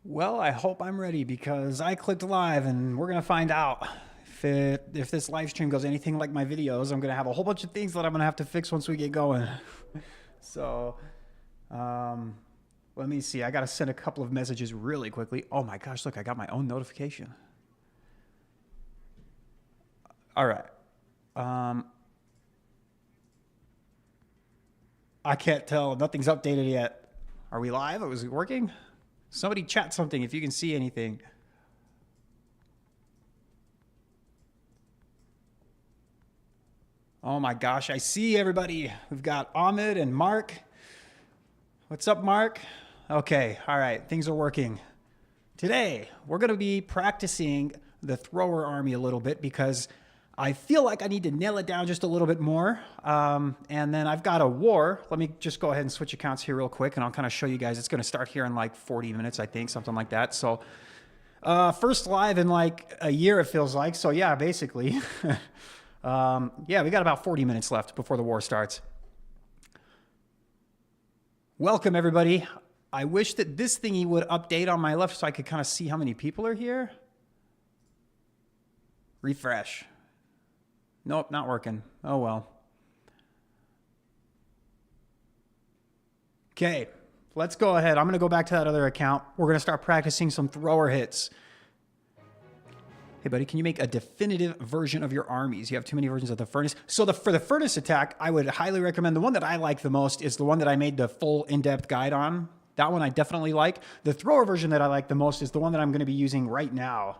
Well, I hope I'm ready because I clicked live and we're going to find out if this live stream goes anything like my videos. I'm going to have a whole bunch of things that I'm going to have to fix once we get going. So, um, let me see. I got to send a couple of messages really quickly. Oh my gosh, look, I got my own notification. All right. Um, I can't tell. Nothing's updated yet. Are we live? Was it working? Somebody chat something if you can see anything. Oh my gosh, I see everybody. We've got Ahmed and Mark. What's up, Mark? Okay, all right, things are working. Today, we're going to be practicing the thrower army a little bit because I feel like I need to nail it down just a little bit more. And then I've got a war. Let me just go ahead and switch accounts here real quick, and I'll kind of show you guys. It's going to start here in like 40 minutes, I think, something like that. So first live in like a year, it feels like. So yeah, basically. Yeah, we got about 40 minutes left before the war starts. Welcome, everybody. I wish that this thingy would update on my left so I could kind of see how many people are here. Refresh. Nope, not working. Oh, well. Okay, let's go ahead. I'm going to go back to that other account. We're going to start practicing some thrower hits. Hey, buddy, can you make a definitive version of your armies? You have too many versions of the furnace. So for the furnace attack, I would highly recommend the one that I like the most is the one that I made the full in-depth guide on. That one I definitely like. The thrower version that I like the most is the one that I'm going to be using right now.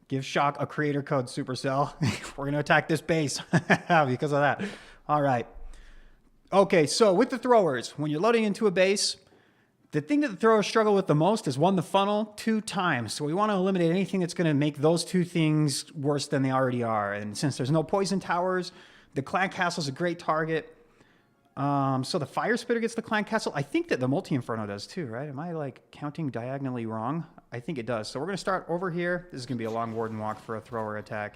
Give Shock a creator code, Supercell. We're going to attack this base because of that. All right. Okay, so with the throwers, when you're loading into a base, the thing that the throwers struggle with the most is one, the funnel, two, time. So we want to eliminate anything that's going to make those two things worse than they already are. And since there's no poison towers, the clan castle is a great target. So the fire spitter gets the clan castle. I think that the multi-inferno does too, right? Am I like counting diagonally wrong? I think it does. So we're going to start over here. This is going to be a long warden walk for a thrower attack.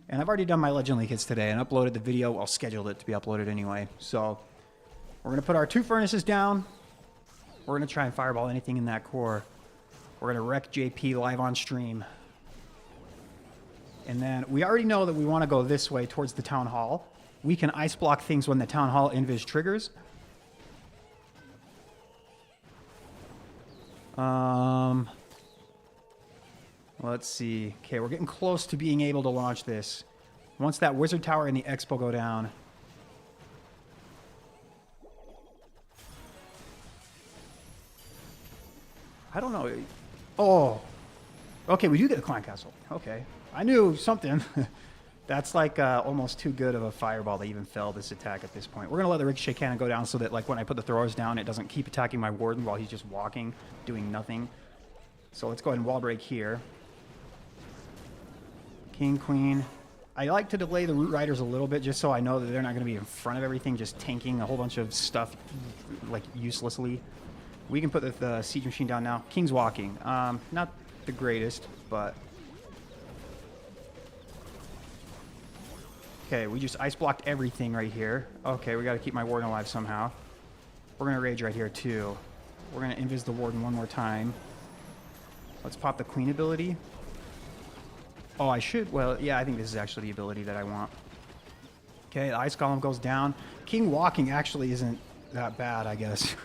And I've already done my Legend League hits today and uploaded the video. Well, scheduled it to be uploaded anyway. So we're going to put our two furnaces down. We're going to try and fireball anything in that core. We're going to wreck JP live on stream. And then we already know that we want to go this way towards the town hall. We can ice block things when the town hall invis triggers. Let's see. Okay, we're getting close to being able to launch this. Once that wizard tower and the expo go down. I don't know. Oh. Okay, we do get a clan castle. Okay. I knew something. That's like almost too good of a fireball to even fail this attack at this point. We're going to let the ricochet cannon go down so that like when I put the throwers down, it doesn't keep attacking my warden while he's just walking, doing nothing. So let's go ahead and wall break here. King, queen. I like to delay the root riders a little bit just so I know that they're not going to be in front of everything, just tanking a whole bunch of stuff like uselessly. We can put the siege machine down now. King's walking. Not the greatest, but... Okay, we just ice blocked everything right here. Okay, we got to keep my warden alive somehow. We're going to rage right here, too. We're going to invis the warden one more time. Let's pop the queen ability. Oh, I should... Well, yeah, I think this is actually the ability that I want. Okay, the ice golem goes down. King walking actually isn't that bad, I guess.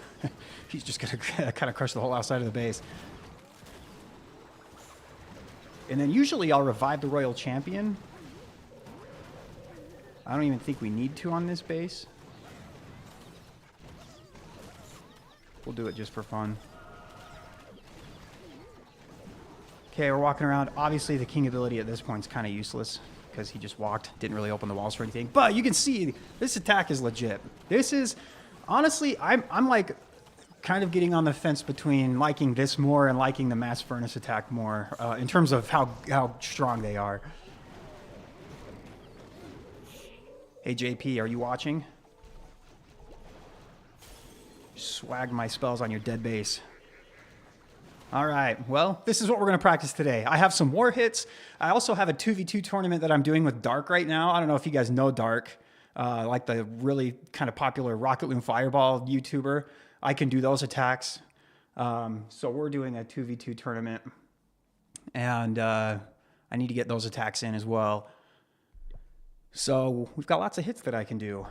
He's just going to kind of crush the whole outside of the base. And then usually I'll revive the royal champion. I don't even think we need to on this base. We'll do it just for fun. Okay, we're walking around. Obviously, the king ability at this point is kind of useless because he just walked, didn't really open the walls for anything. But you can see this attack is legit. This is, honestly, I'm like kind of getting on the fence between liking this more and liking the mass furnace attack more in terms of how strong they are. Hey, JP, are you watching? Swag my spells on your dead base. All right, well, this is what we're going to practice today. I have some war hits. I also have a 2v2 tournament that I'm doing with Dark right now. I don't know if you guys know Dark, like the really kind of popular Rocket Loom Fireball YouTuber. I can do those attacks. So we're doing a 2v2 tournament, and I need to get those attacks in as well. So we've got lots of hits that I can do.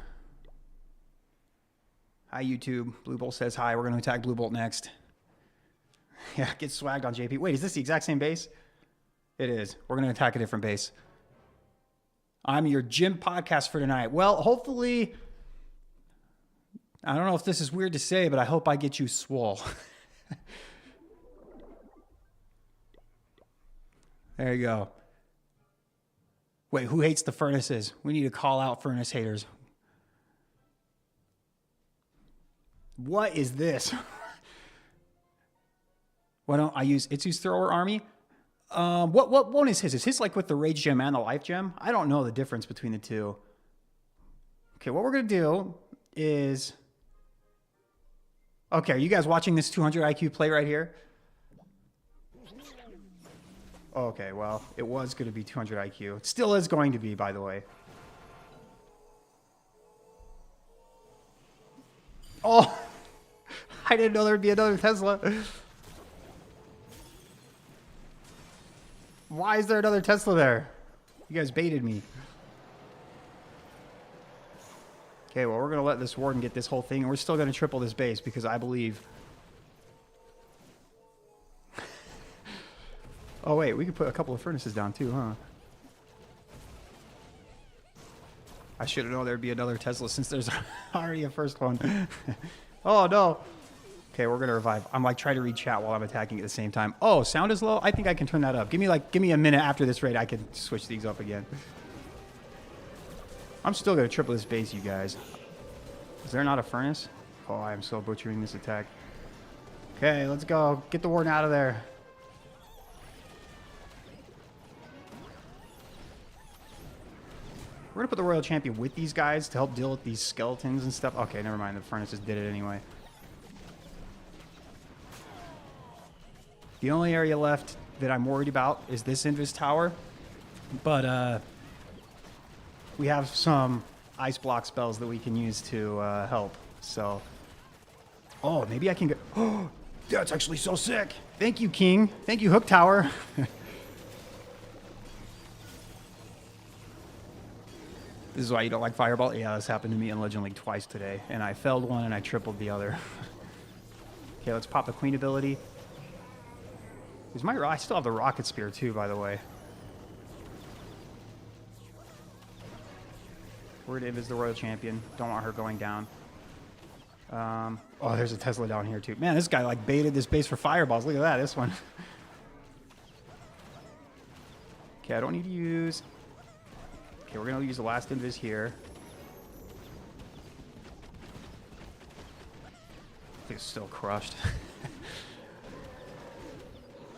Hi, YouTube. Blue Bolt says hi. We're going to attack Blue Bolt next. Yeah, get swagged on JP. Wait, is this the exact same base? It is. We're going to attack a different base. I'm your gym podcast for tonight. Well, hopefully, I don't know if this is weird to say, but I hope I get you swole. There you go. Wait, who hates the furnaces? We need to call out furnace haters. What is this? Why don't I use Itsu's thrower army? What one is his? Is his like with the rage gem and the life gem? I don't know the difference between the two. Okay, what we're gonna do is, okay, are you guys watching this 200 IQ play right here? Okay, well, it was gonna be 200 IQ. It still is going to be, by the way. Oh, I didn't know there'd be another Tesla. Why is there another Tesla there? You guys baited me. Okay, well, we're going to let this Warden get this whole thing, and we're still going to triple this base because I believe... Oh, wait, we could put a couple of furnaces down too, huh? I should have known there'd be another Tesla since there's already a first one. Oh, no. Okay, we're gonna revive. I'm like trying to read chat while I'm attacking at the same time. Oh, sound is low? I think I can turn that up. Give me a minute after this raid. I can switch these up again. I'm still gonna triple this base, you guys. Is there not a furnace? Oh, I am so butchering this attack. Okay, let's go. Get the Warden out of there. We're gonna put the Royal Champion with these guys to help deal with these skeletons and stuff. Okay, never mind. The furnaces did it anyway. The only area left that I'm worried about is this Invis tower. But we have some ice block spells that we can use to help. So, oh, maybe I can get... Oh, that's actually so sick. Thank you, King. Thank you, Hook Tower. This is why you don't like Fireball? Yeah, this happened to me in Legend League twice today. And I failed one and I tripled the other. Okay, let's pop the Queen ability. Is my... I still have the Rocket Spear too, by the way. Word is the Royal Champion. Don't want her going down. Oh, there's a Tesla down here too. Man, this guy like baited this base for fireballs. Look at that, this one. Okay, I don't need to use... Okay, we're going to use the last invis here. I think it's still crushed.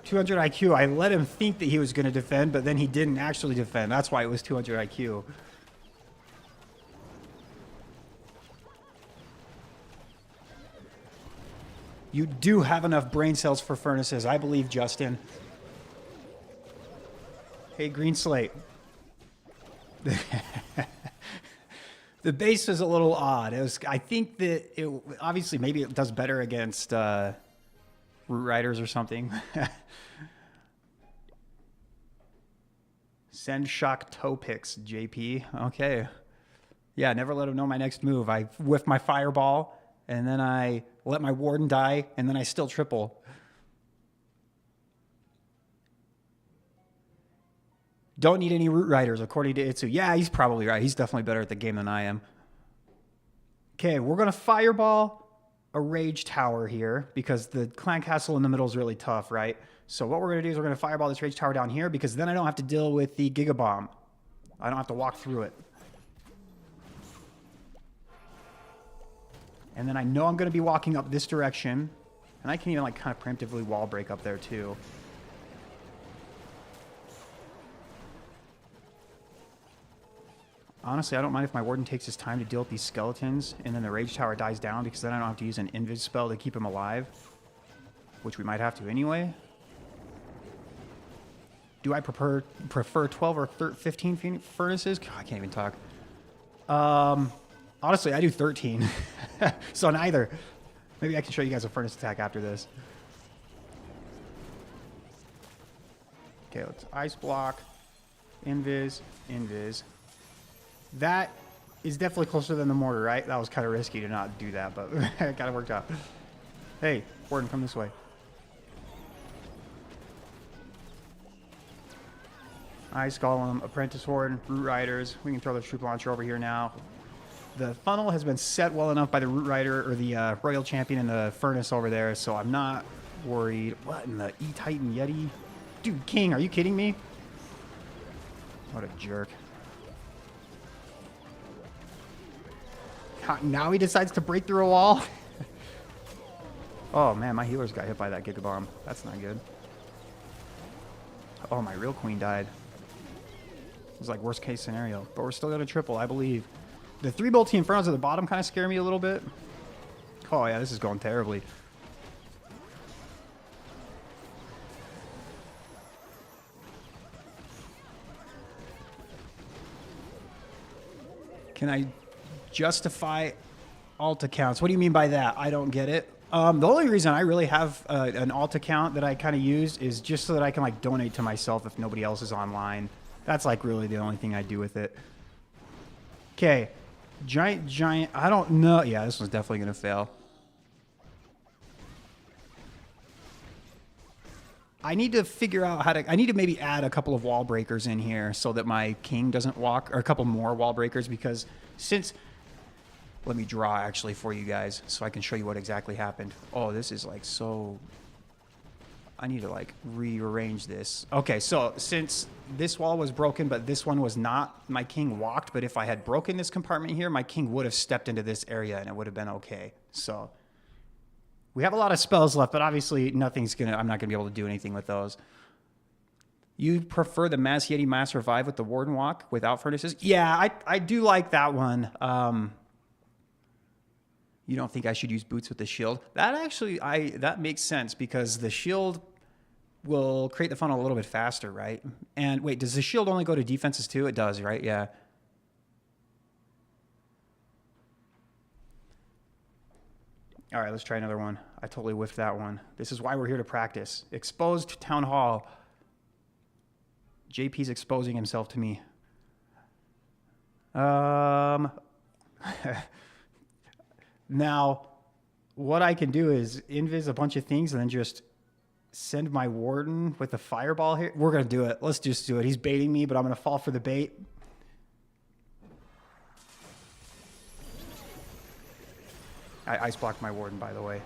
200 IQ. I let him think that he was going to defend, but then he didn't actually defend. That's why it was 200 IQ. You do have enough brain cells for furnaces, I believe, Justin. Hey, Green Slate. The base is a little odd. It was, I think that it obviously maybe it does better against Root Riders or something. Send shock toe picks, JP. Okay. Yeah, never let him know my next move. I whiff my fireball, and then I let my Warden die, and then I still triple. Don't need any Root Riders, according to Itsu. Yeah, he's probably right. He's definitely better at the game than I am. Okay, we're going to fireball a Rage Tower here because the Clan Castle in the middle is really tough, right? So what we're going to do is we're going to fireball this Rage Tower down here because then I don't have to deal with the Giga Bomb. I don't have to walk through it. And then I know I'm going to be walking up this direction. And I can even like kind of preemptively wall break up there too. Honestly, I don't mind if my Warden takes his time to deal with these skeletons and then the Rage Tower dies down because then I don't have to use an Invis spell to keep him alive. Which we might have to anyway. Do I prefer 12 or 15 furnaces? God, I can't even talk. Honestly, I do 13. So neither. Maybe I can show you guys a furnace attack after this. Okay, let's ice block. Invis. Invis. That is definitely closer than the mortar, right? That was kind of risky to not do that, but it kind of worked out. Hey, Warden, come this way. Ice Golem, Apprentice Horde, Root Riders. We can throw the troop launcher over here now. The funnel has been set well enough by the Root Rider, or the Royal Champion in the furnace over there, so I'm not worried. What in the E-Titan Yeti? Dude, King, are you kidding me? What a jerk. Now he decides to break through a wall? Oh man, my healers got hit by that Giga Bomb. That's not good. Oh, my real queen died. It was like worst case scenario. But we're still going to triple, I believe. The 3 bolty Infernos at the bottom kind of scare me a little bit. Oh yeah, this is going terribly. Can I justify alt accounts? What do you mean by that? I don't get it. The only reason I really have an alt account that I kind of use is just so that I can like donate to myself if nobody else is online. That's like really the only thing I do with it. Okay. Giant. I don't know. Yeah, this one's definitely going to fail. I need to figure out how to... I need to maybe add a couple of wall breakers in here so that my king doesn't walk, or a couple more wall breakers, because since... Let me draw actually for you guys so I can show you what exactly happened. Oh, this is like so... I need to like rearrange this. Okay, so since this wall was broken, but this one was not, my king walked. But if I had broken this compartment here, my king would have stepped into this area and it would have been okay. So we have a lot of spells left, but obviously nothing's gonna, I'm not gonna be able to do anything with those. You prefer the Mass Yeti Mass Revive with the Warden Walk without furnaces? Yeah, I do like that one. You don't think I should use boots with the shield? That actually, that makes sense because the shield will create the funnel a little bit faster, right? And wait, does the shield only go to defenses too? It does, right? Yeah. All right, let's try another one. I totally whiffed that one. This is why we're here to practice. Exposed Town Hall. JP's exposing himself to me. Now, what I can do is invis a bunch of things and then just send my Warden with a fireball here. We're going to do it. Let's just do it. He's baiting me, but I'm going to fall for the bait. I ice blocked my Warden, by the way.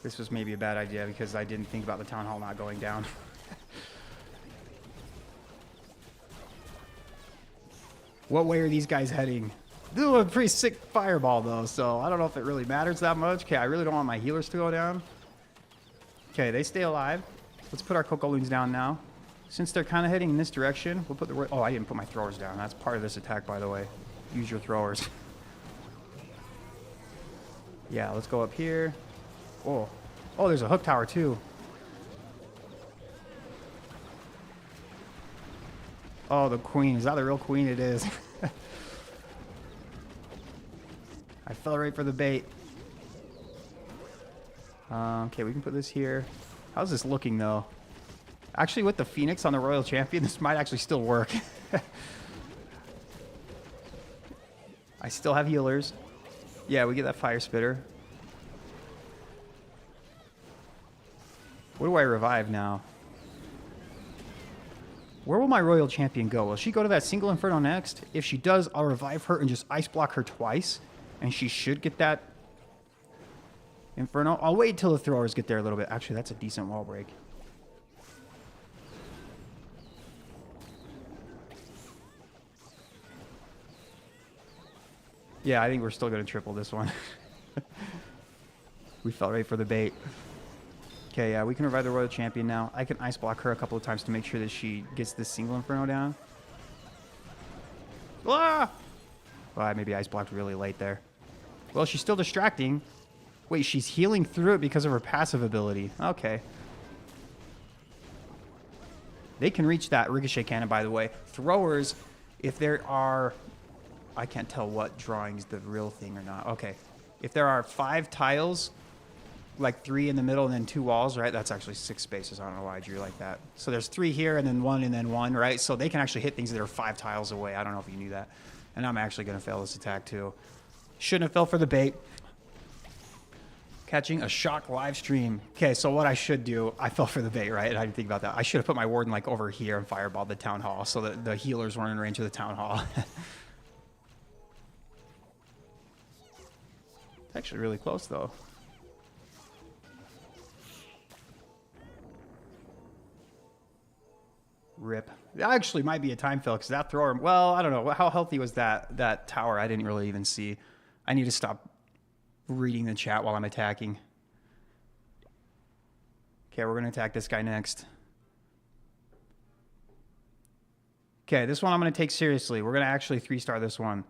This was maybe a bad idea because I didn't think about the Town Hall not going down. What way are these guys heading? This is a pretty sick fireball, though, so I don't know if it really matters that much. Okay, I really don't want my healers to go down. Okay, they stay alive. Let's put our Coco Loons down now. Since they're kind of heading in this direction, we'll put the... Oh, I didn't put my throwers down. That's part of this attack, by the way. Use your throwers. Yeah, let's go up here. Oh, there's a hook tower, too. Oh, the queen. Is that the real queen? It is. I fell right for the bait. Okay, we can put this here. How's this looking, though? Actually, with the Phoenix on the Royal Champion, this might actually still work. I still have healers. Yeah, we get that Fire Spitter. What do I revive now? Where will my Royal Champion go? Will she go to that single Inferno next? If she does, I'll revive her and just ice block her twice. And she should get that Inferno. I'll wait till the throwers get there a little bit. Actually, that's a decent wall break. Yeah, I think we're still going to triple this one. We fell right for the bait. Okay, yeah, we can revive the Royal Champion now. I can ice block her a couple of times to make sure that she gets this single Inferno down. Ah! Well, I maybe ice blocked really late there. Well, she's still distracting. Wait, she's healing through it because of her passive ability. Okay. They can reach that Ricochet Cannon, by the way. Throwers, if there are... I can't tell what drawing's the real thing or not. Okay. if there are 5 tiles, like 3 in the middle and then 2 walls, right? That's actually 6 spaces. I don't know why I drew like that. So there's 3 here and then 1, right? So they can actually hit things that are 5 tiles away. I don't know if you knew that. And I'm actually going to fail this attack too. Shouldn't have fell for the bait. Catching a shock live stream. Okay, so what I should do, I fell for the bait, right? I didn't think about that. I should have put my Warden like over here and fireballed the town hall so that the healers weren't in range of the town hall. It's actually really close though. Rip. That actually might be a time fill because that thrower, well, I don't know. How healthy was that tower? I didn't really even see. I need to stop reading the chat while I'm attacking. Okay, we're going to attack this guy next. Okay, this one I'm going to take seriously. We're going to actually 3-star this one.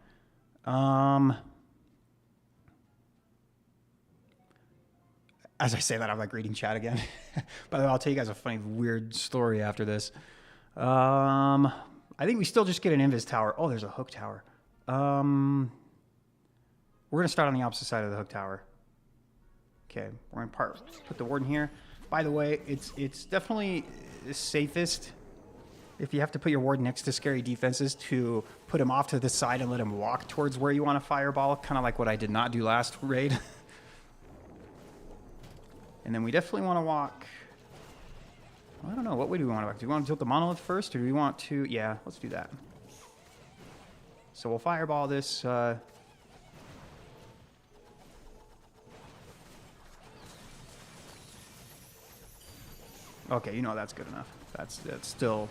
As I say that, I'm like reading chat again. By the way, I'll tell you guys a funny, weird story after this. I think we still just get an invis tower. Oh, there's a hook tower. We're going to start on the opposite side of the hook tower. Okay, we're going to put the Warden here. By the way, it's definitely safest if you have to put your Warden next to scary defenses to put him off to the side and let him walk towards where you want to fireball. Kind of like what I did not do last raid. And then we definitely want to walk... I don't know. What way do we want to walk? Do we want to tilt the monolith first, or do we want to... Yeah, let's do that. So we'll fireball this... Okay, you know that's good enough. That's still...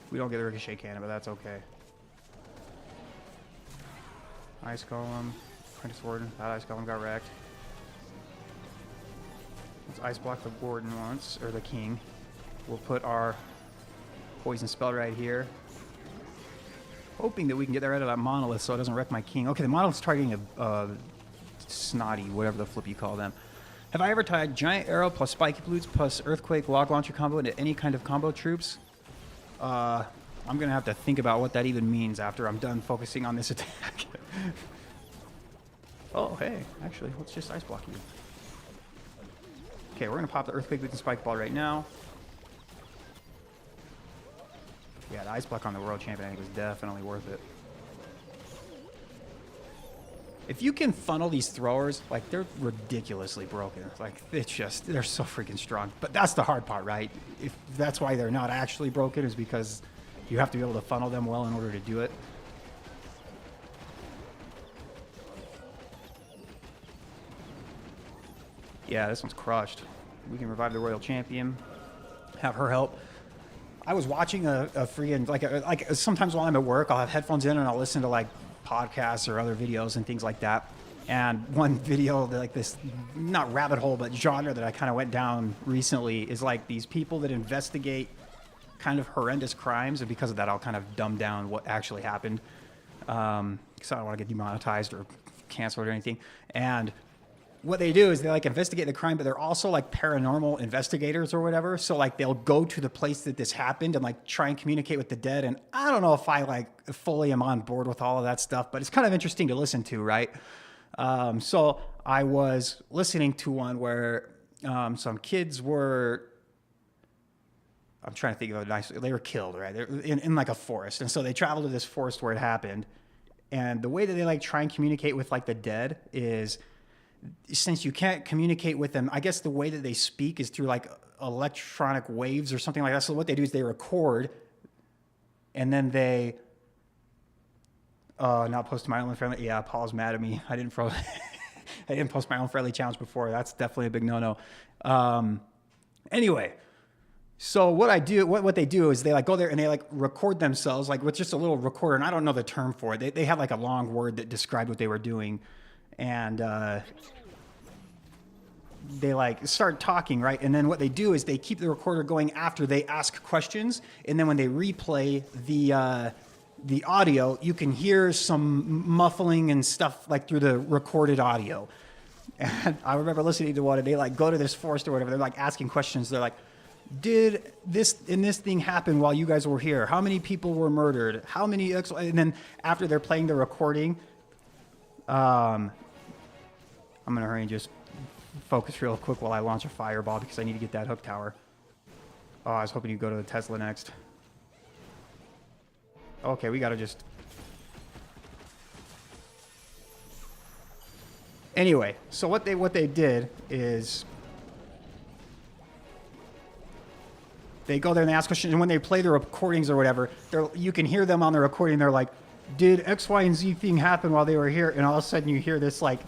We don't get the ricochet cannon, but that's okay. Ice Golem. Prentice Warden. That Ice Golem got wrecked. Let's ice block the Warden once, or the King. We'll put our poison spell right here. Hoping that we can get rid of that monolith so it doesn't wreck my King. Okay, the monolith's targeting a snotty, whatever the flip you call them. Have I ever tied Giant Arrow plus Spiky Boots plus Earthquake Log Launcher combo into any kind of combo troops? I'm going to have to think about what that even means after I'm done focusing on this attack. Oh, hey, actually, let's just ice block you. Okay, we're going to pop the Earthquake Boots and Spike Ball right now. Yeah, the ice block on the World Champion, I think, was definitely worth it. If you can funnel these throwers, like, they're ridiculously broken. Like, it's just, they're so freaking strong. But that's the hard part, right? If that's why they're not actually broken, is because you have to be able to funnel them well in order to do it. Yeah, this one's crushed. We can revive the Royal Champion. Have her help. I was watching a freaking, like sometimes while I'm at work, I'll have headphones in and I'll listen to, like, podcasts or other videos and things like that. And one video, like this, not rabbit hole, but genre that I kind of went down recently is like these people that investigate kind of horrendous crimes. And because of that, I'll kind of dumb down what actually happened. Because I don't want to get demonetized or canceled or anything. And what they do is they like investigate the crime, but they're also like paranormal investigators or whatever. So like they'll go to the place that this happened and like try and communicate with the dead. And I don't know if I like fully am on board with all of that stuff, but it's kind of interesting to listen to, right? So I was listening to one where some kids were, I'm trying to think of it nicely, they were killed, right? They're in like a forest. And so they traveled to this forest where it happened. And the way that they like try and communicate with like the dead is, since you can't communicate with them, I guess the way that they speak is through like electronic waves or something like that. So what they do is they record and then they, not post my own friendly. Yeah, Paul's mad at me. I didn't post my own friendly challenge before. That's definitely a big no-no. Anyway, so what they do is they like go there and they like record themselves like with just a little recorder. And I don't know the term for it. They had like a long word that described what they were doing. And they like start talking, right? And then what they do is they keep the recorder going after they ask questions. And then when they replay the audio, you can hear some muffling and stuff like through the recorded audio. And I remember listening to one, and they like go to this forest or whatever. They're like asking questions. They're like, did this thing happen while you guys were here? How many people were murdered? How many? And then after they're playing the recording, I'm going to hurry and just focus real quick while I launch a fireball because I need to get that hook tower. Oh, I was hoping you'd go to the Tesla next. Okay, we got to just... Anyway, so what they did is... They go there and they ask questions, and when they play the recordings or whatever, you can hear them on the recording. They're like, did X, Y, and Z thing happen while they were here? And all of a sudden you hear this like...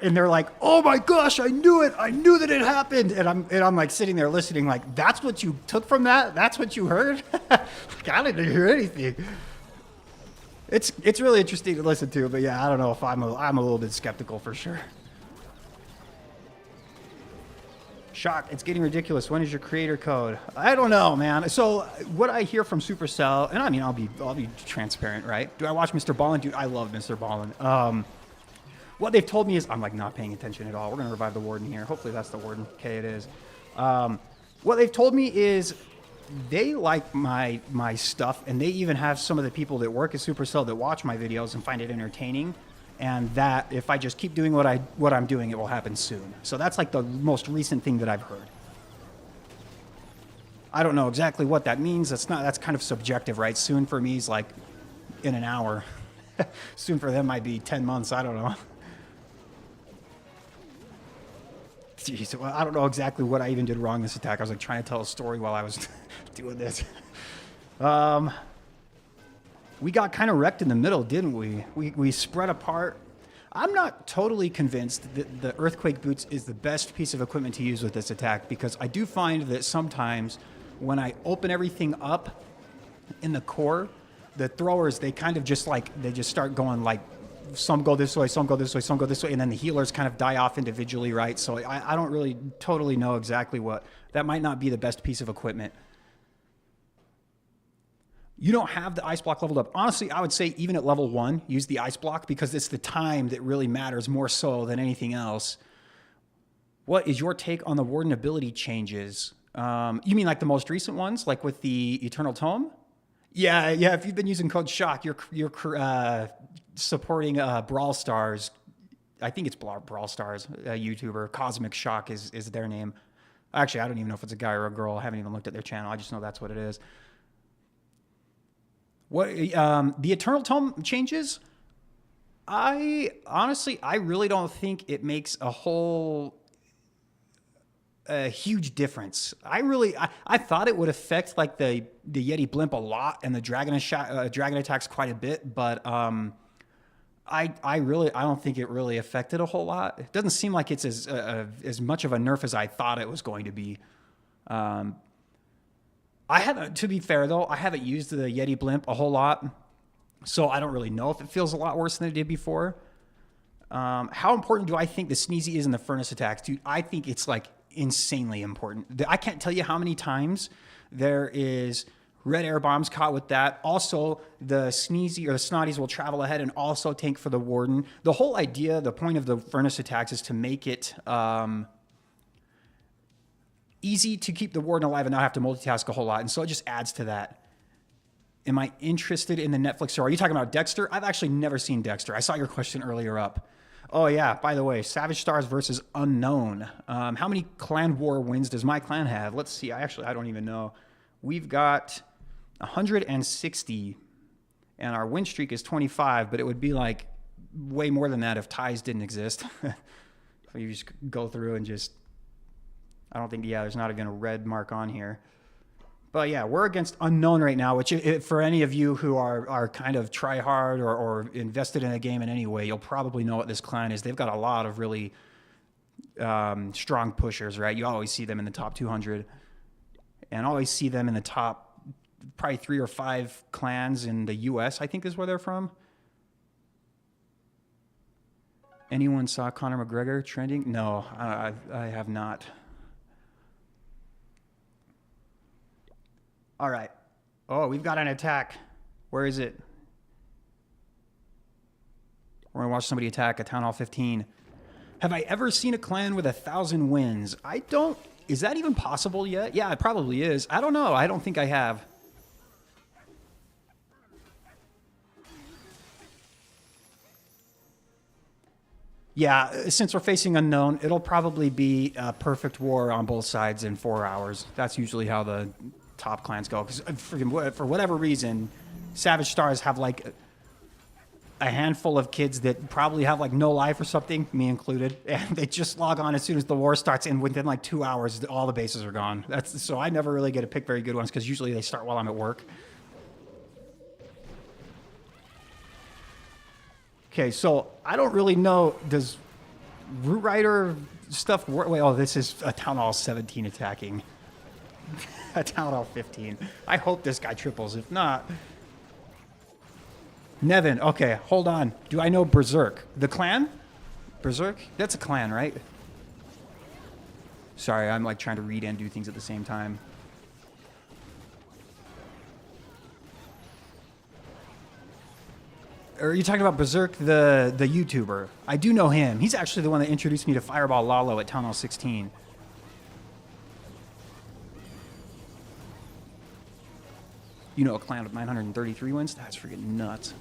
And they're like, oh my gosh, I knew it. I knew that it happened. And I'm like sitting there listening like, that's what you took from that? That's what you heard? Like, I didn't hear anything. It's really interesting to listen to, but yeah, I don't know if I'm a little bit skeptical for sure. Shock, it's getting ridiculous. When is your creator code? I don't know, man. So what I hear from Supercell, and I mean, I'll be transparent, right? Do I watch Mr. Ballin? Dude, I love Mr. Ballin. What they've told me is, I'm like not paying attention at all. We're gonna revive the Warden here. Hopefully that's the Warden. Okay, it is. What they've told me is they like my stuff, and they even have some of the people that work at Supercell that watch my videos and find it entertaining. And that if I just keep doing what I'm doing, it will happen soon. So that's like the most recent thing that I've heard. I don't know exactly what that means. That's kind of subjective, right? Soon for me is like in an hour. Soon for them might be 10 months. I don't know. Jeez, well, I don't know exactly what I even did wrong this attack. I was like trying to tell a story while I was doing this. We got kind of wrecked in the middle, didn't we? We spread apart. I'm not totally convinced that the Earthquake Boots is the best piece of equipment to use with this attack, because I do find that sometimes when I open everything up in the core, the throwers, they kind of just like, they just start going like, some go this way, some go this way, some go this way, and then the healers kind of die off individually, right? So I don't really totally know exactly what. That might not be the best piece of equipment. You don't have the ice block leveled up. Honestly, I would say even at level 1, use the ice block, because it's the time that really matters more so than anything else. What is your take on the Warden ability changes? You mean like the most recent ones, like with the Eternal Tome? Yeah. If you've been using code SHOCK, you're supporting Brawl Stars. I think it's Brawl Stars, a YouTuber. Cosmic Shock is their name. Actually, I don't even know if it's a guy or a girl. I haven't even looked at their channel. I just know that's what it is. What the Eternal Tome changes? I really don't think it makes a huge difference. I thought it would affect like the Yeti Blimp a lot and the dragon attacks quite a bit, but I don't think it really affected a whole lot. It doesn't seem like it's as much of a nerf as I thought it was going to be. To be fair though, I haven't used the Yeti Blimp a whole lot, so I don't really know if it feels a lot worse than it did before. How important do I think the Sneezy is in the furnace attacks? Dude, I think it's like insanely important. I can't tell you how many times there is red air bombs caught with that. Also, the Sneezy or the Snotties will travel ahead and also tank for the Warden. The whole idea, the point of the furnace attacks is to make it easy to keep the Warden alive and not have to multitask a whole lot. And so it just adds to that. Am I interested in the Netflix show? Are you talking about Dexter? I've actually never seen Dexter. I saw your question earlier up. Oh yeah, by the way, Savage Stars versus Unknown. How many clan war wins does my clan have? Let's see. I don't even know. We've got 160 and our win streak is 25, but it would be like way more than that if ties didn't exist. You just go through and just, I don't think, yeah, there's not even a red mark on here. But yeah, we're against Unknown right now, which for any of you who are kind of try hard or invested in a game in any way, you'll probably know what this clan is. They've got a lot of really strong pushers, right? You always see them in the top 200 and always see them in the top probably 3 or 5 clans in the US, I think is where they're from. Anyone saw Conor McGregor trending? No, I have not. All right. Oh, we've got an attack. Where is it? We're going to watch somebody attack a Town Hall 15. Have I ever seen a clan with 1,000 wins? I don't. Is that even possible yet? Yeah, it probably is. I don't know. I don't think I have. Yeah, since we're facing unknown, it'll probably be a perfect war on both sides in 4 hours. That's usually how the top clans go. Because for whatever reason, Savage Stars have like a handful of kids that probably have like no life or something, me included, and they just log on as soon as the war starts, and within like 2 hours, all the bases are gone. That's so I never really get to pick very good ones because usually they start while I'm at work. Okay, so I don't really know. Does Root Rider stuff work? Wait, oh, this is a Town Hall 17 attacking. A Town Hall 15. I hope this guy triples. If not, Nevin. Okay, hold on. Do I know Berserk? The clan? Berserk? That's a clan, right? Sorry, I'm like trying to read and do things at the same time. Are you talking about Berserk, the YouTuber? I do know him. He's actually the one that introduced me to Fireball Lalo at Town Hall 16. You know a clan with 933 wins? That's freaking nuts.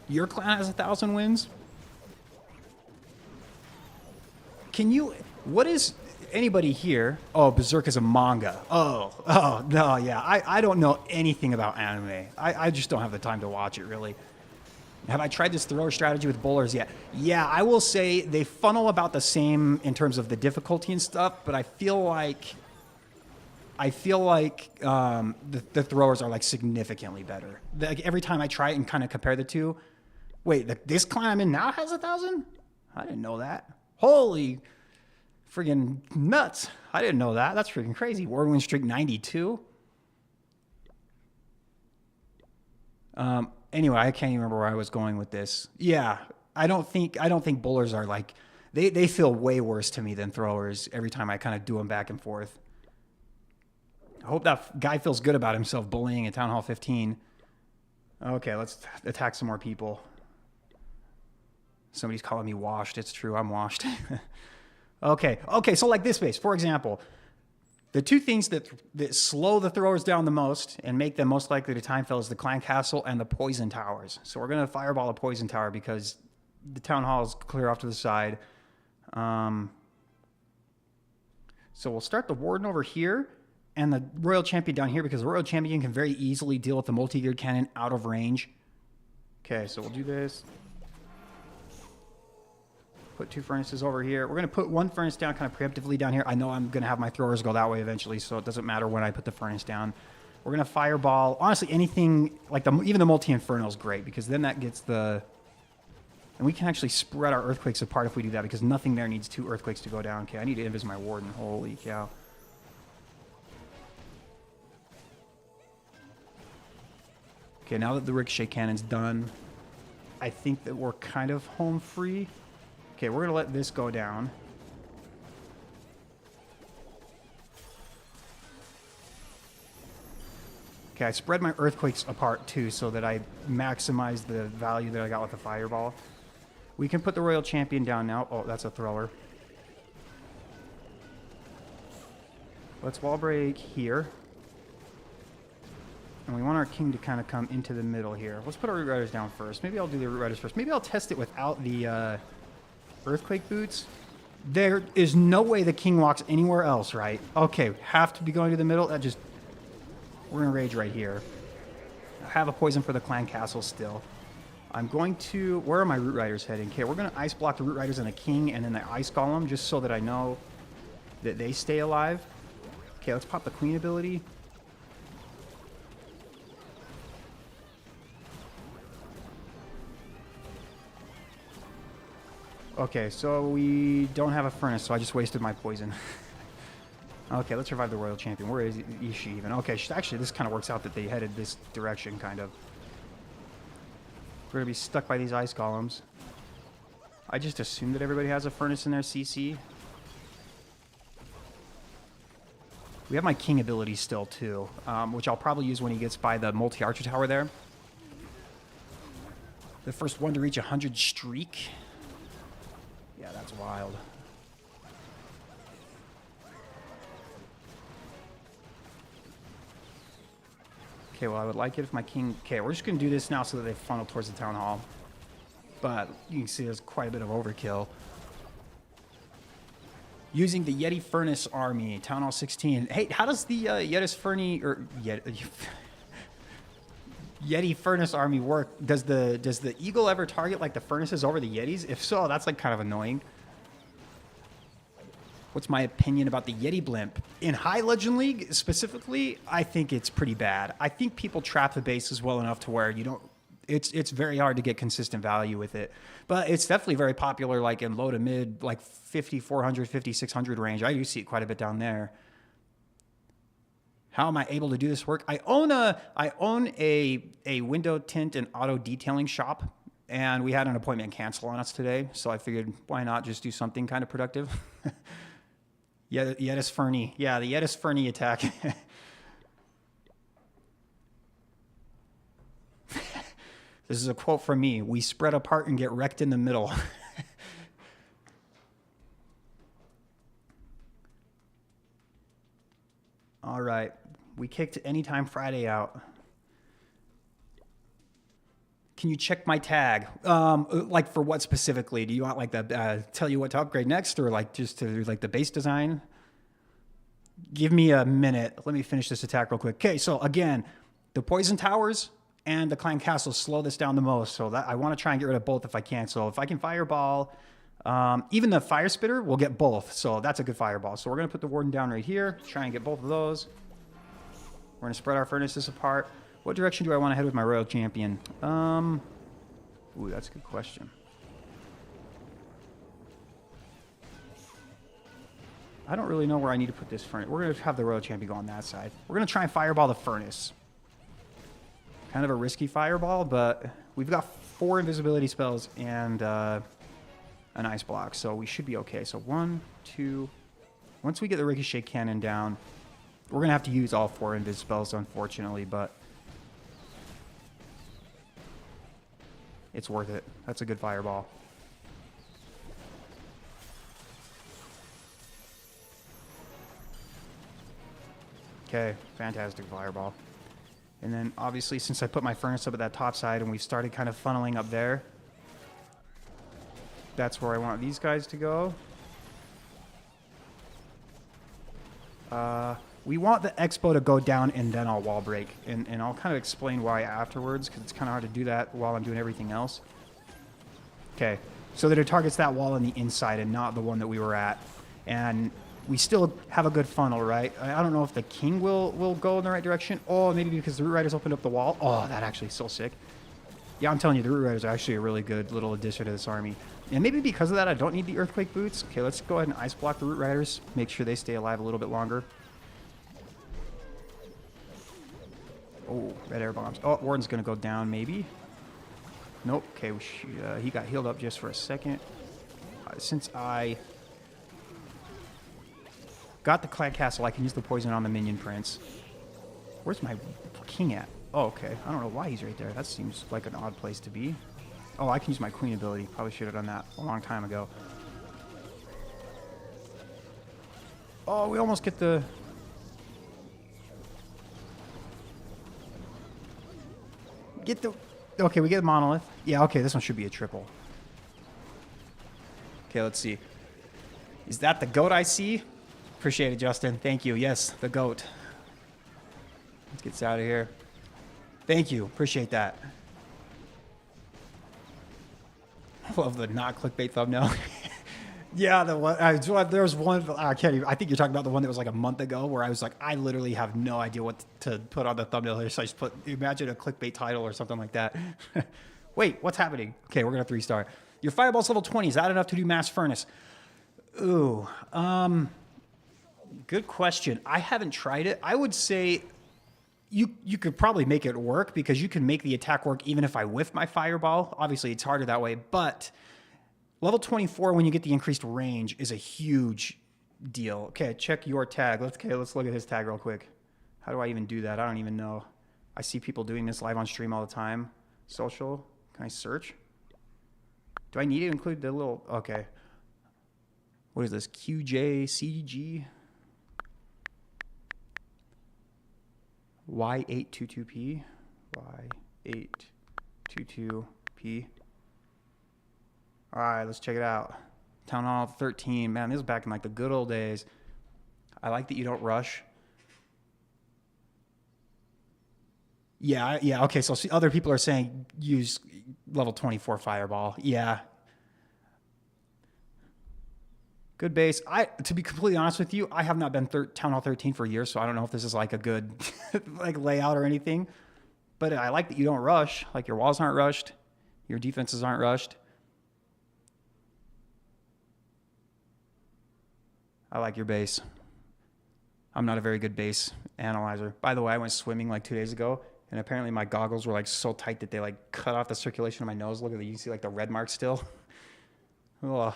Your clan has 1,000 wins? Can you... What is... Anybody here? Oh, Berserk is a manga. Oh, no, yeah. I don't know anything about anime. I just don't have the time to watch it, really. Have I tried this thrower strategy with bowlers yet? Yeah, I will say they funnel about the same in terms of the difficulty and stuff, but I feel like the throwers are like significantly better. Like every time I try it and kind of compare the two. Wait, this clan I'm in now has 1,000? I didn't know that. Holy... Friggin' nuts. I didn't know that. That's freaking crazy. Warden win streak 92. Anyway, I can't even remember where I was going with this. Yeah, I don't think bowlers are like they feel way worse to me than throwers every time I kind of do them back and forth. I hope that guy feels good about himself bullying at Town Hall 15. Okay, let's attack some more people. Somebody's calling me washed. It's true, I'm washed. Okay, so like this base, for example, the two things that slow the throwers down the most and make them most likely to time fail is the clan castle and the poison towers. So we're going to fireball a poison tower because the town hall is clear off to the side. So we'll start the warden over here and the royal champion down here because the royal champion can very easily deal with the multi-geared cannon out of range. Okay, so we'll do this. Put 2 furnaces over here. We're going to put 1 furnace down kind of preemptively down here. I know I'm going to have my throwers go that way eventually, so it doesn't matter when I put the furnace down. We're going to fireball. Honestly, anything, like even the multi-infernal is great because then that gets the... And we can actually spread our earthquakes apart if we do that because nothing there needs 2 earthquakes to go down. Okay, I need to invis my warden. Holy cow. Okay, now that the ricochet cannon's done, I think that we're kind of home free. Okay, we're going to let this go down. Okay, I spread my earthquakes apart too so that I maximize the value that I got with the fireball. We can put the royal champion down now. Oh, that's a thrower. Let's wall break here. And we want our king to kind of come into the middle here. Let's put our root riders down first. Maybe I'll do the root riders first. Maybe I'll test it without the... earthquake boots. There is no way the king walks anywhere else, right? Okay, have to be going to the middle. That just... We're gonna rage right here. I have a poison for the clan castle still. I'm going to... Where are my root riders heading? Okay, we're gonna ice block the root riders and the king and then the ice golem just so that I know that they stay alive. Okay, let's pop the queen ability. Okay, so we don't have a furnace, so I just wasted my poison. Okay, let's revive the royal champion. Where is she even? Okay, actually, this kind of works out that they headed this direction, kind of. We're going to be stuck by these ice golems. I just assume that everybody has a furnace in their CC. We have my king ability still, too, which I'll probably use when he gets by the multi-archer tower there. The first one to reach 100 streak. Yeah, that's wild. Okay, well, I would like it if my king... Okay, we're just going to do this now so that they funnel towards the town hall. but you can see there's quite a bit of overkill. Using the Yeti Furnace Army, Town Hall 16. Hey, how does the Yeti Furnace Army work? Does the Eagle ever target like the furnaces over the Yetis? If so, that's like kind of annoying. What's my opinion about the Yeti blimp? In High Legend League, specifically, I think it's pretty bad. I think people trap the bases well enough to where you don't... It's very hard to get consistent value with it. But it's definitely very popular, like in low to mid, like 5,400, 5,600 range. I do see it quite a bit down there. How am I able to do this work? I own a window tint and auto detailing shop, and we had an appointment cancel on us today, so I figured why not just do something kind of productive. Yeah, Yetis Fernie. Yeah, the Yetis Fernie attack. This is a quote from me. We spread apart and get wrecked in the middle. All right. We kicked Anytime Friday out. Can you check my tag? Like for what specifically? Do you want like the tell you what to upgrade next, or like just to like the base design? Give me a minute. Let me finish this attack real quick. Okay, so again, the poison towers and the clan castle slow this down the most. So that I want to try and get rid of both if I can. So if I can fireball, even the fire spitter will get both. So that's a good fireball. So we're gonna put the warden down right here. Try and get both of those. We're gonna spread our furnaces apart. What direction do I want to head with my royal champion? Ooh, that's a good question. I don't really know where I need to put this furnace. We're going to have the royal champion go on that side. We're going to try and fireball the furnace. Kind of a risky fireball, but we've got 4 invisibility spells and an ice block, so we should be okay. So 1, 2... Once we get the ricochet cannon down, we're going to have to use all 4 invis spells, unfortunately, but it's worth it. That's a good fireball. Okay, fantastic fireball. And then obviously since I put my furnace up at that top side and we've started kind of funneling up there, that's where I want these guys to go. We want the expo to go down and then I'll wall break. And I'll kind of explain why afterwards, because it's kind of hard to do that while I'm doing everything else. Okay, so that it targets that wall on the inside and not the one that we were at. And we still have a good funnel, right? I don't know if the king will go in the right direction. Oh, maybe because the root riders opened up the wall. Oh, that actually is so sick. Yeah, I'm telling you, the root riders are actually a really good little addition to this army. And maybe because of that, I don't need the earthquake boots. Okay, let's go ahead and ice block the root riders. Make sure they stay alive a little bit longer. Oh, red air bombs. Oh, Warden's going to go down, maybe. Nope. Okay, he got healed up just for a second. Since I got the clan castle, I can use the poison on the minion prince. Where's my king at? Oh, okay. I don't know why he's right there. That seems like an odd place to be. Oh, I can use my queen ability. Probably should have done that a long time ago. Oh, we almost get the... Okay, we get the monolith. Yeah, okay, this one should be a triple. Okay, let's see. Is that the goat I see? Appreciate it, Justin. Thank you. Yes, the goat. Let's get this out of here. Thank you. Appreciate that. I love the not clickbait thumbnail. Yeah, the one. There was one. I can't even. I think you're talking about the one that was like a month ago, where I was like, I literally have no idea what to put on the thumbnail here, so I just put. Imagine a clickbait title or something like that. Wait, what's happening? Okay, we're gonna 3-star. Your fireball's level 20. Is that enough to do mass furnace? Ooh, good question. I haven't tried it. I would say you could probably make it work because you can make the attack work even if I whiff my fireball. Obviously, it's harder that way, but level 24, when you get the increased range, is a huge deal. Okay, check your tag. Let's look at his tag real quick. How do I even do that? I don't even know. I see people doing this live on stream all the time. Social. Can I search? Do I need to include the little... Okay. What is this? QJCG? Y822P? Y822P? All right, let's check it out. Town Hall 13. Man, this is back in like the good old days. I like that you don't rush. Yeah, yeah. Okay, so other people are saying use level 24 fireball. Yeah. Good base. To be completely honest with you, I have not been Town Hall 13 for years, so I don't know if this is like a good like layout or anything. But I like that you don't rush. Like your walls aren't rushed, your defenses aren't rushed. I like your base. I'm not a very good base analyzer. By the way, I went swimming like 2 days ago, and apparently my goggles were like so tight that they like cut off the circulation of my nose. Look at that. You see like the red mark still. Ugh.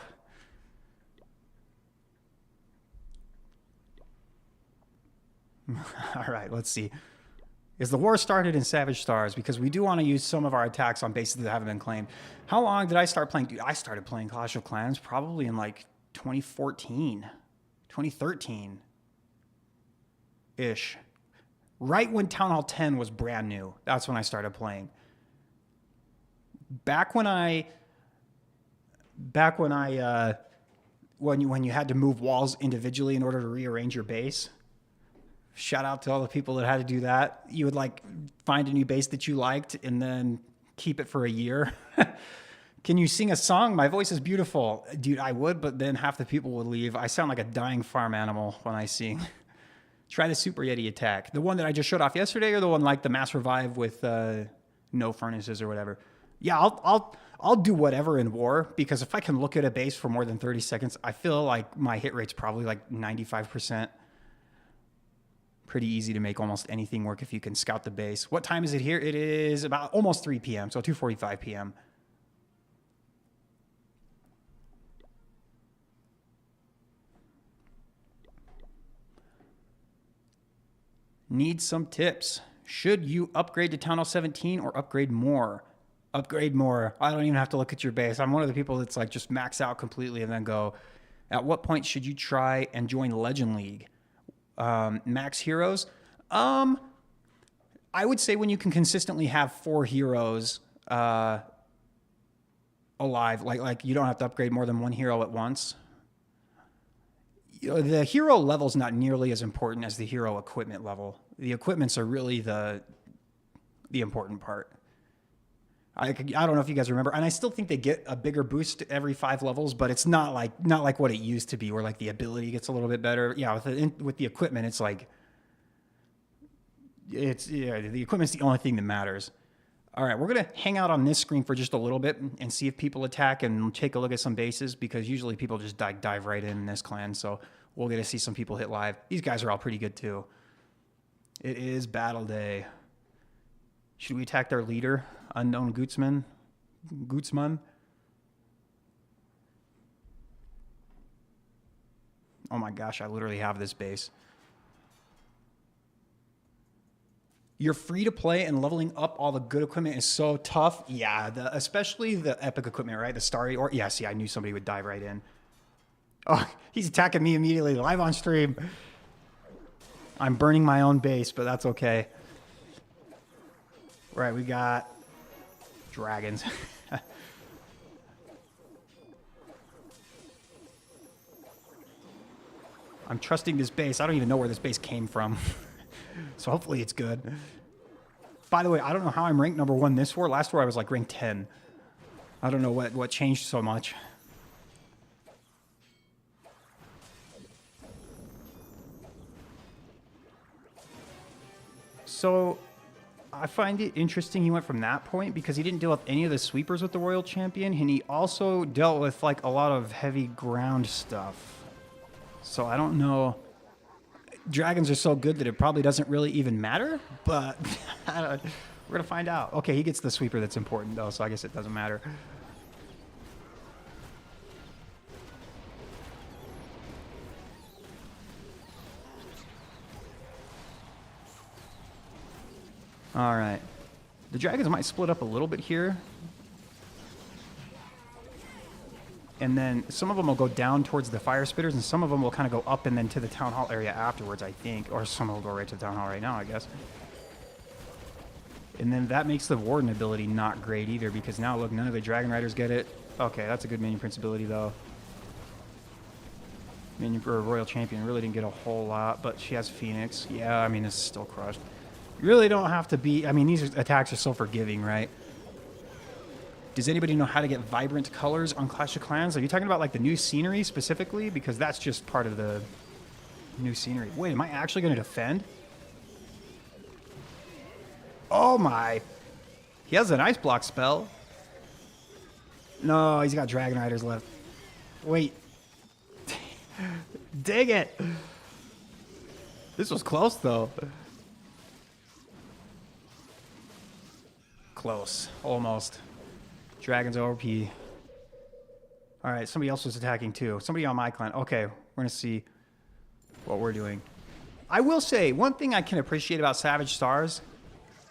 All right, let's see. Is the war started in Savage Stars? Because we do want to use some of our attacks on bases that haven't been claimed. How long did I start playing? Dude, I started playing Clash of Clans probably in like 2014, 2013-ish. Right when Town Hall 10 was brand new. That's when I started playing. When you had to move walls individually in order to rearrange your base. Shout out to all the people that had to do that. You would like find a new base that you liked and then keep it for a year. Can you sing a song? My voice is beautiful. Dude, I would, but then half the people would leave. I sound like a dying farm animal when I sing. Try the Super Yeti attack. The one that I just showed off yesterday, or the one like the Mass Revive with no furnaces or whatever. Yeah, I'll do whatever in war, because if I can look at a base for more than 30 seconds, I feel like my hit rate's probably like 95%. Pretty easy to make almost anything work if you can scout the base. What time is it here? It is about almost 3 p.m., so 2:45 p.m. Need some tips. Should you upgrade to Town Hall 17 or upgrade more? Upgrade more. I don't even have to look at your base. I'm one of the people that's like just max out completely and then go, at what point should you try and join Legend League? Max heroes. I would say when you can consistently have 4 heroes alive, like you don't have to upgrade more than 1 hero at once. The hero level is not nearly as important as the hero equipment level. The equipments are really the important part. I don't know if you guys remember, and I still think they get a bigger boost every 5 levels, but it's not like what it used to be, where like the ability gets a little bit better. Yeah, with the equipment, it's like the equipment's the only thing that matters. All right, we're gonna hang out on this screen for just a little bit and see if people attack and take a look at some bases, because usually people just dive right in this clan. So we'll get to see some people hit live. These guys are all pretty good too. It is battle day. Should we attack their leader? Unknown Gutsman. Oh my gosh, I literally have this base. You're free to play, and leveling up all the good equipment is so tough. Yeah, especially the epic equipment, right? The starry or yeah, see, I knew somebody would dive right in. Oh, he's attacking me immediately live on stream. I'm burning my own base, but that's okay. Right, we got dragons. I'm trusting this base. I don't even know where this base came from. So hopefully it's good. By the way, I don't know how I'm ranked number 1 this war. Last war I was like ranked 10. I don't know what changed so much. So I find it interesting he went from that point, because he didn't deal with any of the sweepers with the Royal Champion, and he also dealt with like a lot of heavy ground stuff. So I don't know. Dragons are so good that it probably doesn't really even matter, but we're going to find out. Okay, he gets the sweeper that's important though, so I guess it doesn't matter. All right. The dragons might split up a little bit here. And then some of them will go down towards the fire spitters, and some of them will kind of go up and then to the town hall area afterwards, I think. Or some will go right to the town hall right now, I guess. And then that makes the Warden ability not great either, because now, look, none of the Dragon Riders get it. Okay, that's a good minion prince ability, though. Minion for a royal champion really didn't get a whole lot, but she has Phoenix. Yeah, I mean, it's still crushed. You really don't have to be... I mean, these attacks are so forgiving, right? Does anybody know how to get vibrant colors on Clash of Clans? Are you talking about, like, the new scenery specifically? Because that's just part of the new scenery. Wait, am I actually going to defend? Oh, my. He has an ice block spell. No, he's got Dragon Riders left. Wait. Dang it. This was close, though. Close. Almost. Dragon's OP. All right, somebody else was attacking, too. Somebody on my clan. Okay, we're going to see what we're doing. I will say, one thing I can appreciate about Savage Stars,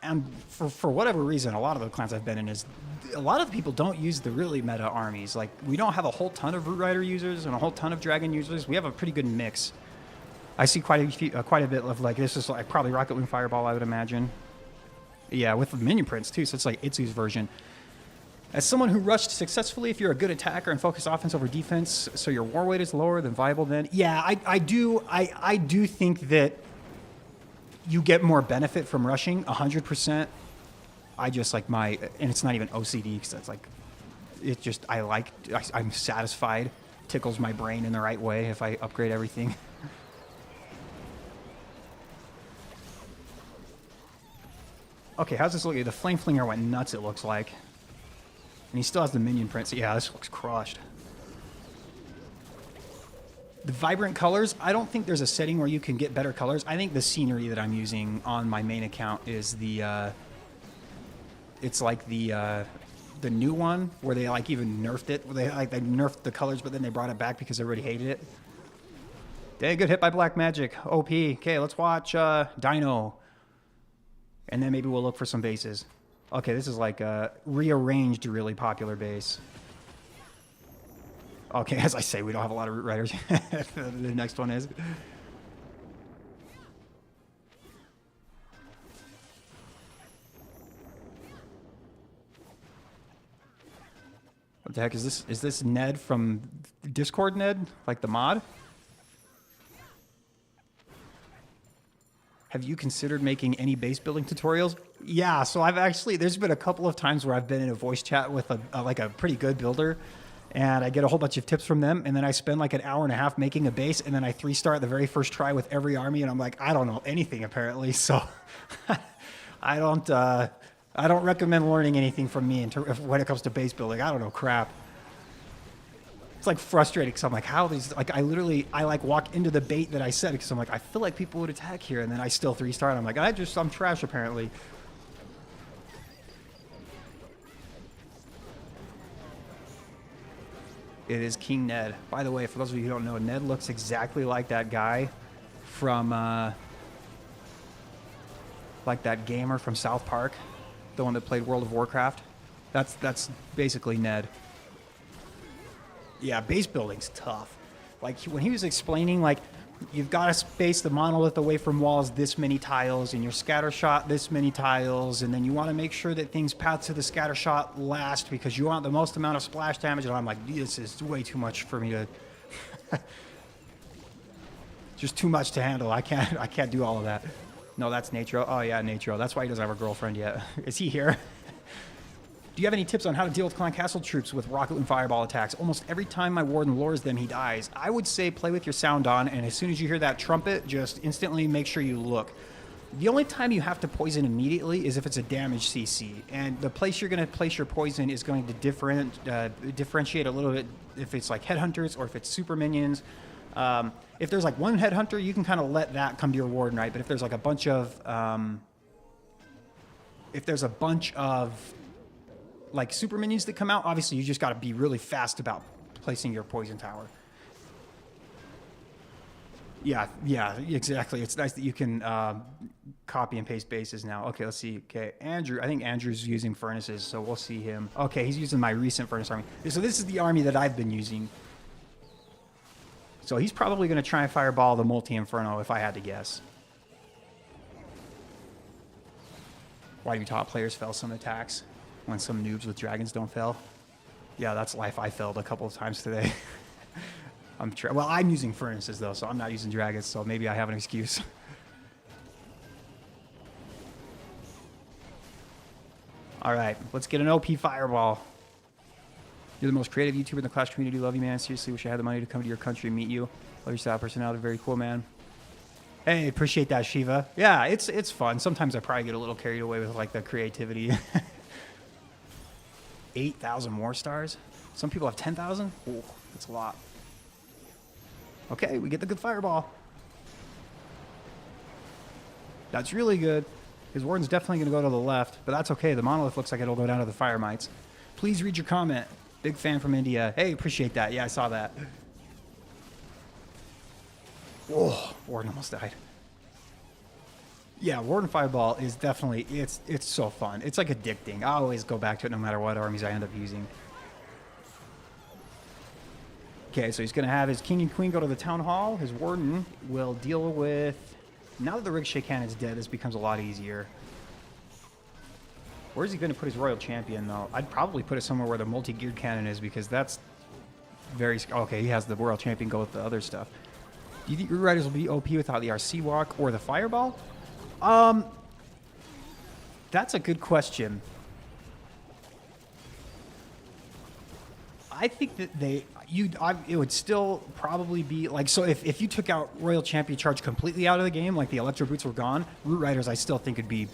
and for whatever reason, a lot of the clans I've been in, is a lot of the people don't use the really meta armies. Like, we don't have a whole ton of Root Rider users and a whole ton of Dragon users. We have a pretty good mix. I see quite a bit of, like, this is like probably Rocket Wing Fireball, I would imagine. Yeah, with the Minion Prince, too, so it's like Itsu's version. As someone who rushed successfully, if you're a good attacker and focus offense over defense, so your war weight is lower than viable, then yeah, I do think that you get more benefit from rushing 100%. I just like and it's not even OCD because it's like, it just I'm satisfied. Tickles my brain in the right way if I upgrade everything. Okay, how's this looking? The Flame Flinger went nuts, it looks like. And he still has the Minion Prince. Yeah, this looks crushed. The vibrant colors, I don't think there's a setting where you can get better colors. I think the scenery that I'm using on my main account is it's like the new one where they like even nerfed it. Where they nerfed the colors, but then they brought it back because everybody hated it. Dang, good hit by Black Magic. OP. Okay, let's watch Dino. And then maybe we'll look for some bases. Okay, this is like a rearranged, really popular base. Okay, as I say, we don't have a lot of Root Riders. The next one is. What the heck is this? Is this Ned from Discord Ned? Like the mod? Have you considered making any base building tutorials? Yeah, so I've actually, there's been a couple of times where I've been in a voice chat with like a pretty good builder, and I get a whole bunch of tips from them, and then I spend like an hour and a half making a base, and then I 3-star the very first try with every army, and I'm like, I don't know anything apparently, so I don't recommend learning anything from me when it comes to base building. I don't know crap. It's like frustrating because I'm like, how these, like I like walk into the bait that I set because I'm like, I feel like people would attack here, and then I still 3-star and I'm like, I'm trash apparently. It is King Ned. By the way, for those of you who don't know, Ned looks exactly like that guy from like that gamer from South Park, the one that played World of Warcraft. That's basically Ned. Yeah, base building's tough. Like, when he was explaining, like, you've got to space the monolith away from walls this many tiles, and your scatter shot this many tiles, and then you want to make sure that things path to the scatter shot last because you want the most amount of splash damage, and I'm like, this is way too much for me to... Just too much to handle. I can't do all of that. No, that's Natro. Oh, yeah, Natro. That's why he doesn't have a girlfriend yet. Is he here? Do you have any tips on how to deal with Clan Castle troops with Rocket and Fireball attacks? Almost every time my Warden lures them, he dies. I would say play with your sound on, and as soon as you hear that trumpet, just instantly make sure you look. The only time you have to poison immediately is if it's a damage CC, and the place you're going to place your poison is going to differentiate a little bit if it's like headhunters or if it's super minions. If there's like one headhunter, you can kind of let that come to your Warden, right? But if there's like a bunch of... like super minions that come out, obviously you just got to be really fast about placing your poison tower. Yeah, exactly. It's nice that you can copy and paste bases now. Okay, let's see. Okay, Andrew. I think Andrew's using furnaces, so we'll see him. Okay, he's using my recent furnace army. So this is the army that I've been using. So he's probably going to try and fireball the multi-inferno if I had to guess. Why do top players fail some attacks when some noobs with dragons don't fail? Yeah, that's life I failed a couple of times today. Well, I'm using furnaces, though, so I'm not using dragons, so maybe I have an excuse. All right, let's get an OP fireball. You're the most creative YouTuber in the Clash community. Love you, man. Seriously, wish I had the money to come to your country and meet you. Love your style, personality. Very cool, man. Hey, appreciate that, Shiva. Yeah, it's fun. Sometimes I probably get a little carried away with, like, the creativity. 8,000 more stars? Some people have 10,000? Ooh, that's a lot. Okay, we get the good fireball. That's really good. His Warden's definitely going to go to the left, but that's okay. The monolith looks like it'll go down to the fire mites. Please read your comment. Big fan from India. Hey, appreciate that. Yeah, I saw that. Oh, Warden almost died. Yeah, Warden Fireball is definitely, it's so fun. It's like addicting. I always go back to it no matter what armies I end up using. Okay, so he's going to have his king and queen go to the town hall. His Warden will deal with... Now that the ricochet cannon's dead, this becomes a lot easier. Where's he going to put his royal champion, though? I'd probably put it somewhere where the multi-geared cannon is, because that's very... Okay, he has the royal champion go with the other stuff. Do you think Root Riders will be OP without the RC walk or the fireball? That's a good question. I think that it would still probably be like, so if you took out Royal Champion Charge completely out of the game, like the Electro Boots were gone, Root Riders I still think would be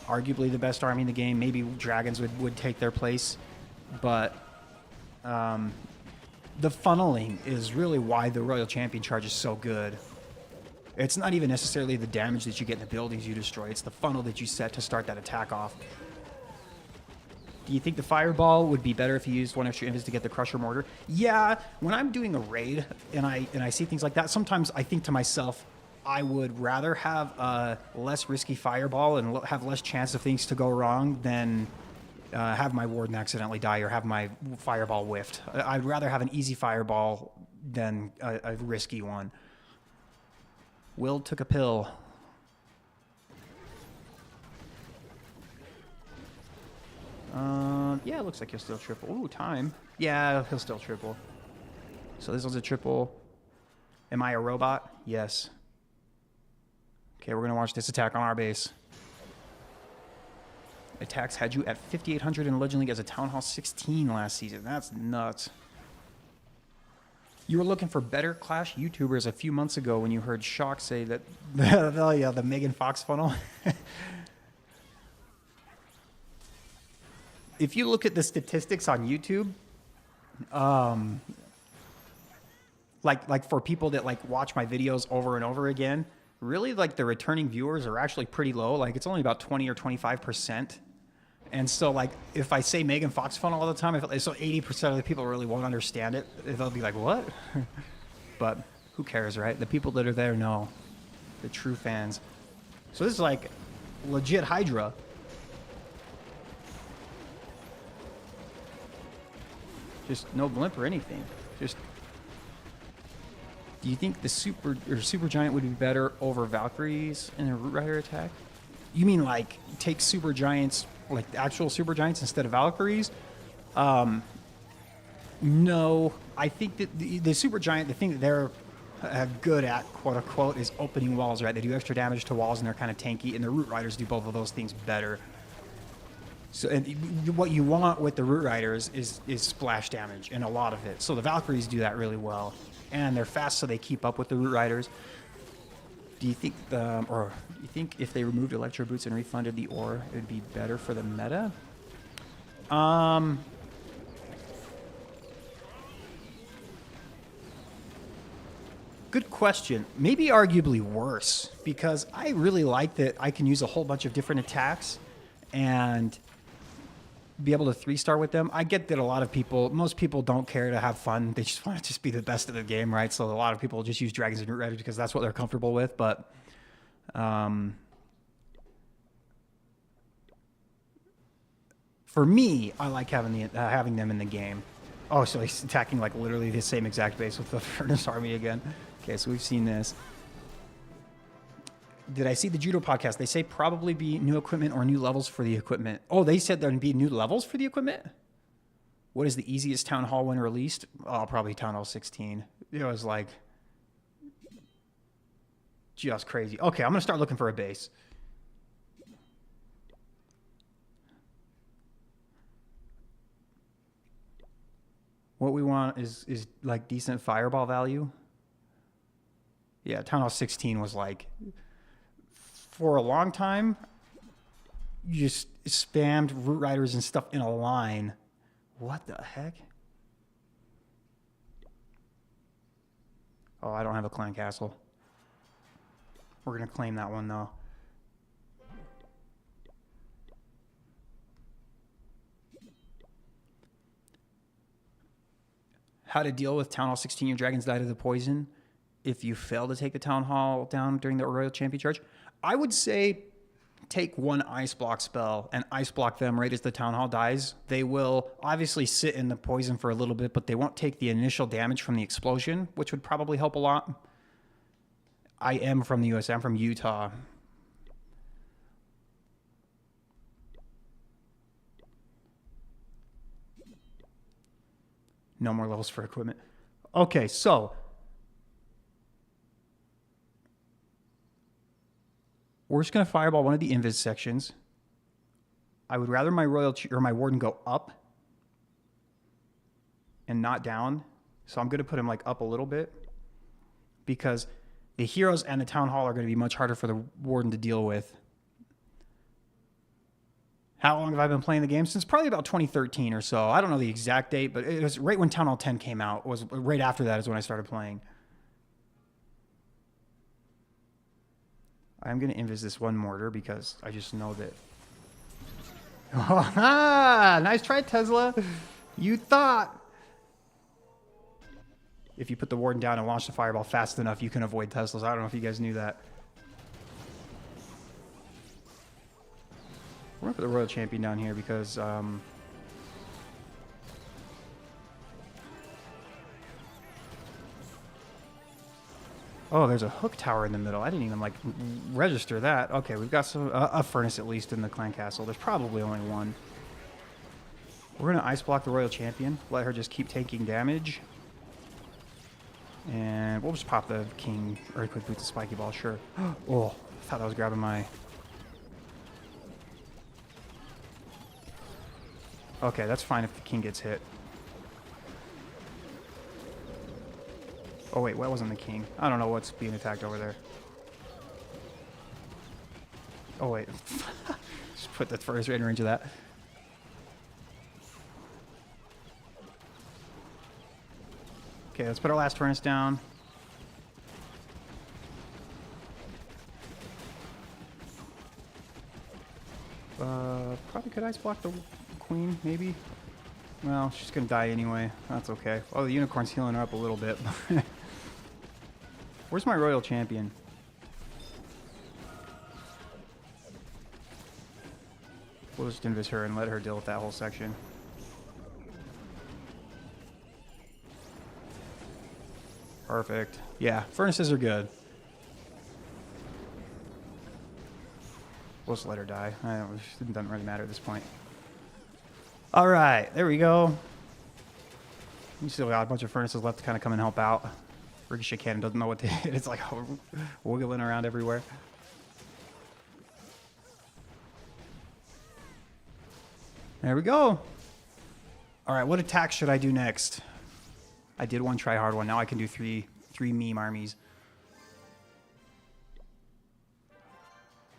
arguably the best army in the game. Maybe Dragons would take their place, but the funneling is really why the Royal Champion Charge is so good. It's not even necessarily the damage that you get in the buildings you destroy, it's the funnel that you set to start that attack off. Do you think the fireball would be better if you used one extra invis to get the crusher mortar? Yeah, when I'm doing a raid and I see things like that, sometimes I think to myself, I would rather have a less risky fireball and have less chance of things to go wrong than have my Warden accidentally die or have my fireball whiffed. I'd rather have an easy fireball than a risky one. Will took a pill. Yeah, it looks like he'll still triple. Ooh, time. Yeah, he'll still triple. So this one's a triple. Am I a robot? Yes. Okay, we're going to watch this attack on our base. Attacks had you at 5,800 in Legend League as a Town Hall 16 last season. That's nuts. You were looking for better Clash YouTubers a few months ago when you heard Shock say that the Megan Fox funnel. If you look at the statistics on YouTube, like for people that like watch my videos over and over again, really like the returning viewers are actually pretty low. Like it's only about 20 or 25%. And so like if I say Megan Fox funnel all the time, so 80% of the people really won't understand it. They'll be like, what? But who cares, right? The people that are there know. The true fans. So this is like legit Hydra. Just no blimp or anything. Just. Do you think the super giant would be better over Valkyries in a Root Rider attack? You mean like take super giants, like actual super giants instead of Valkyries? No, I think that the super giant, the thing that they're good at, quote unquote, is opening walls. Right? They do extra damage to walls and they're kind of tanky, and the Root Riders do both of those things better. So, and what you want with the Root Riders is splash damage, and a lot of it. So the Valkyries do that really well, and they're fast, so they keep up with the Root Riders. Do you think if they removed Electro Boots and refunded the ore, it would be better for the meta? Good question. Maybe arguably worse, because I really like that I can use a whole bunch of different attacks and be able to 3-star with them. I get that most people don't care to have fun. They just want to be the best of the game, right? So a lot of people just use Dragons and Root Riders because that's what they're comfortable with. But for me, I like having them in the game. Oh, so he's attacking like literally the same exact base with the Furnace Army again. Okay, so we've seen this. Did I see the Judo podcast? They say probably be new equipment or new levels for the equipment. Oh, they said there'd be new levels for the equipment? What is the easiest Town Hall when released? Oh, probably Town Hall 16. It was like just crazy. Okay, I'm going to start looking for a base. What we want is like decent fireball value. Yeah, Town Hall 16 was like, for a long time, you just spammed Root Riders and stuff in a line. What the heck? Oh, I don't have a clan castle. We're going to claim that one, though. How to deal with Town Hall 16. Your dragons die to the poison if you fail to take the Town Hall down during the Royal Champion charge. I would say take one ice block spell and ice block them right as the Town Hall dies. They will obviously sit in the poison for a little bit, but they won't take the initial damage from the explosion, which would probably help a lot. I am from the US. I'm from Utah. No more levels for equipment. Okay, so we're just going to fireball one of the invis sections. I would rather my my warden go up and not down. So I'm going to put him like up a little bit because the heroes and the town hall are going to be much harder for the warden to deal with. How long have I been playing the game? Since probably about 2013 or so. I don't know the exact date, but it was right when Town Hall 10 came out. It was right after that is when I started playing. I'm going to invis this one mortar because I just know that. Oh, nice try, Tesla. You thought. If you put the warden down and launch the fireball fast enough, you can avoid Teslas. I don't know if you guys knew that. We're going to put the Royal Champion down here because... Oh, there's a hook tower in the middle. I didn't even, like, register that. Okay, we've got some a furnace at least in the clan castle. There's probably only one. We're going to ice block the Royal Champion. Let her just keep taking damage. And we'll just pop the King Earthquake Boots, the Spiky Ball, sure. Oh, I thought that was grabbing my... Okay, that's fine if the King gets hit. Oh wait, that wasn't the King. I don't know what's being attacked over there. Oh wait. Just put the furnace right in range of that. Okay, let's put our last furnace down. Probably could ice block the Queen, maybe? Well, she's gonna die anyway. That's okay. Oh, the Unicorn's healing her up a little bit. Where's my Royal Champion? We'll just invis her and let her deal with that whole section. Perfect. Yeah, furnaces are good. We'll just let her die. It doesn't really matter at this point. All right, there we go. We still got a bunch of furnaces left to kind of come and help out. Ricochet Cannon doesn't know what to hit. It's like wiggling around everywhere. There we go. All right, what attack should I do next? I did one try hard one. Now I can do three meme armies.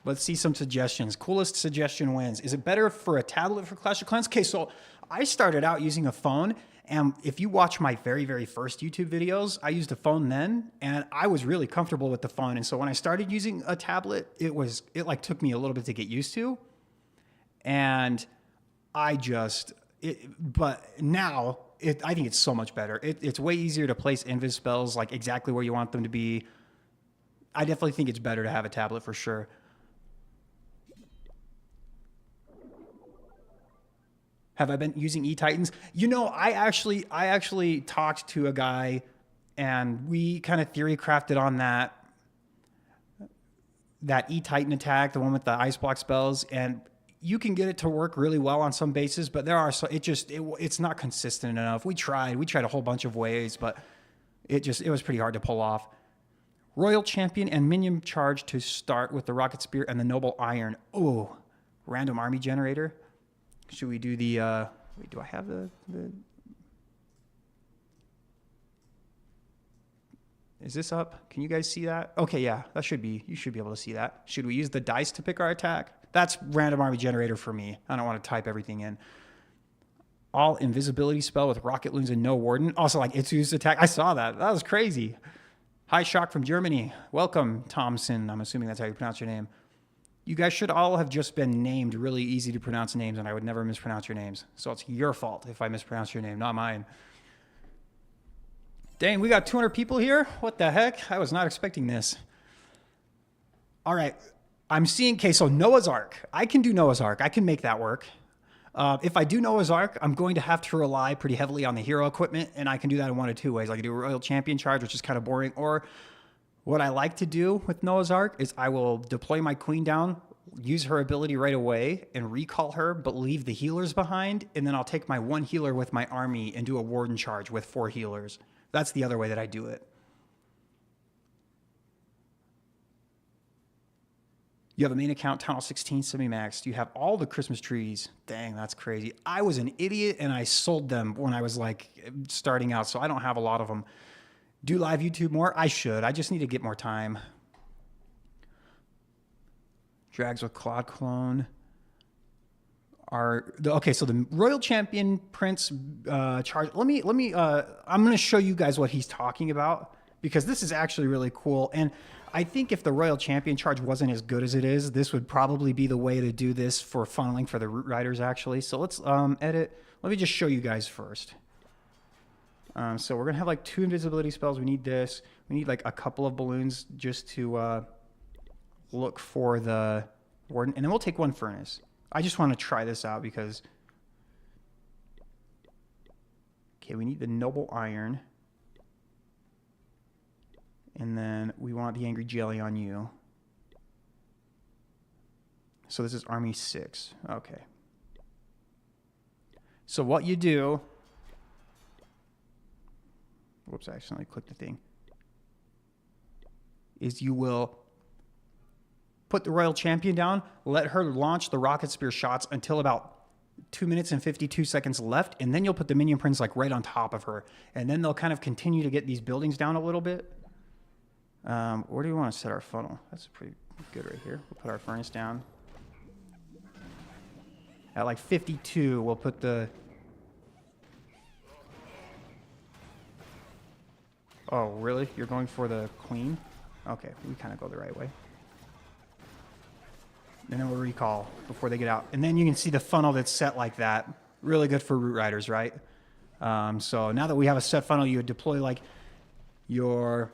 Let's see some suggestions. Coolest suggestion wins. Is it better for a tablet for Clash of Clans? Okay, so I started out using a phone, and if you watch my very, very first YouTube videos, I used a phone then, and I was really comfortable with the phone. And so when I started using a tablet, it like took me a little bit to get used to. And but now I think it's so much better. It's way easier to place invis spells like exactly where you want them to be. I definitely think it's better to have a tablet for sure. Have I been using E-Titans? You know, I actually talked to a guy and we kind of theory crafted on that E-Titan attack, the one with the ice block spells. And you can get it to work really well on some bases, but there are so it's not consistent enough. We tried a whole bunch of ways, but it was pretty hard to pull off. Royal Champion and minion charge to start with the Rocket Spear and the Noble Iron. Oh, random army generator. Should we do the wait, do I have the Is this up? Can you guys see that? Okay, yeah, you should be able to see that. Should we use the dice to pick our attack? That's random army generator for me. I don't want to type everything in. All invisibility spell with rocket loons and no warden. Also, like, it's used attack. I saw that. That was crazy. High Shock from Germany. Welcome, Thompson. I'm assuming that's how you pronounce your name. You guys should all have just been named really easy to pronounce names, and I would never mispronounce your names. So it's your fault if I mispronounce your name, not mine. Dang, we got 200 people here? What the heck? I was not expecting this. All right. I'm seeing, okay, so Noah's Ark. I can do Noah's Ark. I can make that work. If I do Noah's Ark, I'm going to have to rely pretty heavily on the hero equipment, and I can do that in one of two ways. I can do a Royal Champion charge, which is kind of boring, or what I like to do with Noah's Ark is I will deploy my queen down, use her ability right away, and recall her, but leave the healers behind, and then I'll take my one healer with my army and do a Warden charge with 4 healers. That's the other way that I do it. You have a main account, Town Hall 16, semi-maxed. You have all the Christmas trees. Dang, that's crazy. I was an idiot, and I sold them when I was, like, starting out, so I don't have a lot of them. Do live YouTube more? I should. I just need to get more time. Drags with Claude Clone. Okay, so the Royal Champion Prince charge. I'm going to show you guys what he's talking about, because this is actually really cool. And I think if the Royal Champion charge wasn't as good as it is, this would probably be the way to do this for funneling for the Root Riders, actually. So let's edit. Let me just show you guys first. So we're going to have like 2 invisibility spells. We need this. We need like a couple of balloons just to look for the Warden. And then we'll take 1 furnace. I just want to try this out because... Okay, we need the Noble Iron. And then we want the Angry Jelly on you. So this is Army 6. Okay. So what you do... Whoops, I accidentally clicked the thing. Is you will put the Royal Champion down, let her launch the Rocket Spear shots until about 2 minutes and 52 seconds left, and then you'll put the Minion Prince like right on top of her. And then they'll kind of continue to get these buildings down a little bit. Where do we want to set our funnel? That's pretty good right here. We'll put our furnace down. At like 52, we'll put the... Oh, really? You're going for the queen? Okay, we kind of go the right way. And then we'll recall before they get out. And then you can see the funnel that's set like that. Really good for Root Riders, right? So now that we have a set funnel, you would deploy like your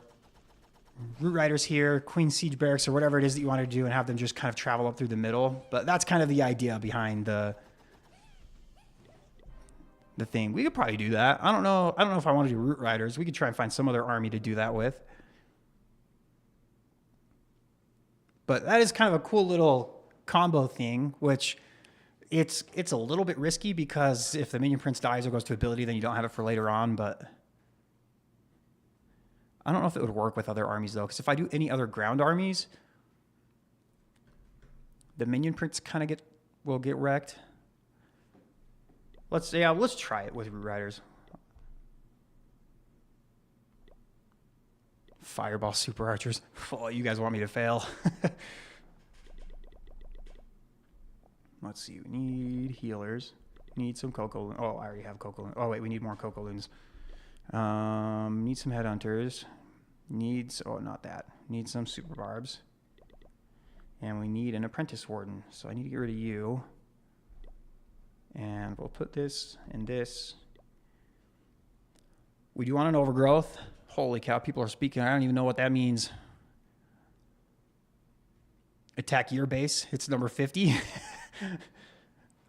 Root Riders here, Queen Siege Barracks, or whatever it is that you want to do, and have them just kind of travel up through the middle. But that's kind of the idea behind the thing. We could probably do that. I don't know if I want to do Root Riders. We could try and find some other army to do that with. But that is kind of a cool little combo thing, which it's a little bit risky because if the Minion Prince dies or goes to ability, then you don't have it for later on. But I don't know if it would work with other armies, though, because if I do any other ground armies, the Minion Prince kind of will get wrecked. Let's try it with Root Riders. Fireball Super Archers. Oh, you guys want me to fail. Let's see. We need healers. Need some Coco. Oh, I already have Coco. Oh, wait. We need more Coco Loons. Need some Headhunters. Not that. Need some Super Barbs. And we need an Apprentice Warden. So I need to get rid of you. And we'll put this and this. We do want an Overgrowth. Holy cow, people are speaking. I don't even know what that means. Attack your base. It's number 50.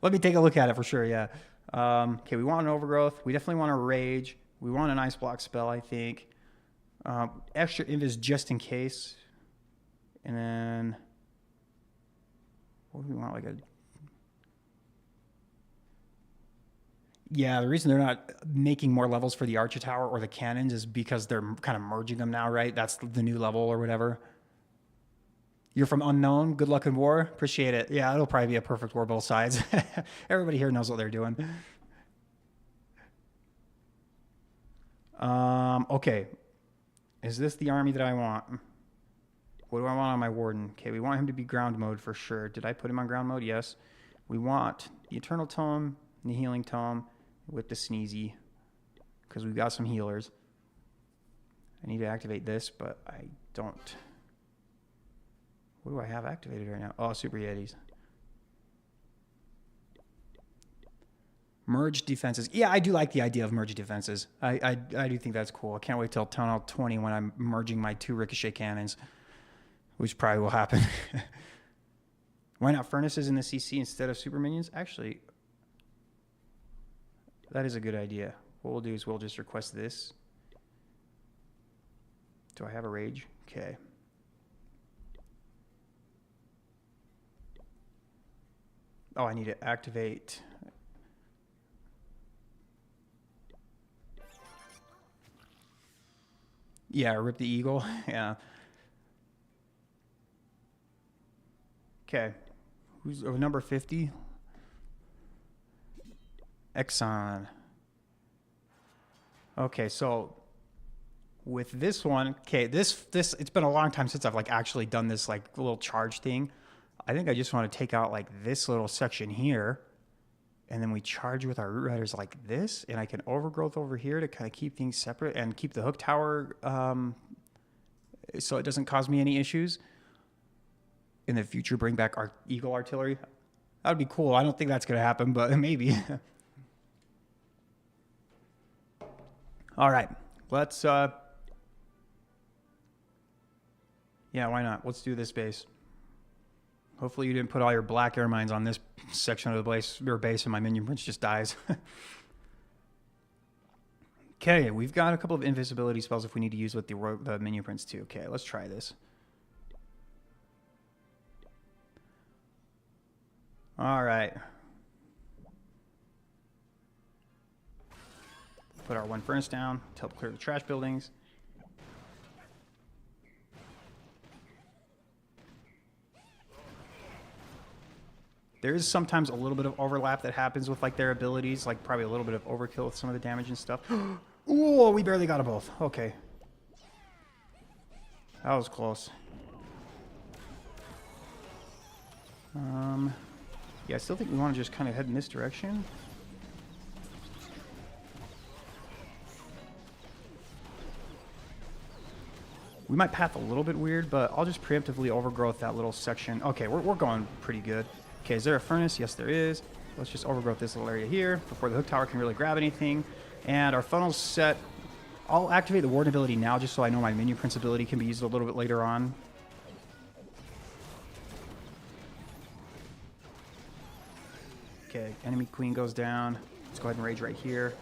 Let me take a look at it for sure, yeah. Okay, we want an Overgrowth. We definitely want a Rage. We want an Ice Block spell, I think. Extra Invis just in case. And then... What do we want? Like a Yeah, the reason they're not making more levels for the Archer Tower or the cannons is because they're kind of merging them now, right? That's the new level or whatever. You're from Unknown. Good luck in war. Appreciate it. Yeah, it'll probably be a perfect war both sides. Everybody here knows what they're doing. Okay. Is this the army that I want? What do I want on my Warden? Okay, we want him to be ground mode for sure. Did I put him on ground mode? Yes. We want the Eternal Tome, the Healing Tome, with the Sneezy, because we've got some healers. I need to activate this, but I don't. What do I have activated right now? Oh, Super Yetis. Merged defenses. Yeah, I do like the idea of merged defenses. I do think that's cool. I can't wait till Town Hall 20 when I'm merging my 2 ricochet cannons, which probably will happen. Why not furnaces in the CC instead of super minions? Actually, that is a good idea. What we'll do is we'll just request this. Do I have a rage? Okay. Oh, I need to activate. Yeah, rip the eagle. Yeah. Okay. Who's number 50? Exxon. Okay, so with this one, okay, this it's been a long time since I've like actually done this like little charge thing. I think I just want to take out like this little section here, and then we charge with our root riders like this, and I can overgrowth over here to kind of keep things separate and keep the hook tower so it doesn't cause me any issues. In the future, bring back our Eagle artillery. That would be cool. I don't think that's going to happen, but maybe. All right, let's yeah, why not? Let's do this base. Hopefully you didn't put all your black air mines on this section of the base and my minion prince just dies. Okay, we've got a couple of invisibility spells if we need to use with the minion prince too. Okay, let's try this. All right. Put our 1 furnace down to help clear the trash buildings. There is sometimes a little bit of overlap that happens with like their abilities, like probably a little bit of overkill with some of the damage and stuff. Ooh, we barely got them both. Okay. That was close. Yeah, I still think we want to just kind of head in this direction. We might path a little bit weird, but I'll just preemptively overgrowth that little section. Okay, we're going pretty good. Okay, is there a furnace? Yes, there is. Let's just overgrowth this little area here before the hook tower can really grab anything. And our funnel's set. I'll activate the Warden ability now just so I know my minion prince ability can be used a little bit later on. Okay, enemy queen goes down. Let's go ahead and rage right here.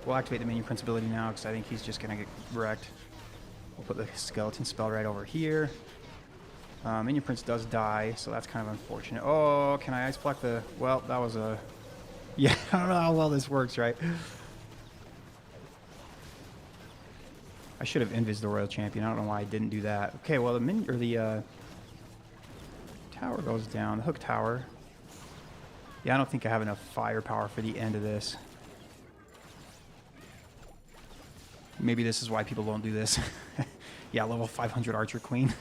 We'll activate the minion prince ability now because I think he's just going to get wrecked. We'll put the skeleton spell right over here. Minion prince does die, so that's kind of unfortunate. Oh, can I ice block the... Well, that was a... Yeah, I don't know how well this works, right? I should have invis the royal champion. I don't know why I didn't do that. Okay, well, the tower goes down. The hook tower. Yeah, I don't think I have enough firepower for the end of this. Maybe this is why people don't do this. Yeah, level 500 archer queen.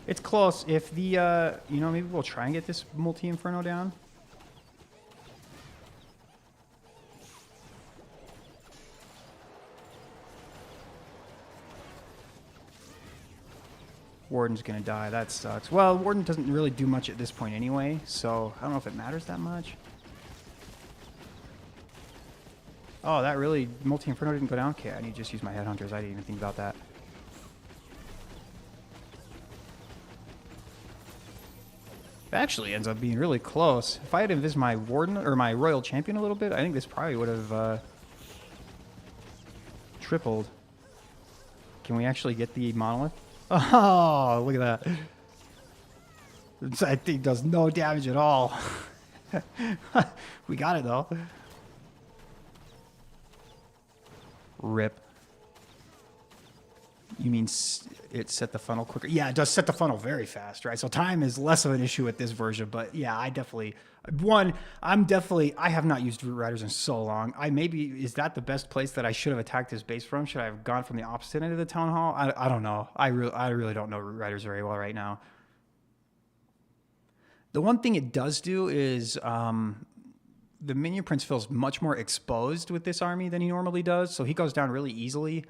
It's close. If the, you know, maybe we'll try and get this multi-inferno down. Warden's gonna die. That sucks. Well, Warden doesn't really do much at this point anyway, so I don't know if it matters that much. Oh, that really... Multi-Inferno didn't go down? Okay, I need to just use my Headhunters. I didn't even think about that. It actually ends up being really close. If I had invis my Warden, or my Royal Champion a little bit, I think this probably would have tripled. Can we actually get the Monolith? Oh, look at that. That thing does no damage at all. We got it, though. Rip. You mean it set the funnel quicker? Yeah, it does set the funnel very fast, right? So time is less of an issue with this version, but yeah, I have not used Root Riders in so long. Is that the best place that I should have attacked his base from? Should I have gone from the opposite end of the town hall? I don't know. I really don't know Root Riders very well right now. The one thing it does do is the Minion Prince feels much more exposed with this army than he normally does, so he goes down really easily.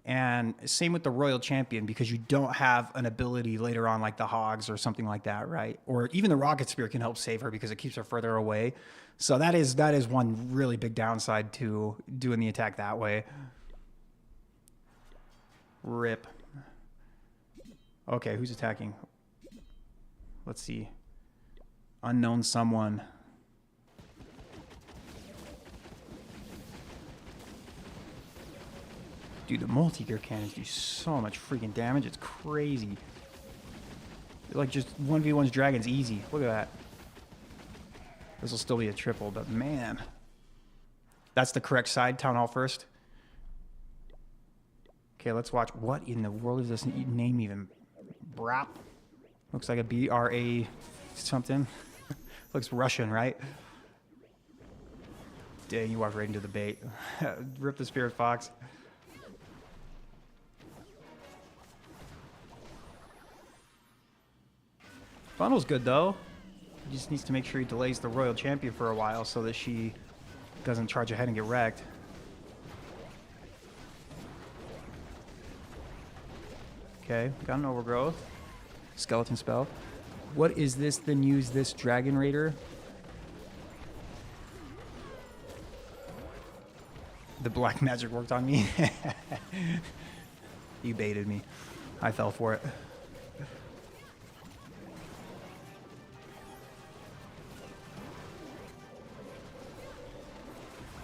And same with the Royal Champion, because you don't have an ability later on like the Hogs or something like that, right? Or even the Rocket Spear can help save her because it keeps her further away. So that is one really big downside to doing the attack that way. Rip. Okay, who's attacking? Let's see. Unknown someone. Dude, the multi-gear cannons do so much freaking damage. It's crazy. They're like just 1v1's dragons easy. Look at that. This will still be a triple, but man. That's the correct side. Town Hall first. Okay, let's watch. What in the world is this name even? Brap? Looks like a B-R-A something. Looks Russian, right? Dang, you walked right into the bait. Rip the Spirit Fox. Funnel's good, though. He just needs to make sure he delays the Royal Champion for a while so that she doesn't charge ahead and get wrecked. Okay, got an Overgrowth. Skeleton spell. What is this? Then use this Dragon Raider. The black magic worked on me. You baited me. I fell for it.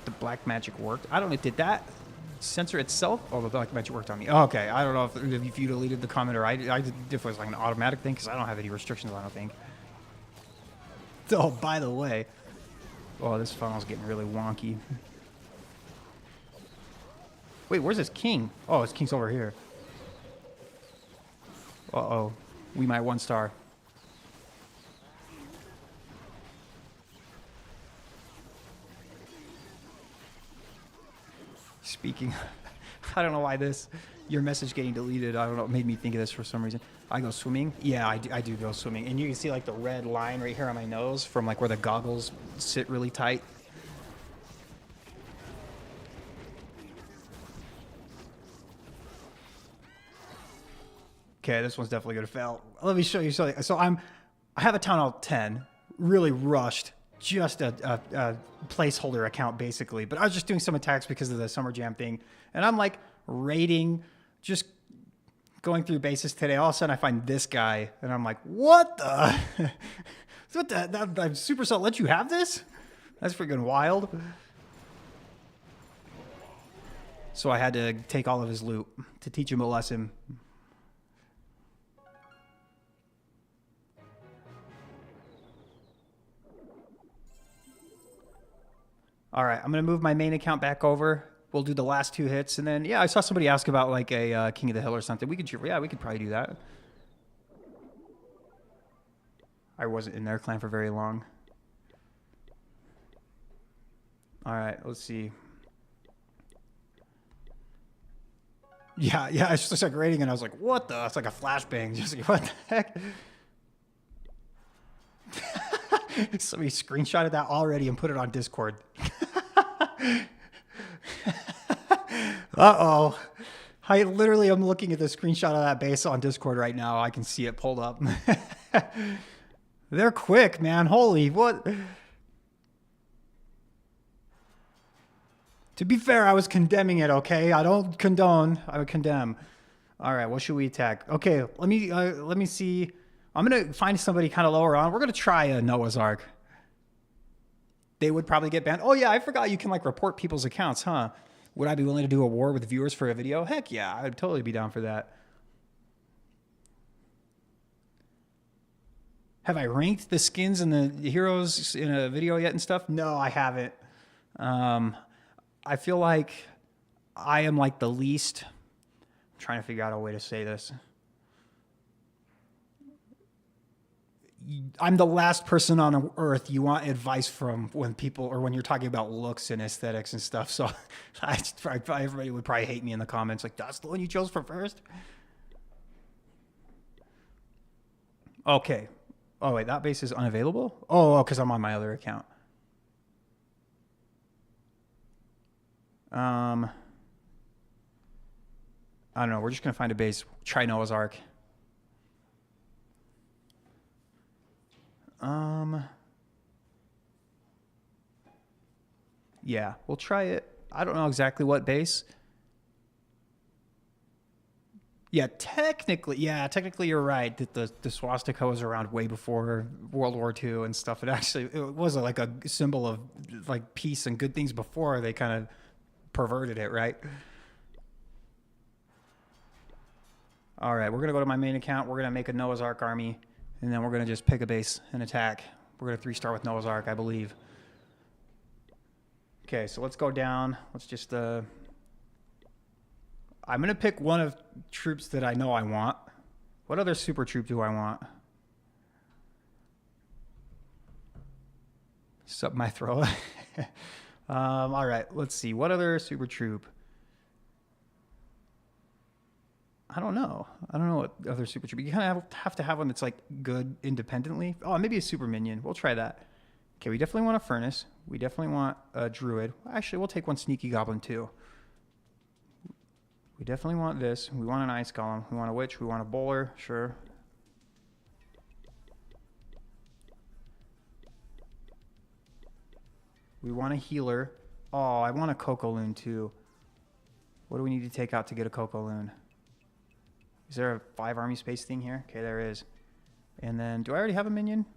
The black magic worked. I don't know. Did that censor itself? Oh, the black magic worked on me. Oh, okay. I don't know if you deleted the comment or if it was like an automatic thing, because I don't have any restrictions, I don't think. Oh, by the way. Oh, this funnel's getting really wonky. Wait, where's this king? Oh, his king's over here. Uh-oh. We might 1-star. Speaking, I don't know why your message getting deleted, I don't know, made me think of this for some reason. I go swimming? Yeah, I do go swimming. And you can see like the red line right here on my nose from like where the goggles sit really tight. Okay, this one's definitely gonna fail. Let me show you something. So I have a Town Hall 10, really rushed. Just a placeholder account basically, but I was just doing some attacks because of the Summer Jam thing, and I'm like raiding, just going through bases today. All of a sudden I find this guy and I'm like, what the what the that Supercell let you have this? That's freaking wild. So I had to take all of his loot to teach him a lesson. All right, I'm going to move my main account back over. We'll do the last 2 hits. And then, yeah, I saw somebody ask about like a King of the Hill or something. We could probably do that. I wasn't in their clan for very long. All right, let's see. Yeah, I just started raiding and I was like, what the? It's like a flashbang. Just like, what the heck? Somebody screenshotted that already and put it on Discord. Uh-oh. I literally am looking at the screenshot of that base on Discord right now. I can see it pulled up. They're quick, man. Holy, what? To be fair, I was condemning it, okay? I don't condone. I would condemn. All right, what should we attack? Okay, let me see. I'm going to find somebody kind of lower on. We're going to try a Noah's Ark. They would probably get banned. Oh, yeah, I forgot you can, like, report people's accounts, huh? Would I be willing to do a war with viewers for a video? Heck yeah, I'd totally be down for that. Have I ranked the skins and the heroes in a video yet and stuff? No, I haven't. I feel like I am like the least. I'm trying to figure out a way to say this. I'm the last person on earth you want advice from when people, or when you're talking about looks and aesthetics and stuff. So everybody would probably hate me in the comments. Like, that's the one you chose for first? Okay. Oh, wait, that base is unavailable? Oh, because I'm on my other account. I don't know. We're just going to find a base. Try Noah's Ark. Yeah, we'll try it. I don't know exactly what base. Yeah, technically you're right that the swastika was around way before World War II and stuff. It was like a symbol of like peace and good things before they kind of perverted it, right? All right, we're going to go to my main account. We're going to make a Noah's Ark army, and then we're going to just pick a base and attack. We're going to 3-star with Noah's Ark, I believe. Okay, so let's go down. Let's just... I'm going to pick one of troops that I know I want. What other super troop do I want? Sup my throat. All right, let's see. What other super troop? I don't know. I don't know what other super troop. You kind of have to have one that's like good independently. Oh, maybe a super minion. We'll try that. Okay, we definitely want a furnace. We definitely want a druid. Actually, we'll take one sneaky goblin too. We definitely want this. We want an ice golem. We want a witch. We want a bowler. Sure. We want a healer. Oh, I want a cocoa loon too. What do we need to take out to get a cocoa loon? Is there a 5 army space thing here? Okay, there is. And then, do I already have a minion?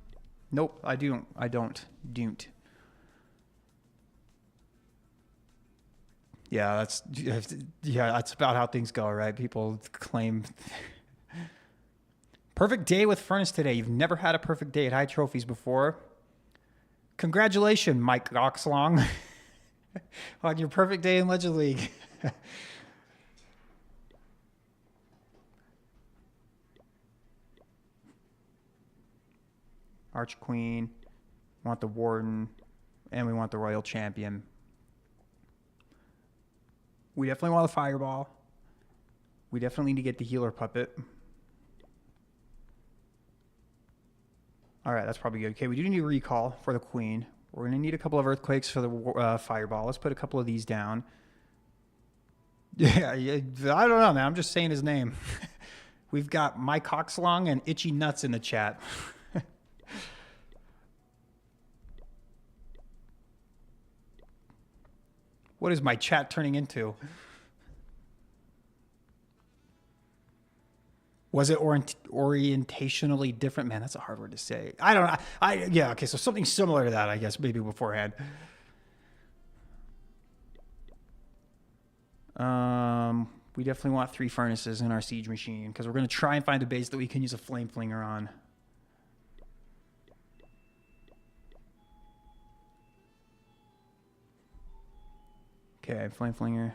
Nope, I don't. I don't. Yeah, that's about how things go, right? People claim perfect day with furnace today. You've never had a perfect day at High Trophies before. Congratulations, Mike Oxlong, on your perfect day in Legend League. Arch Queen, want the Warden, and we want the Royal Champion. We definitely want the Fireball. We definitely need to get the Healer Puppet. All right, that's probably good. Okay, we do need a recall for the Queen. We're going to need a couple of Earthquakes for the Fireball. Let's put a couple of these down. Yeah, I don't know, man. I'm just saying his name. We've got Mike Coxlong and Itchy Nuts in the chat. What is my chat turning into? Was it orientationally different? Man, that's a hard word to say. I don't know. Yeah, okay, so something similar to that, I guess, maybe beforehand. We definitely want 3 furnaces in our siege machine because we're going to try and find a base that we can use a flame flinger on. Okay, flame flinger.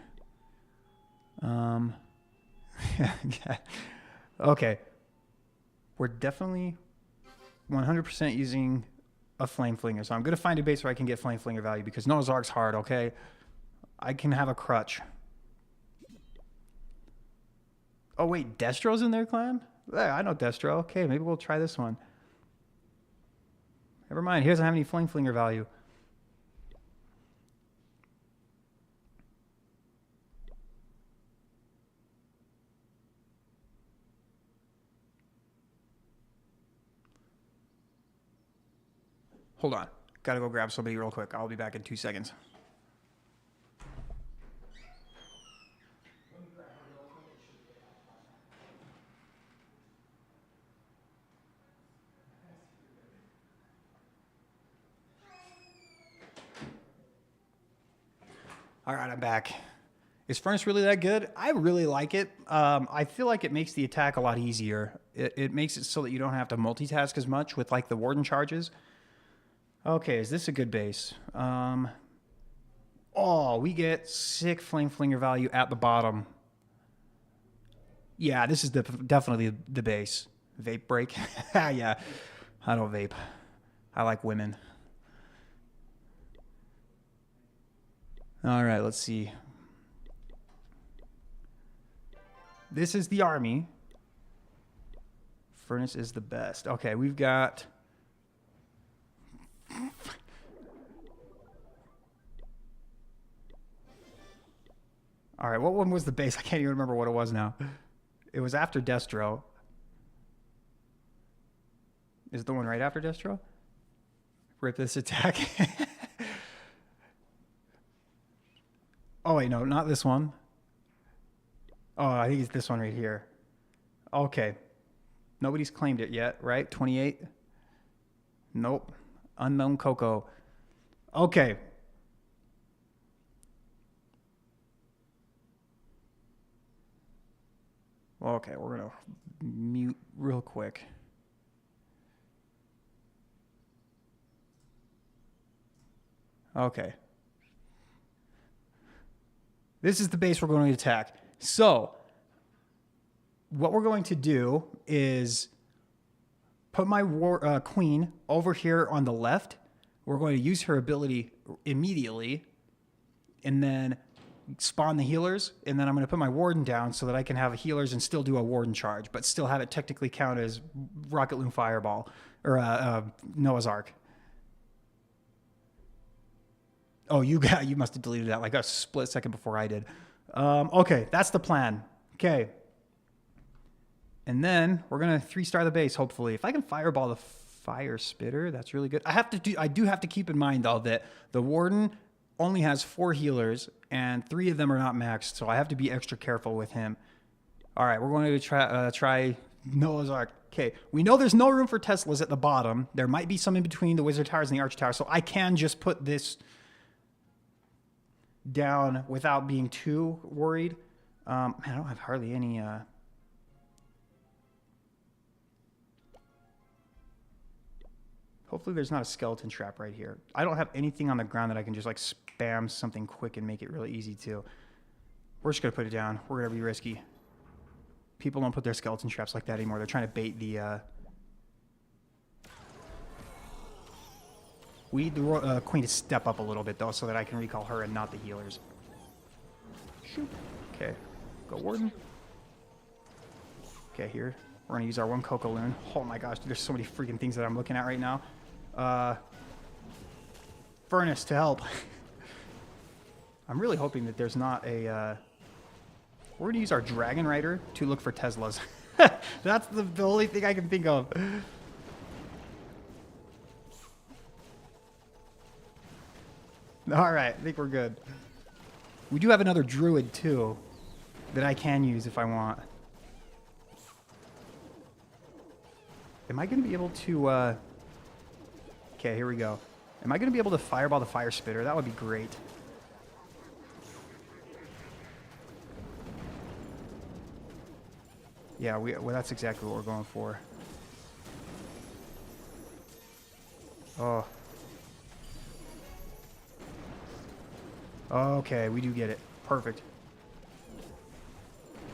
Yeah. Okay. We're definitely 100% using a flame flinger. So I'm going to find a base where I can get flame flinger value because Noah's Ark's hard, okay? I can have a crutch. Oh, wait, Destro's in their clan? Yeah, I know Destro. Okay, maybe we'll try this one. Never mind, he doesn't have any flame flinger value. Hold on. Gotta go grab somebody real quick. I'll be back in 2 seconds. All right, I'm back. Is Furnace really that good? I really like it. I feel like it makes the attack a lot easier. It makes it so that you don't have to multitask as much with like the Warden charges. Okay, is this a good base? Oh, we get sick Flame Flinger value at the bottom. Yeah, this is definitely the base. Vape break. Yeah, I don't vape. I like women. All right, let's see. This is the army. Furnace is the best. Okay, we've got... All right, what one was the base? I can't even remember what it was now. It was after Destro. Is it the one right after Destro? Rip this attack. Oh, wait, no, not this one. Oh, I think it's this one right here. Okay. Nobody's claimed it yet, right? 28? Nope. Unknown Coco. Okay. Okay, we're going to mute real quick. Okay. This is the base we're going to attack. So, what we're going to do is put my queen over here on the left. We're going to use her ability immediately, and then spawn the healers, and then I'm going to put my Warden down so that I can have healers and still do a Warden charge, but still have it technically count as Rocket Loom Fireball, or Noah's Ark. Oh, you must have deleted that like a split second before I did. Okay, that's the plan. Okay. And then we're going to 3-star the base, hopefully. If I can fireball the fire spitter, that's really good. I do have to keep in mind, though, that the Warden only has 4 healers, and 3 of them are not maxed, so I have to be extra careful with him. All right, we're going to try Noah's Ark. Okay, we know there's no room for Teslas at the bottom. There might be some in between the Wizard Towers and the Arch Tower, so I can just put this down without being too worried. Man, I don't have hardly any... Hopefully there's not a skeleton trap right here. I don't have anything on the ground that I can just like spam something quick and make it really easy to. We're just going to put it down. We're going to be risky. People don't put their skeleton traps like that anymore. They're trying to bait the... We need the queen to step up a little bit, though, so that I can recall her and not the healers. Shoot. Okay. Go Warden. Okay, here. We're going to use our 1 Coco Loon. Oh my gosh, there's so many freaking things that I'm looking at right now. Furnace to help. I'm really hoping that there's not a... We're going to use our Dragon Rider to look for Teslas. That's the only thing I can think of. All right, I think we're good. We do have another Druid, too, that I can use if I want. Am I going to be able to... Okay, here we go. Am I going to be able to fireball the fire spitter? That would be great. Yeah, well, that's exactly what we're going for. Oh. Okay, we do get it. Perfect.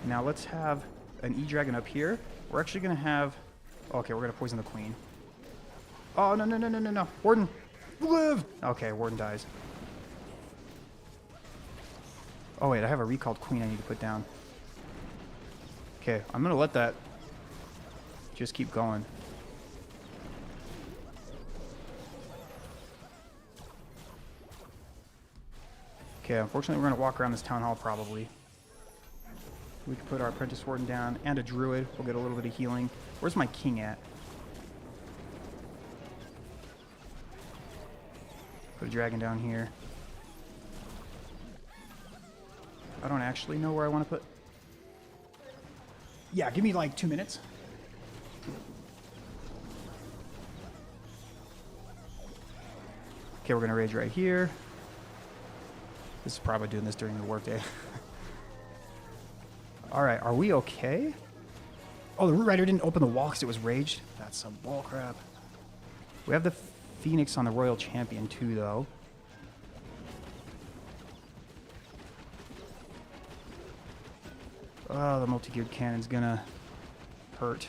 Now let's have an E-Dragon up here. We're actually going to have... Okay, we're going to poison the queen. Oh, no, no, no, no, no, no. Warden, live! Okay, Warden dies. Oh, wait, I have a recalled queen I need to put down. Okay, I'm going to let that just keep going. Okay, unfortunately, we're going to walk around this town hall probably. We can put our apprentice warden down and a druid. We'll get a little bit of healing. Where's my king at? Put a dragon down here. I don't actually know where I want to put... Yeah, give me like 2 minutes. Okay, we're going to rage right here. This is probably doing this during the workday. All right, are we okay? Oh, the Root Rider didn't open the wall because it was raged? That's some bullcrap. We have the Phoenix on the Royal Champion too, though. Oh, the multi-geared cannon's gonna hurt.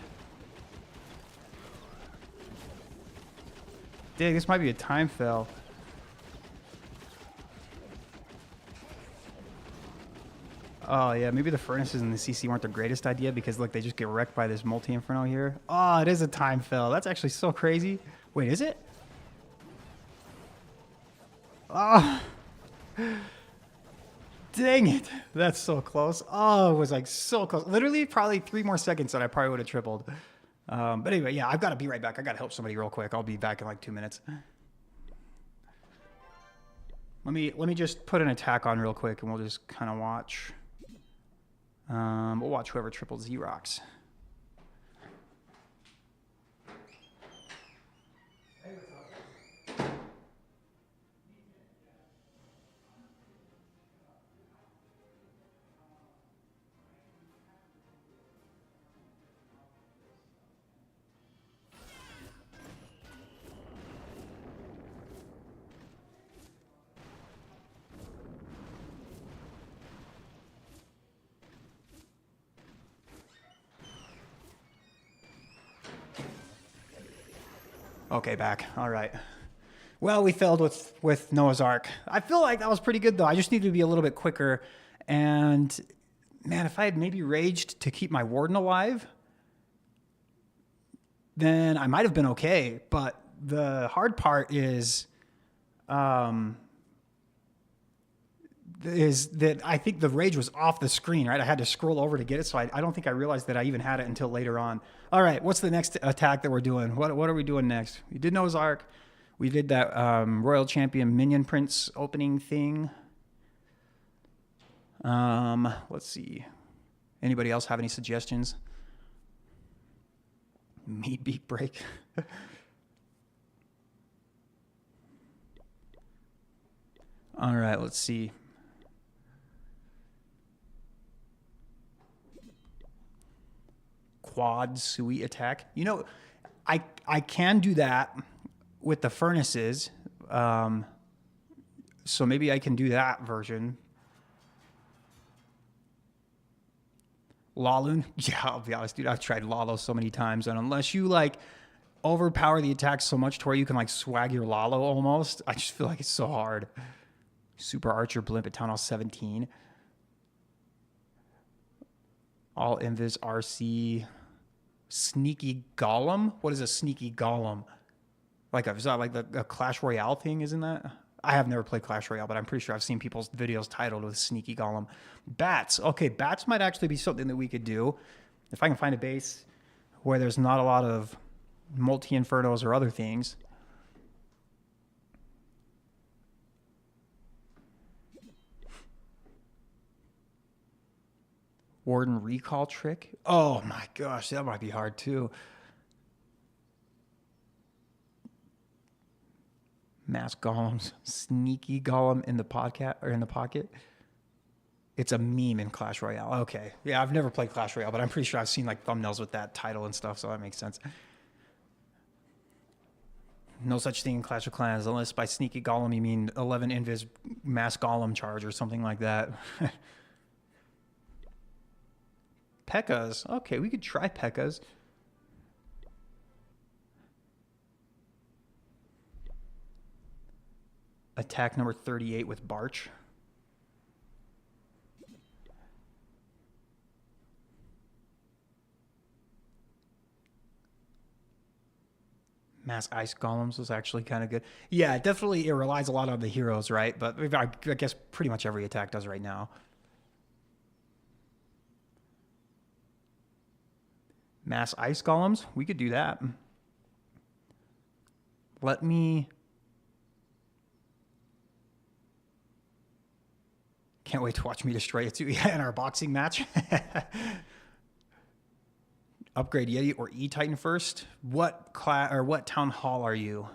Dang, this might be a time fail. Oh, yeah, maybe the furnaces in the CC weren't the greatest idea because, look, they just get wrecked by this multi-inferno here. Oh, it is a time fail. That's actually so crazy. Wait, is it? Oh. Dang it. That's so close. Oh, it was like so close. Literally probably 3 more seconds and I probably would have tripled. But anyway, yeah, I've got to be right back. I got to help somebody real quick. I'll be back in like 2 minutes. Let me just put an attack on real quick and we'll just kind of watch. We'll watch whoever tripled Xerox. Okay, back. All right. Well, we failed with Noah's Ark. I feel like that was pretty good, though. I just needed to be a little bit quicker. And, man, if I had maybe raged to keep my Warden alive, then I might have been okay. But the hard part is that I think the rage was off the screen, right? I had to scroll over to get it, so I don't think I realized that I even had it until later on. All right, what's the next attack that we're doing? What are we doing next? We did Noah's Ark. We did that Royal Champion Minion Prince opening thing. Let's see. Anybody else have any suggestions? Meat beak break. All right, let's see. Quad Sui attack. You know, I can do that with the furnaces. So maybe I can do that version. Laloon? Yeah, I'll be honest, dude. I've tried Lalo so many times, and unless you like overpower the attack so much to where you can like swag your Lalo almost, I just feel like it's so hard. Super Archer Blimp at Town Hall 17. All Invis RC. Sneaky Golem? What is a Sneaky Golem? Is that like a Clash Royale thing, isn't that? I have never played Clash Royale, but I'm pretty sure I've seen people's videos titled with Sneaky Golem. Bats. Okay, bats might actually be something that we could do. If I can find a base where there's not a lot of multi-infernos or other things. Warden recall trick. Oh my gosh, that might be hard too. Mass golems, sneaky golem in the podcast or in the pocket. It's a meme in Clash Royale. Okay, yeah, I've never played Clash Royale, but I'm pretty sure I've seen like thumbnails with that title and stuff, so that makes sense. No such thing in Clash of Clans, unless by sneaky golem you mean 11 invis mass golem charge or something like that. P.E.K.K.A.s. Okay, we could try P.E.K.K.A.s. Attack number 38 with Barch. Mass Ice Golems was actually kind of good. Yeah, definitely it relies a lot on the heroes, right? But I guess pretty much every attack does right now. Mass Ice Golems, we could do that. Let me... Can't wait to watch me destroy it too. Yeah, in our boxing match. Upgrade Yeti or E-Titan first. What class or what town hall are you?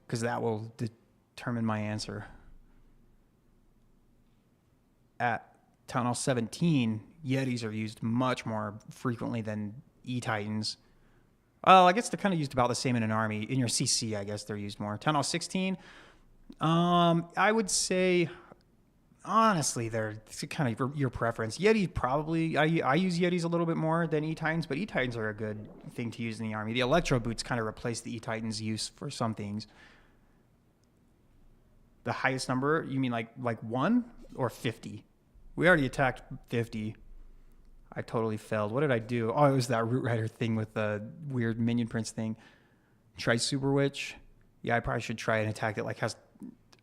Because that will determine my answer. At Town Hall 17, Yetis are used much more frequently than E-Titans. Well, I guess they're kind of used about the same in an army. In your CC, I guess they're used more. Town Hall 16, I would say, honestly, they're kind of your preference. Yetis probably, I use Yetis a little bit more than E-Titans, but E-Titans are a good thing to use in the army. The Electro Boots kind of replace the E-Titans' use for some things. The highest number, you mean like 1 or 50? We already attacked 50. I totally failed. What did I do? Oh, it was that Root Rider thing with the weird minion prince thing. Try Super Witch. Yeah, I probably should try an attack that like has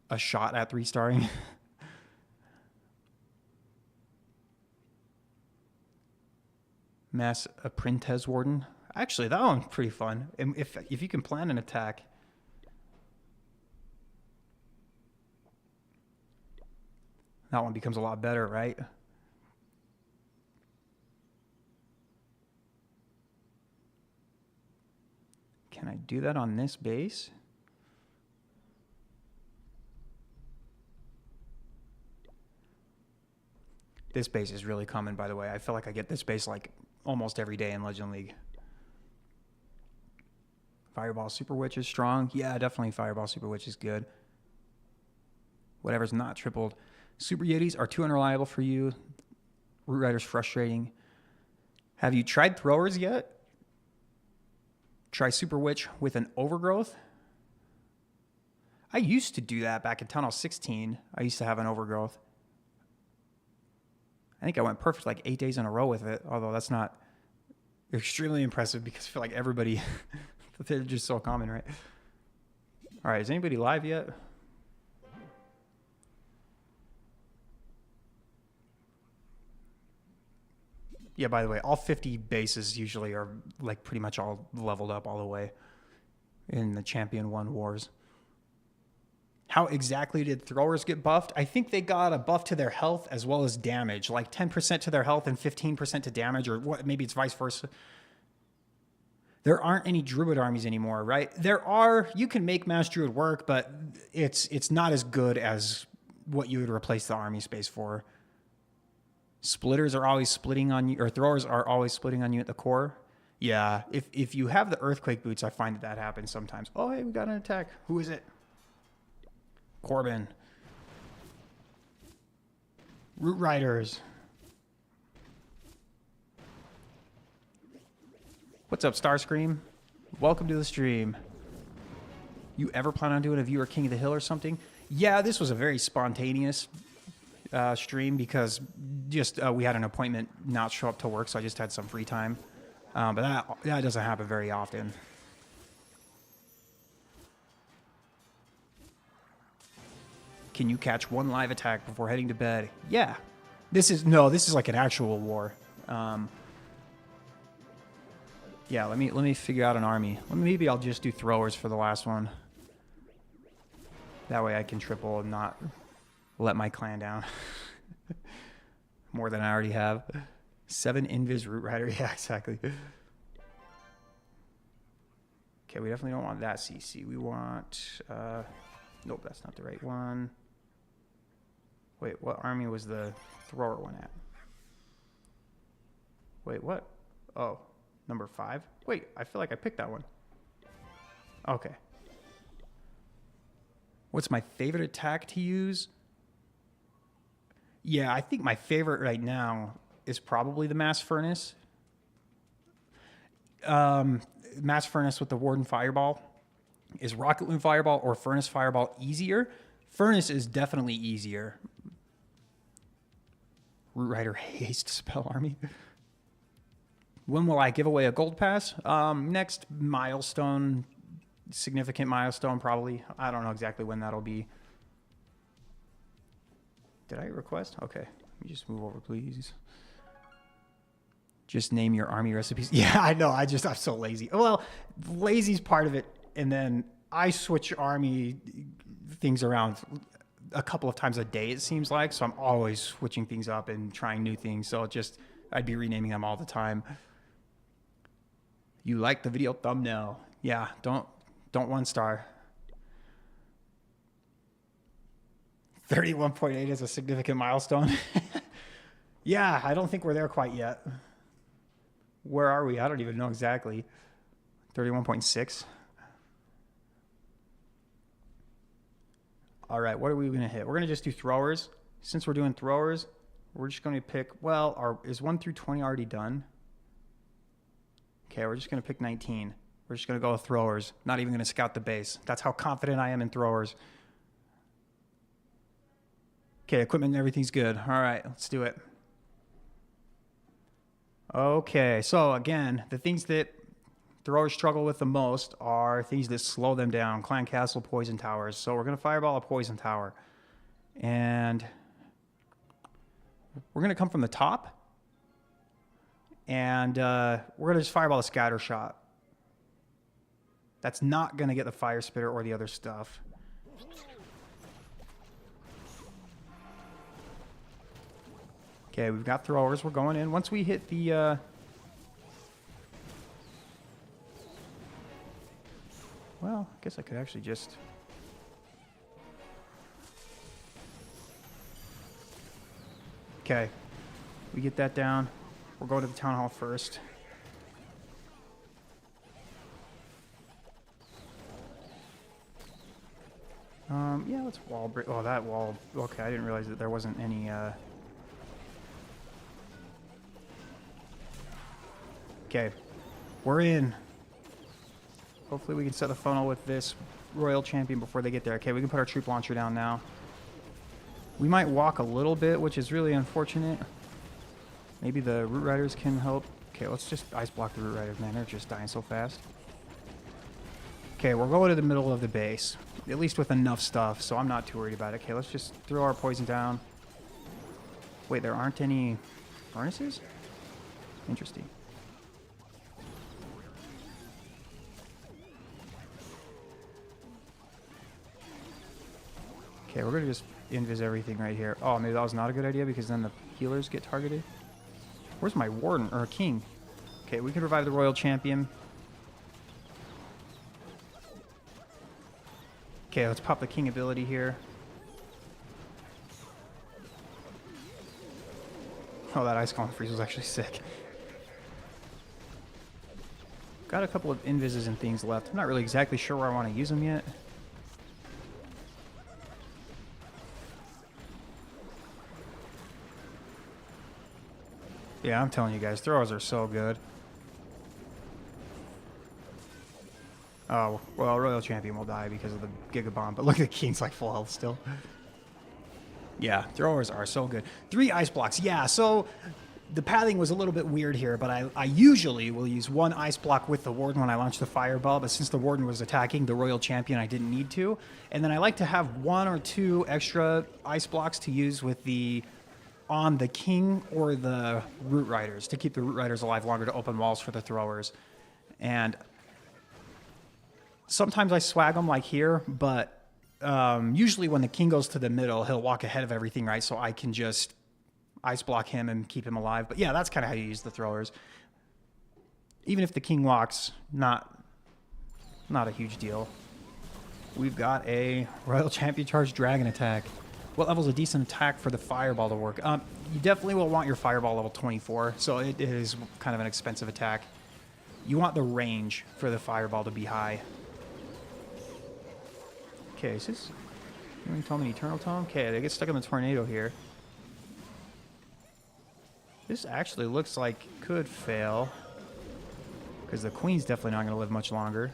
a shot at 3-starring. Mass Apprentice Warden. Actually, that one's pretty fun. If you can plan an attack. That one becomes a lot better, right? Can I do that on this base? This base is really common, by the way. I feel like I get this base like almost every day in Legend League. Fireball Super Witch is strong. Yeah, definitely Fireball Super Witch is good. Whatever's not tripled. Super Yetis are too unreliable for you. Root Rider's frustrating. Have you tried throwers yet? Try Super Witch with an overgrowth. I used to do that back in Tunnel 16. I used to have an overgrowth. I think I went perfect like 8 days in a row with it, although that's not extremely impressive because I feel like everybody, they're just so common, right? All right, is anybody live yet? Yeah, by the way, all 50 bases usually are like pretty much all leveled up all the way in the Champion 1 wars. How exactly did throwers get buffed? I think they got a buff to their health as well as damage, like 10% to their health and 15% to damage, or what? Maybe it's vice versa. There aren't any Druid armies anymore, right? There are. You can make Mass Druid work, but it's not as good as what you would replace the army space for. Splitters are always splitting on you, or throwers are always splitting on you at the core. Yeah, if you have the Earthquake Boots, I find that happens sometimes. Oh, hey, we got an attack. Who is it? Corbin. Root Riders. What's up, Starscream? Welcome to the stream. You ever plan on doing a viewer King of the Hill or something? Yeah, this was a very spontaneous stream because just we had an appointment not show up to work, so I just had some free time. But that doesn't happen very often. Can you catch one live attack before heading to bed? Yeah. This is like an actual war. Yeah, let me figure out an army. Maybe I'll just do throwers for the last one. That way I can triple and not let my clan down. More than I already have. 7 Invis Root Rider. Yeah, exactly. Okay, we definitely don't want that CC. We want... nope, that's not the right one. Wait, what army was the thrower one at? Wait, what? Oh, number 5? Wait, I feel like I picked that one. Okay. What's my favorite attack to use? Yeah, I think my favorite right now is probably the Mass Furnace. Mass Furnace with the Warden Fireball. Is Rocket Loon Fireball or Furnace Fireball easier? Furnace is definitely easier. Root Rider Haste Spell Army. When will I give away a gold pass? Next milestone, significant milestone probably. I don't know exactly when that'll be. Did I request? Okay, let me just move over, please. Just name your army recipes. Yeah, I know. I'm so lazy. Well, lazy's part of it. And then I switch army things around a couple of times a day, it seems like. So I'm always switching things up and trying new things. So I'd be renaming them all the time. You like the video thumbnail? Yeah, don't 1 star. What 31.8 is a significant milestone. Yeah, I don't think we're there quite yet. Where are we? I don't even know exactly. 31.6. All right, what are we going to hit? We're going to just do throwers. Since we're doing throwers, we're just going to pick, well, is 1 through 20 already done? Okay, we're just going to pick 19. We're just going to go with throwers. Not even going to scout the base. That's how confident I am in throwers. Okay, equipment and everything's good. All right, let's do it. Okay, so again, the things that throwers struggle with the most are things that slow them down. Clan Castle, Poison Towers. So we're going to fireball a Poison Tower. And we're going to come from the top. And we're going to just fireball a Scatter Shot. That's not going to get the Fire Spitter or the other stuff. Okay, we've got throwers. We're going in. Once we hit the... Well, I guess I could actually just... Okay. We get that down. We're going to the Town Hall first. Yeah, let's wall break. Oh, that wall... Okay, I didn't realize that there wasn't any... Okay, we're in. Hopefully we can set the funnel with this Royal Champion before they get there. Okay, we can put our troop launcher down now. We might walk a little bit, which is really unfortunate. Maybe the Root Riders can help. Okay, let's just ice block the Root Riders, man. They're just dying so fast. Okay, we're going to the middle of the base. At least with enough stuff, so I'm not too worried about it. Okay, let's just throw our poison down. Wait, there aren't any furnaces? Interesting. Okay, we're going to just invis everything right here. Oh, maybe that was not a good idea because then the healers get targeted. Where's my Warden or King? Okay, we can revive the Royal Champion. Okay, let's pop the King ability here. Oh, that Ice Column Freeze was actually sick. Got a couple of invises and things left. I'm not really exactly sure where I want to use them yet. Yeah, I'm telling you guys, throwers are so good. Oh, well, Royal Champion will die because of the Giga Bomb, but look at the King's like full health still. Yeah, throwers are so good. 3 ice blocks. Yeah, so the pathing was a little bit weird here, but I usually will use 1 ice block with the Warden when I launch the Fireball, but since the Warden was attacking the Royal Champion, I didn't need to. And then I like to have 1 or 2 extra ice blocks to use with the... on the King or the Root Riders to keep the Root Riders alive longer to open walls for the throwers. And sometimes I swag them like here, but usually when the King goes to the middle, he'll walk ahead of everything, right? So I can just ice block him and keep him alive. But yeah, that's kind of how you use the throwers. Even if the King walks, not a huge deal. We've got a Royal Champion Charge Dragon attack. What level's a decent attack for the Fireball to work? You definitely will want your Fireball level 24, so it is kind of an expensive attack. You want the range for the Fireball to be high. Okay, is this... You want to tell me Eternal Tome? Okay, they get stuck in the tornado here. This actually looks like it could fail. Because the Queen's definitely not going to live much longer.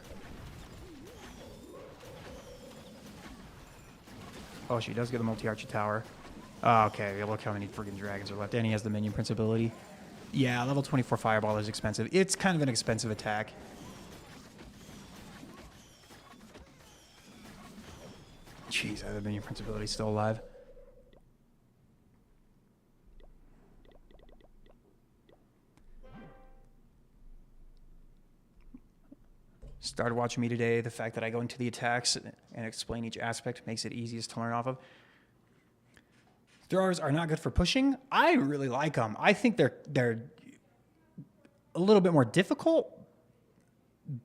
Oh, she does get the multi-archer tower. Oh, okay, look how many friggin' dragons are left. And he has the minion prince ability. Yeah, level 24 Fireball is expensive. It's kind of an expensive attack. Jeez, the minion prince ability is still alive. Started watching me today. The fact that I go into the attacks and explain each aspect makes it easiest to learn off of. Throwers are not good for pushing. I really like them. I think they're a little bit more difficult,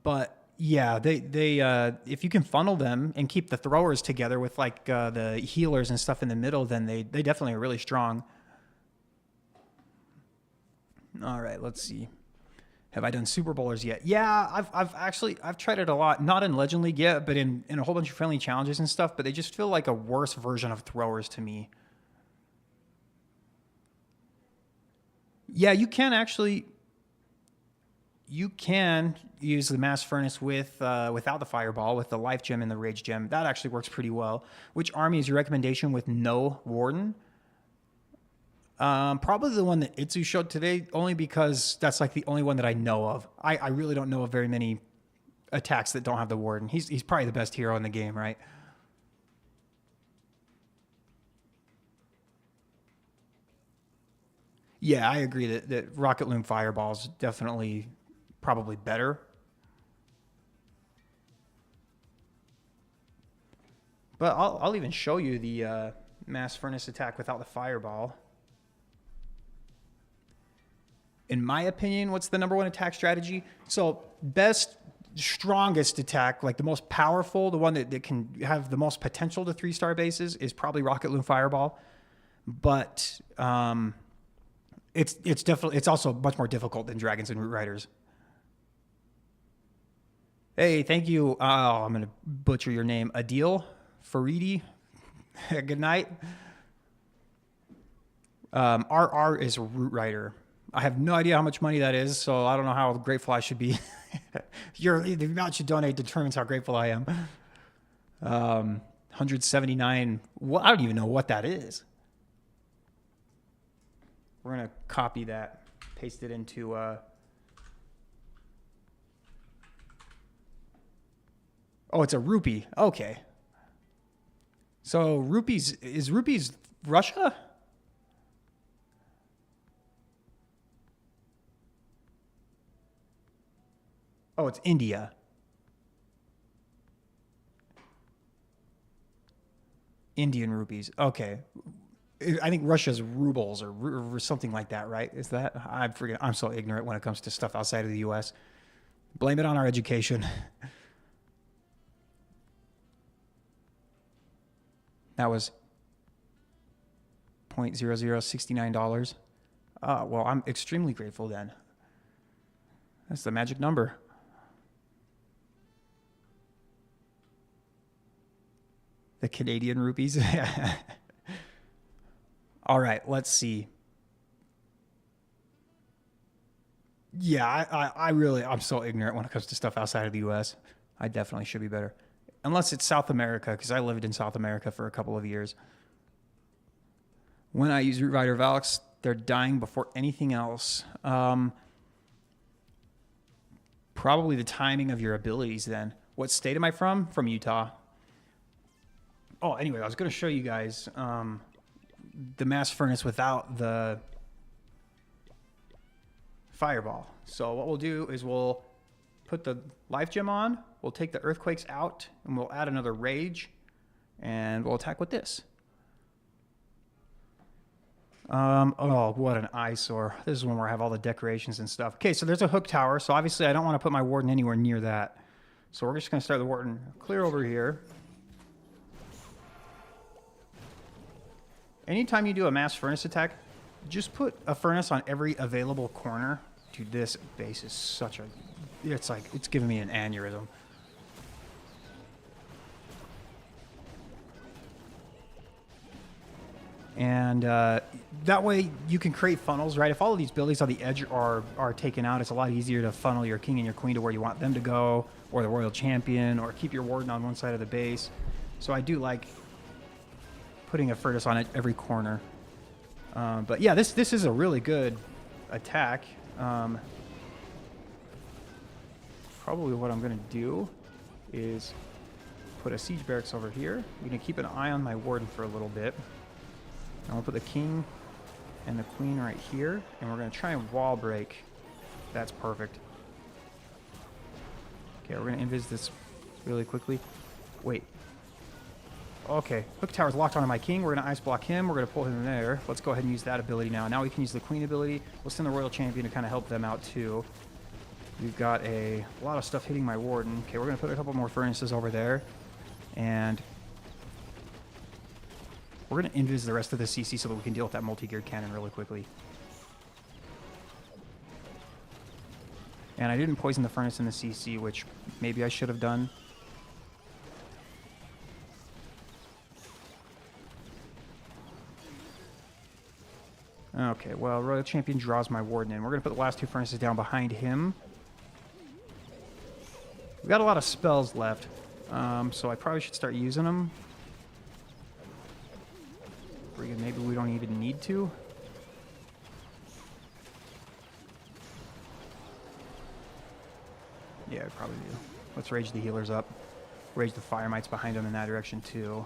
but Yeah, they if you can funnel them and keep the throwers together with like the healers and stuff in the middle, then they definitely are really strong. All right, let's see. Have I done Super Bowlers yet? Yeah, I've tried it a lot. Not in Legend League yet, but in a whole bunch of friendly challenges and stuff. But they just feel like a worse version of throwers to me. Yeah, you can actually. You can use the Mass Furnace with without the Fireball, with the Life Gem and the Rage Gem. That actually works pretty well. Which army is your recommendation with no Warden? Probably the one that Itsu showed today, only because that's like the only one that I know of. I really don't know of very many attacks that don't have the Warden. He's probably the best hero in the game, right? Yeah, I agree that Rocket Loom Fireball is definitely probably better. But I'll even show you the Mass Furnace attack without the Fireball. In my opinion, what's the number one attack strategy? So best, strongest attack, like the most powerful, the one that can have the most potential to 3-star bases is probably Rocket Loom Fireball. But it's definitely, it's also much more difficult than Dragons and Root Riders. Hey, thank you. Oh, I'm going to butcher your name. Adil Faridi. Good night. RR is a Root Rider. I have no idea how much money that is, so I don't know how grateful I should be. The amount you donate determines how grateful I am. 179. Well, I don't even know what that is. We're going to copy that, paste it into... Oh, it's a rupee. Okay. So rupees, is rupees Russia? Oh, it's India. Indian rupees. Okay. I think Russia's rubles or something like that, right? Is that? I forget. I'm so ignorant when it comes to stuff outside of the U.S. Blame it on our education. That was $0.0069. Well, I'm extremely grateful then. That's the magic number. The Canadian rupees. All right, let's see. Yeah, I'm so ignorant when it comes to stuff outside of the U.S. I definitely should be better. Unless it's South America, because I lived in South America for a couple of years. When I use Root Rider Valks, they're dying before anything else. Probably the timing of your abilities then. What state am I from? From Utah. Oh, anyway, I was going to show you guys the Mass Furnace without the Fireball. So what we'll do is we'll put the Life Gem on, we'll take the Earthquakes out, and we'll add another Rage, and we'll attack with this. Oh, what an eyesore. This is when where I have all the decorations and stuff. Okay, so there's a hook tower, so obviously I don't want to put my Warden anywhere near that. So we're just going to start the Warden clear over here. Anytime you do a Mass Furnace attack, just put a Furnace on every available corner. Dude, this base is such a... It's like, it's giving me an aneurysm. And that way you can create funnels, right? If all of these buildings on the edge are taken out, it's a lot easier to funnel your king and your queen to where you want them to go, or the royal champion, or keep your warden on one side of the base. So I do like putting a furnace on every corner. But yeah, this is a really good attack. Probably what I'm going to do is put a siege barracks over here. I'm going to keep an eye on my warden for a little bit. I'm going to put the king and the queen right here, and we're going to try and wall break. That's perfect. Okay, we're going to invis this really quickly. Wait. Okay, hook tower's locked onto my king. We're going to ice block him. We're going to pull him there. Let's go ahead and use that ability now. Now we can use the queen ability. We'll send the royal champion to kind of help them out too. We've got a lot of stuff hitting my Warden. Okay, we're going to put a couple more furnaces over there. And we're going to invis the rest of the CC so that we can deal with that multi-geared cannon really quickly. And I didn't poison the furnace in the CC, which maybe I should have done. Okay, well, Royal Champion draws my Warden in. We're going to put the last two furnaces down behind him. We've got a lot of spells left, so I probably should start using them. Maybe we don't even need to. Yeah, I probably do. Let's rage the healers up. Rage the fire mites behind them in that direction, too.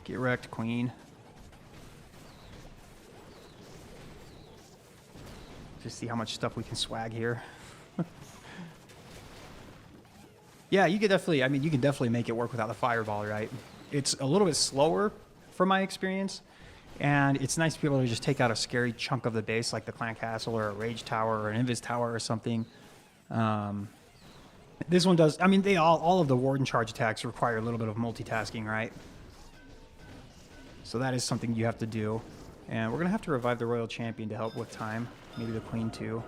Get wrecked, queen. Just see how much stuff we can swag here. Yeah, you could definitely, I mean, you can definitely make it work without the fireball, right? It's a little bit slower from my experience, and it's nice to be able to just take out a scary chunk of the base, like the clan castle or a rage tower or an invis tower or something. This one does, I mean, they all of the warden charge attacks require a little bit of multitasking, right? So that is something you have to do. And we're going to have to revive the royal champion to help with time. Maybe the queen too.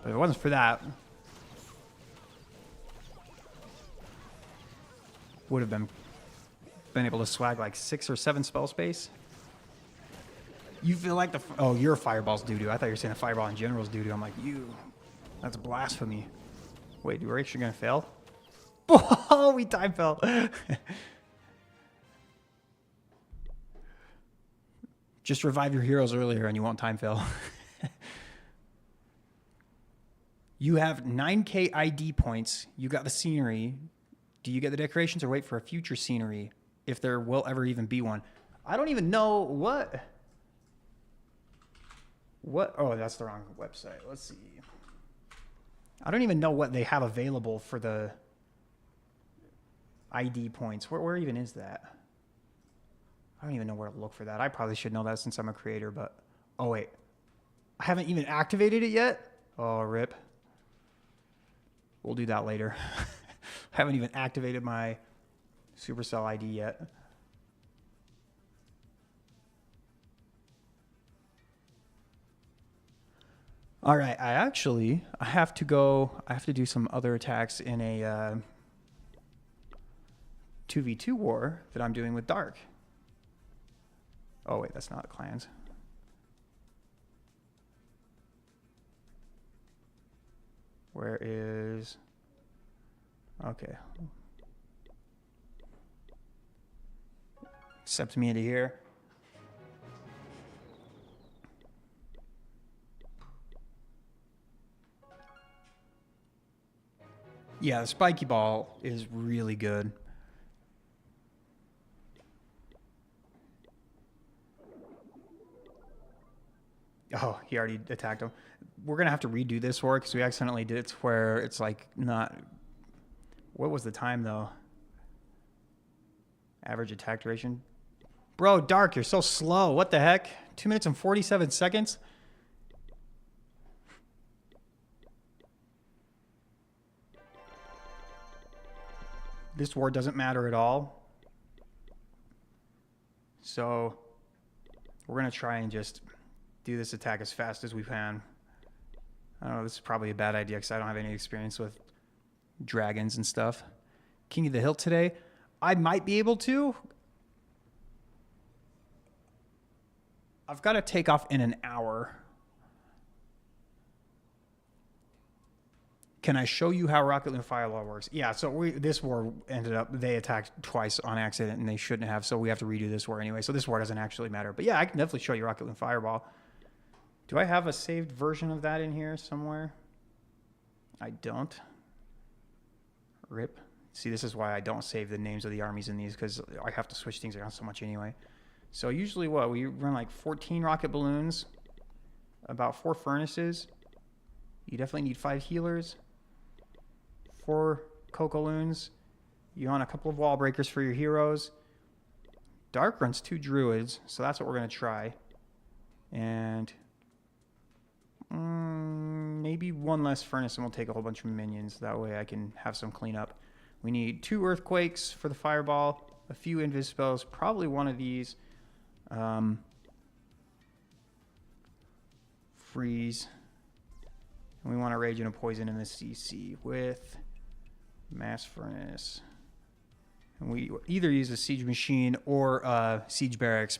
But if it wasn't for that, would have been able to swag like 6 or 7 spell space. You feel like oh, your fireball's doo-doo. I thought you were saying the fireball in general is doo-doo. I'm like, that's blasphemy. Wait, we're actually going to fail? Oh, we time fell. Just revive your heroes earlier and you won't time fail. You have 9k ID points. You got the scenery. Do you get the decorations or wait for a future scenery if there will ever even be one? I don't even know what. Oh, that's the wrong website. Let's see. I don't even know what they have available for the ID points. Where even is that? I don't even know where to look for that. I probably should know that since I'm a creator, but... Oh, wait. I haven't even activated it yet? Oh, rip. We'll do that later. I haven't even activated my Supercell ID yet. All right, I have to do some other attacks in a 2v2 war that I'm doing with Dark. Oh, wait, that's not clans. Where is... Okay. Accept me into here. Yeah, the spiky ball is really good. Oh, he already attacked him. We're going to have to redo this war because we accidentally did it to where it's like not... What was the time, though? Average attack duration. Bro, Dark, you're so slow. What the heck? 2 minutes and 47 seconds? This war doesn't matter at all. So we're going to try and just do this attack as fast as we can. I don't know, this is probably a bad idea because I don't have any experience with dragons and stuff. King of the Hill today. I might be able to. I've got to take off in an hour. Can I show you how Rocket Loon Firelaw works? Yeah, so this war ended up, they attacked twice on accident and they shouldn't have, so we have to redo this war anyway. So this war doesn't actually matter. But yeah, I can definitely show you Rocket Loon Fireball. Do I have a saved version of that in here somewhere? I don't. Rip. See, this is why I don't save the names of the armies in these, because I have to switch things around so much anyway. So usually what? We run like 14 rocket balloons, about 4 furnaces. You definitely need 5 healers, 4 Cocoloons. You want a couple of wall breakers for your heroes. Dark runs 2 druids, so that's what we're going to try. And maybe one less furnace and we'll take a whole bunch of minions. That way I can have some cleanup. We need 2 earthquakes for the fireball, a few invis spells, probably one of these. Freeze. And we want to rage and a poison in the CC with mass furnace. And we either use a siege machine or siege barracks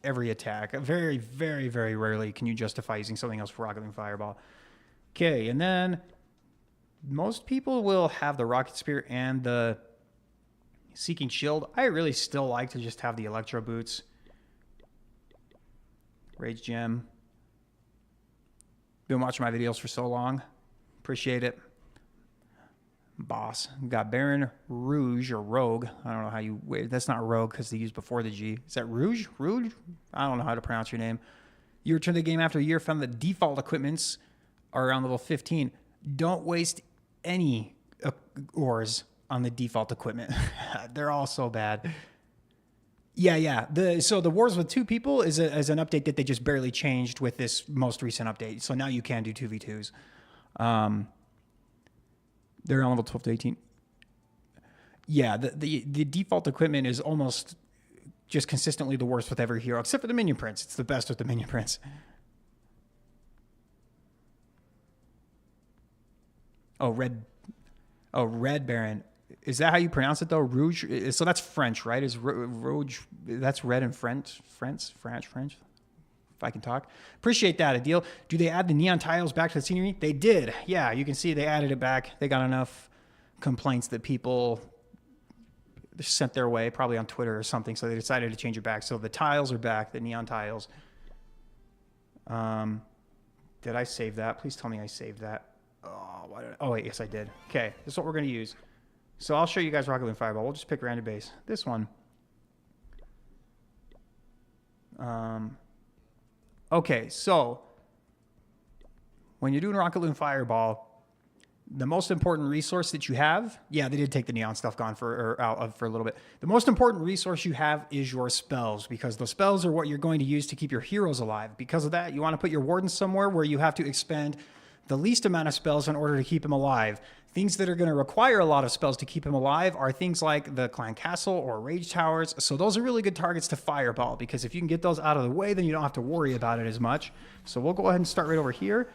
every attack. Very, very, very rarely can you justify using something else for rocket and fireball. Okay, and then most people will have the rocket spear and the seeking shield. I really still like to just have the electro boots. Rage gem. Been watching my videos for so long. Appreciate it. Boss. We got Baron Rouge or Rogue. I don't know how you... Wait, that's not Rogue because they used before the G. Is that Rouge? Rouge? I don't know how to pronounce your name. You return to the game after a year, found that default equipments are around level 15. Don't waste any ores on the default equipment. They're all so bad. Yeah. So the wars with 2 people is an update that they just barely changed with this most recent update. So now you can do 2v2s. They're on level 12 to 18. Yeah, the default equipment is almost just consistently the worst with every hero, except for the minion prince. It's the best with the minion prince. Red Baron. Is that how you pronounce it though? Rouge. So that's French, right? Is Rouge? That's red in French. If I can talk. Appreciate that, Adil. Do they add the neon tiles back to the scenery? They did. Yeah, you can see they added it back. They got enough complaints that people sent their way, probably on Twitter or something, so they decided to change it back. So the tiles are back, the neon tiles. Did I save that? Please tell me I saved that. Oh, wait, yes, I did. Okay, this is what we're going to use. So I'll show you guys Rocket League Fireball. We'll just pick a random base. This one. Okay, so when you're doing Rocket League Fireball, the most important resource that you have, yeah, they did take the neon stuff out for a little bit. The most important resource you have is your spells, because the spells are what you're going to use to keep your heroes alive. Because of that, you want to put your Warden somewhere where you have to expend the least amount of spells in order to keep him alive. Things that are going to require a lot of spells to keep him alive are things like the Clan Castle or Rage Towers. So those are really good targets to Fireball, because if you can get those out of the way, then you don't have to worry about it as much. So we'll go ahead and start right over here.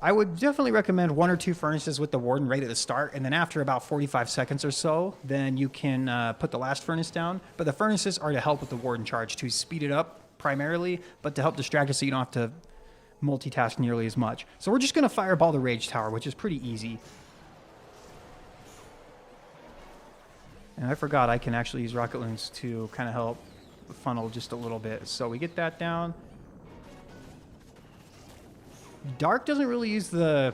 I would definitely recommend 1 or 2 furnaces with the Warden right at the start, and then after about 45 seconds or so, then you can put the last furnace down. But the furnaces are to help with the Warden charge, to speed it up primarily, but to help distract us so you don't have to multitask nearly as much. So we're just going to Fireball the Rage Tower, which is pretty easy. And I forgot I can actually use rocket loons to kind of help funnel just a little bit. So we get that down. Dark doesn't really use the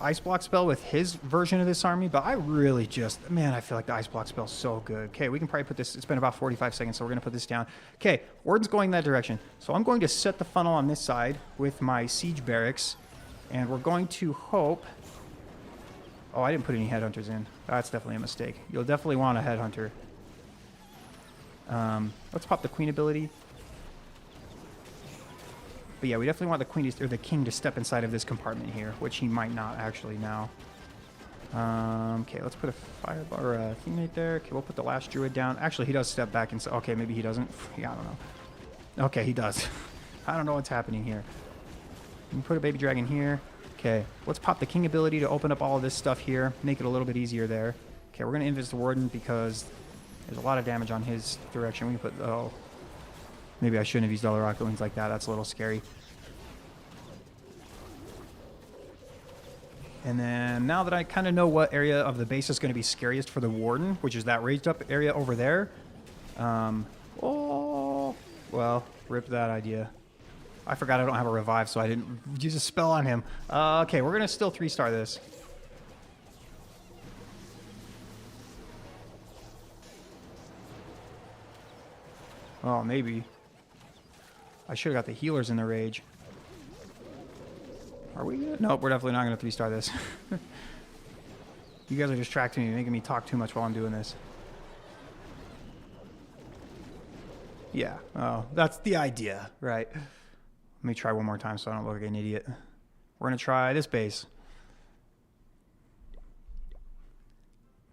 Ice Block spell with his version of this army, but I really just, man, I feel like the Ice Block spell is so good. Okay, we can probably put this, it's been about 45 seconds, so we're going to put this down. Okay, Warden's going that direction. So I'm going to set the funnel on this side with my Siege Barracks, and we're going to hope... Oh, I didn't put any Headhunters in. That's definitely a mistake. You'll definitely want a Headhunter. Let's pop the Queen ability. But yeah, we definitely want the Queen to, or the King to step inside of this compartment here, which he might not actually now. Okay, let's put a fireball or a thing right there. Okay, we'll put the last Druid down. Actually, he does step back inside. Okay, maybe he doesn't. Yeah, I don't know. Okay, he does. I don't know what's happening here. We can put a Baby Dragon here. Okay, let's pop the King ability to open up all of this stuff here, make it a little bit easier there. Okay, we're going to invis the Warden because there's a lot of damage on his direction. We can put, oh, maybe I shouldn't have used all the rocket wings like that. That's a little scary. And then now that I kind of know what area of the base is going to be scariest for the Warden, which is that raised up area over there. Oh, well, rip that idea. I forgot I don't have a revive, so I didn't use a spell on him. Okay, we're going to still 3-star this. Oh, maybe. I should have got the healers in the rage. Are we good? Nope, we're definitely not going to 3-star this. You guys are distracting me, making me talk too much while I'm doing this. Yeah. Oh, that's the idea, right? Let me try one more time so I don't look like an idiot. We're going to try this base.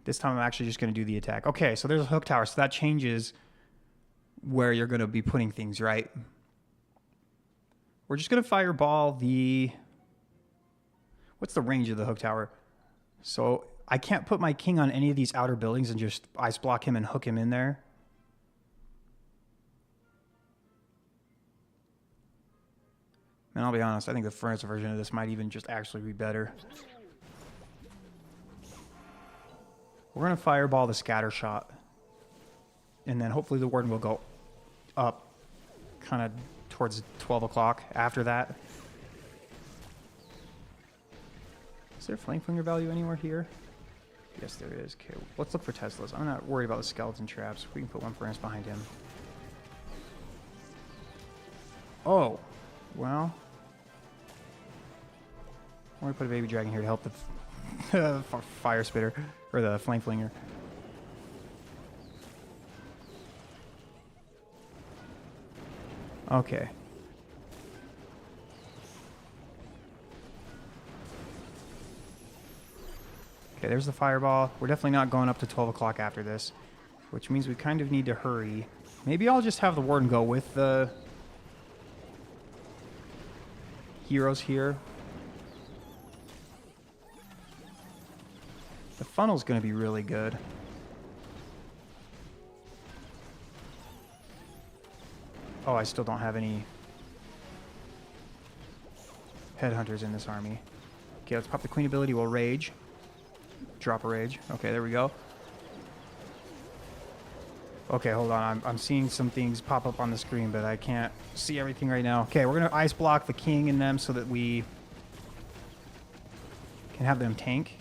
This time I'm actually just going to do the attack. Okay, so there's a hook tower, so that changes where you're going to be putting things, right? We're just going to fireball the... What's the range of the hook tower? So I can't put my king on any of these outer buildings and just ice block him and hook him in there. And I'll be honest, I think the furnace version of this might even just actually be better. We're going to fireball the scatter shot. And then hopefully the Warden will go up kind of towards 12 o'clock after that. Is there flame flinger value anywhere here? Yes, there is. Okay, let's look for Teslas. I'm not worried about the skeleton traps. We can put one furnace behind him. Oh, well. I'm going to put a baby dragon here to help the fire spitter, or the flame flinger. Okay. Okay, there's the fireball. We're definitely not going up to 12 o'clock after this, which means we kind of need to hurry. Maybe I'll just have the Warden go with the heroes here. The funnel's going to be really good. Oh, I still don't have any headhunters in this army. Okay, let's pop the queen ability. We'll rage. Drop a rage. Okay, there we go. Okay, hold on. I'm seeing some things pop up on the screen, but I can't see everything right now. Okay, we're going to ice block the king in them so that we can have them tank.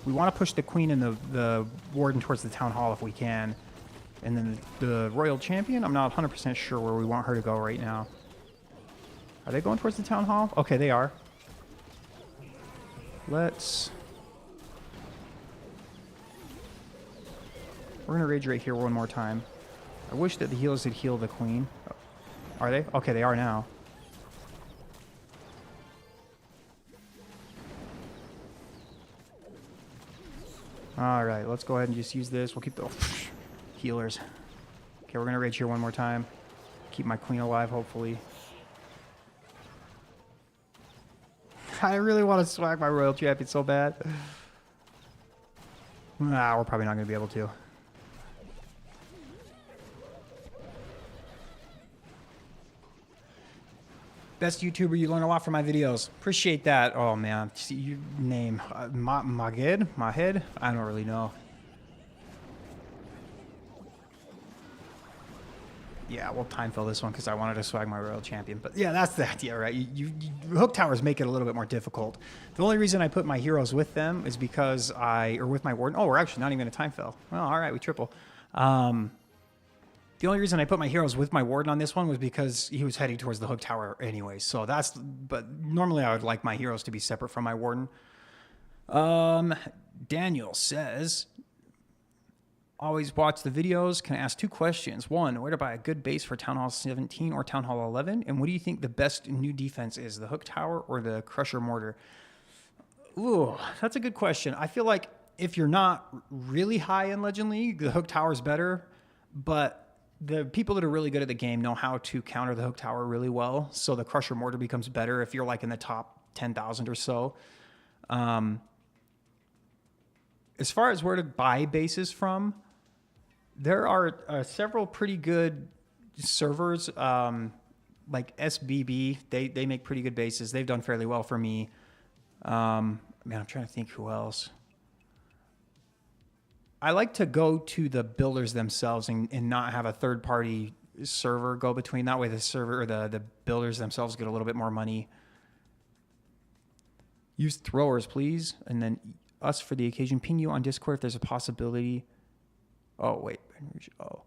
We want to push the queen and the Warden towards the town hall if we can. And then the royal champion, I'm not 100% sure where we want her to go right now. Are they going towards the town hall? Okay, they are. Let's... We're going to rage right here one more time. I wish that the healers had healed the queen. Oh, are they? Okay, they are now. Alright, let's go ahead and just use this. We'll keep the healers. Okay, we're going to rage here one more time. Keep my queen alive, hopefully. I really want to swag my royal champion so bad. Nah, we're probably not going to be able to. Best YouTuber, you learn a lot from my videos. Appreciate that. Oh man, your name, Mahed? I don't really know. Yeah, we'll time fill this one because I wanted to swag my royal champion. But yeah, that's the idea, right? Hook towers make it a little bit more difficult. The only reason I put my heroes with them is because or with my Warden. Oh, we're actually not even going to time fill. Well, all right, we triple. The only reason I put my heroes with my Warden on this one was because he was heading towards the hook tower anyway. So that's, but normally I would like my heroes to be separate from my Warden. Daniel says, always watch the videos. Can I ask 2 questions? 1, where to buy a good base for Town Hall 17 or Town Hall 11? And what do you think the best new defense is, the hook tower or the crusher mortar? Ooh, that's a good question. I feel like if you're not really high in Legend League, the hook tower is better, but the people that are really good at the game know how to counter the hook tower really well. So the crusher mortar becomes better if you're like in the top 10,000 or so. As far as where to buy bases from, there are several pretty good servers, like SBB. They make pretty good bases. They've done fairly well for me. Man, I'm trying to think who else. I like to go to the builders themselves and not have a third-party server go between. That way the server or the builders themselves get a little bit more money. Use throwers, please. And then us for the occasion. Ping you on Discord if there's a possibility. Oh, wait. Oh.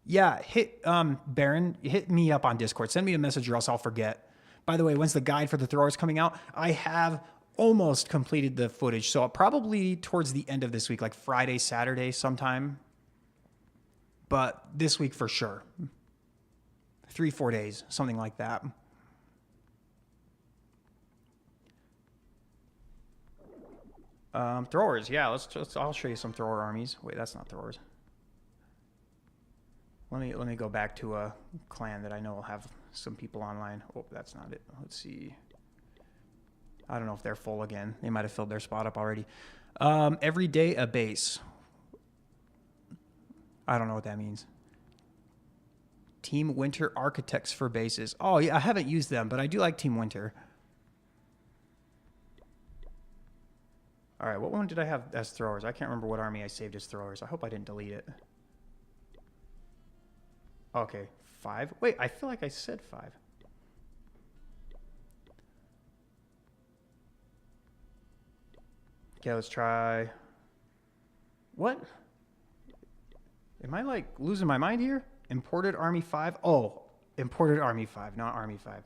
Yeah, Baron, hit me up on Discord. Send me a message or else I'll forget. By the way, when's the guide for the throwers coming out? I have almost completed the footage. So probably towards the end of this week, like Friday, Saturday sometime. But this week for sure. 3-4 days, something like that. Throwers, yeah. I'll show you some thrower armies. Wait, that's not throwers. Let me go back to a clan that I know will have some people online. Oh, that's not it. Let's see. I don't know if they're full again. They might have filled their spot up already. Every day a base. I don't know what that means. Team Winter Architects for bases. Oh, yeah, I haven't used them, but I do like Team Winter. All right, what one did I have as throwers? I can't remember what army I saved as throwers. I hope I didn't delete it. Okay, 5. Wait, I feel like I said 5. Okay, let's try... What? Am I, like, losing my mind here? Imported Army 5? Oh, Imported Army 5, not Army 5.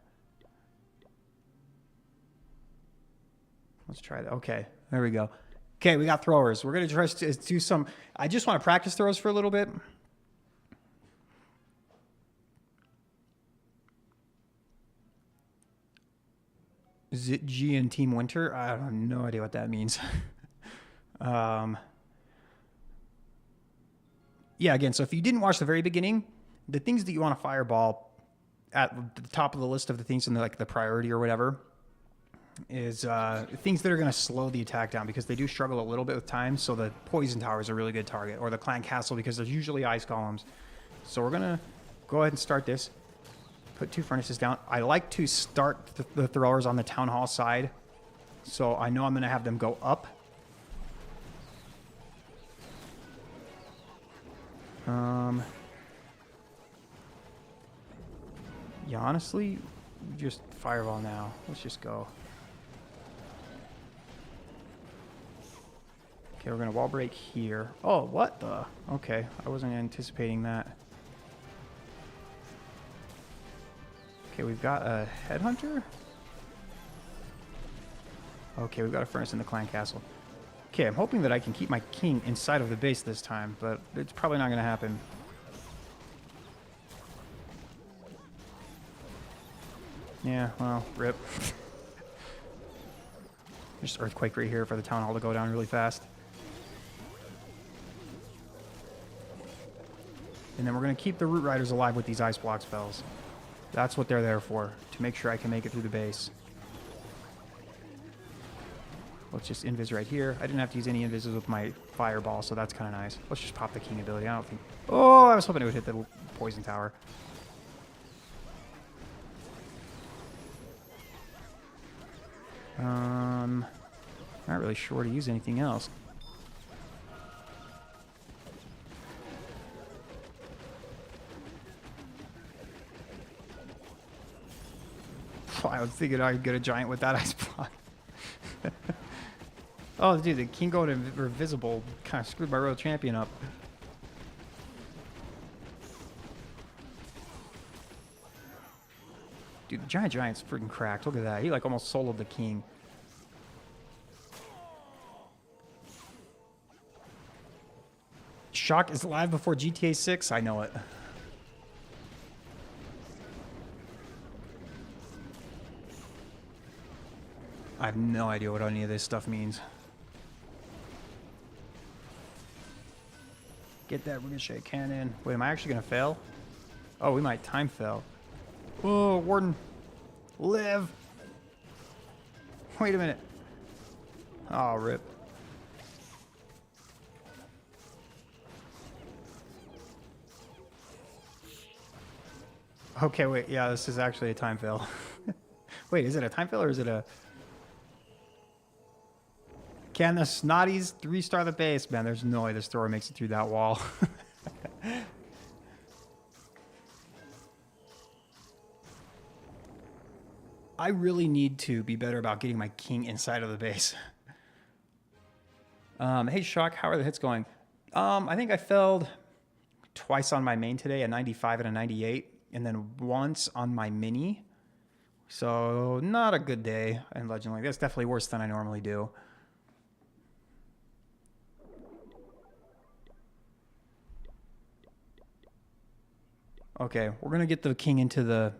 Let's try that. Okay, there we go. Okay, we got throwers. We're going to try to do some... I just want to practice throws for a little bit. Is it G and Team Winter? I have no idea what that means. Yeah, again, so if you didn't watch the very beginning, the things that you want to fireball at the top of the list of the things in the priority or whatever is things that are going to slow the attack down because they do struggle a little bit with time. So the poison tower is a really good target, or the clan castle because there's usually ice columns. So we're going to go ahead and start this. Put 2 furnaces down. I like to start the throwers on the town hall side, so I know I'm going to have them go up. Yeah, honestly, just fireball now. Let's just go. Okay, we're going to wall break here. Oh, what the? Okay, I wasn't anticipating that. Okay, we've got a headhunter. Okay, we've got a furnace in the clan castle. Okay, I'm hoping that I can keep my king inside of the base this time, but it's probably not going to happen. Yeah, well, rip. Just earthquake right here for the town hall to go down really fast. And then we're going to keep the root riders alive with these ice block spells. That's what they're there for, to make sure I can make it through the base. Let's just invis right here. I didn't have to use any invises with my fireball, so that's kind of nice. Let's just pop the king ability. I don't think... Oh, I was hoping it would hit the poison tower. Not really sure to use anything else. I was thinking I could get a giant with that ice block. Oh, dude, the king going invisible kind of screwed my royal champion up. Dude, the giant's freaking cracked. Look at that. He like almost soloed the king. Shock is live before GTA 6. I know it. I have no idea what any of this stuff means. Get that ricochet cannon. Wait, am I actually going to fail? Oh, we might time fail. Oh, Warden. Live. Wait a minute. Oh, rip. Okay, wait. Yeah, this is actually a time fail. Wait, is it a time fail or is it a... Can the Snotties 3-star the base? Man, there's no way this thrower makes it through that wall. I really need to be better about getting my king inside of the base. Hey, Shock, how are the hits going? I think I failed twice on my main today, a 95 and a 98, and then once on my mini. So, not a good day in Legend Link. That's definitely worse than I normally do. Okay, we're going to get the king into the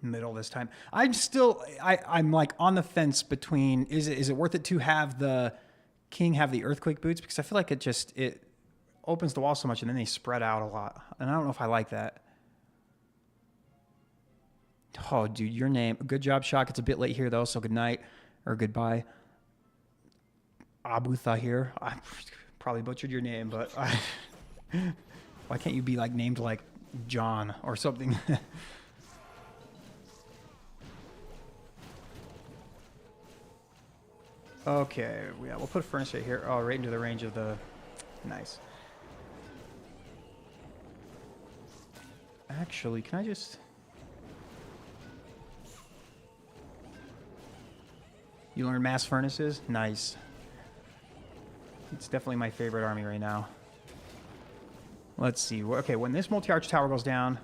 middle this time. I'm like on the fence between is it worth it to have the king have the earthquake boots, because I feel like it opens the wall so much and then they spread out a lot. And I don't know if I like that. Oh, dude, your name. Good job, Shock. It's a bit late here, though, so good night or goodbye. Abu Thahir. I probably butchered your name, but why can't you be like named like John or something? Okay, yeah, we'll put a furnace right here. Oh, right into the range of the... Nice. Actually, can I just... You learn mass furnaces? Nice. It's definitely my favorite army right now. Let's see. Okay, when this multi-arch tower goes down,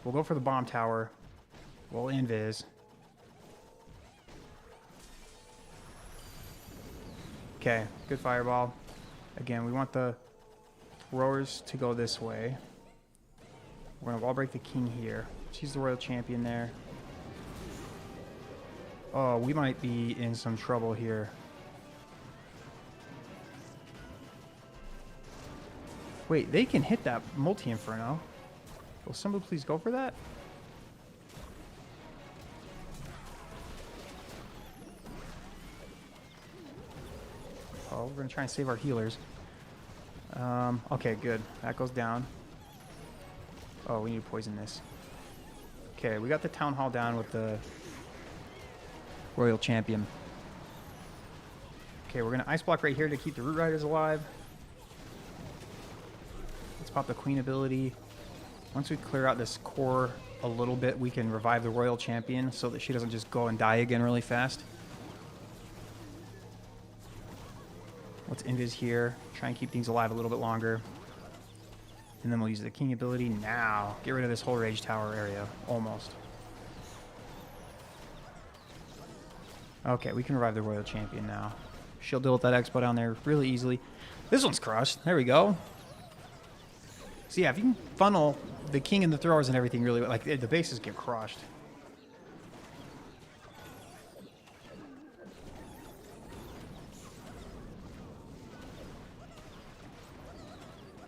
we'll go for the bomb tower. We'll invis. Okay, good fireball. Again, we want the throwers to go this way. We're going to wall break the king here. She's the royal champion there. Oh, we might be in some trouble here. Wait, they can hit that multi-inferno. Will somebody please go for that? Oh, we're going to try and save our healers. Okay, good. That goes down. Oh, we need to poison this. Okay, we got the town hall down with the royal champion. Okay, we're going to ice block right here to keep the root riders alive. Let's pop the queen ability. Once we clear out this core a little bit, we can revive the royal champion so that she doesn't just go and die again really fast. Let's invis here. Try and keep things alive a little bit longer. And then we'll use the king ability now. Get rid of this whole rage tower area. Almost. Okay, we can revive the royal champion now. She'll deal with that expo down there really easily. This one's crushed. There we go. So yeah, if you can funnel the king and the throwers and everything really, like the bases get crushed.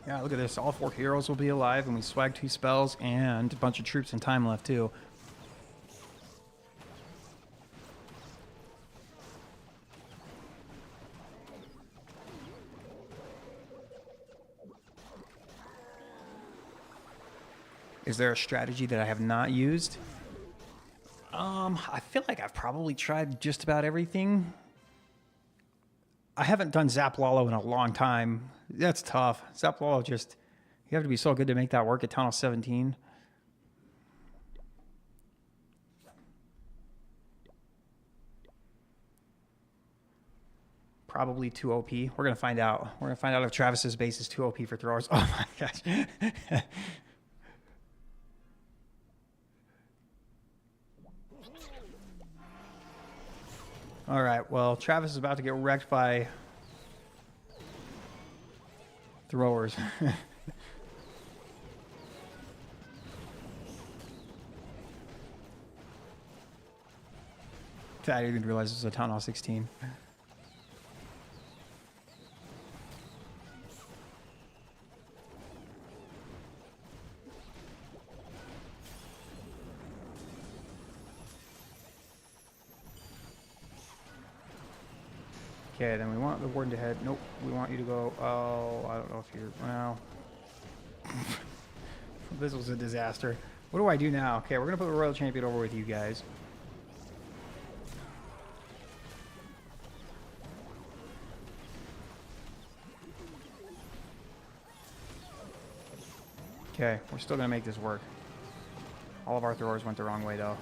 Yeah, look at this. All 4 heroes will be alive, and we swag 2 spells and a bunch of troops and time left, too. Is there a strategy that I have not used? I feel like I've probably tried just about everything. I haven't done Zap Lalo in a long time. That's tough. Zap Lalo just... You have to be so good to make that work at Tunnel 17. Probably too OP. We're going to find out. We're going to find out if Travis's base is too OP for throwers. Oh my gosh. All right, well, Travis is about to get wrecked by throwers. I didn't even realize this was a Town Hall 16. Okay, then we want the Warden to head. Nope, we want you to go. Oh, I don't know if you're... Well... This was a disaster. What do I do now? Okay, we're going to put the Royal Champion over with you guys. Okay, we're still going to make this work. All of our throwers went the wrong way, though.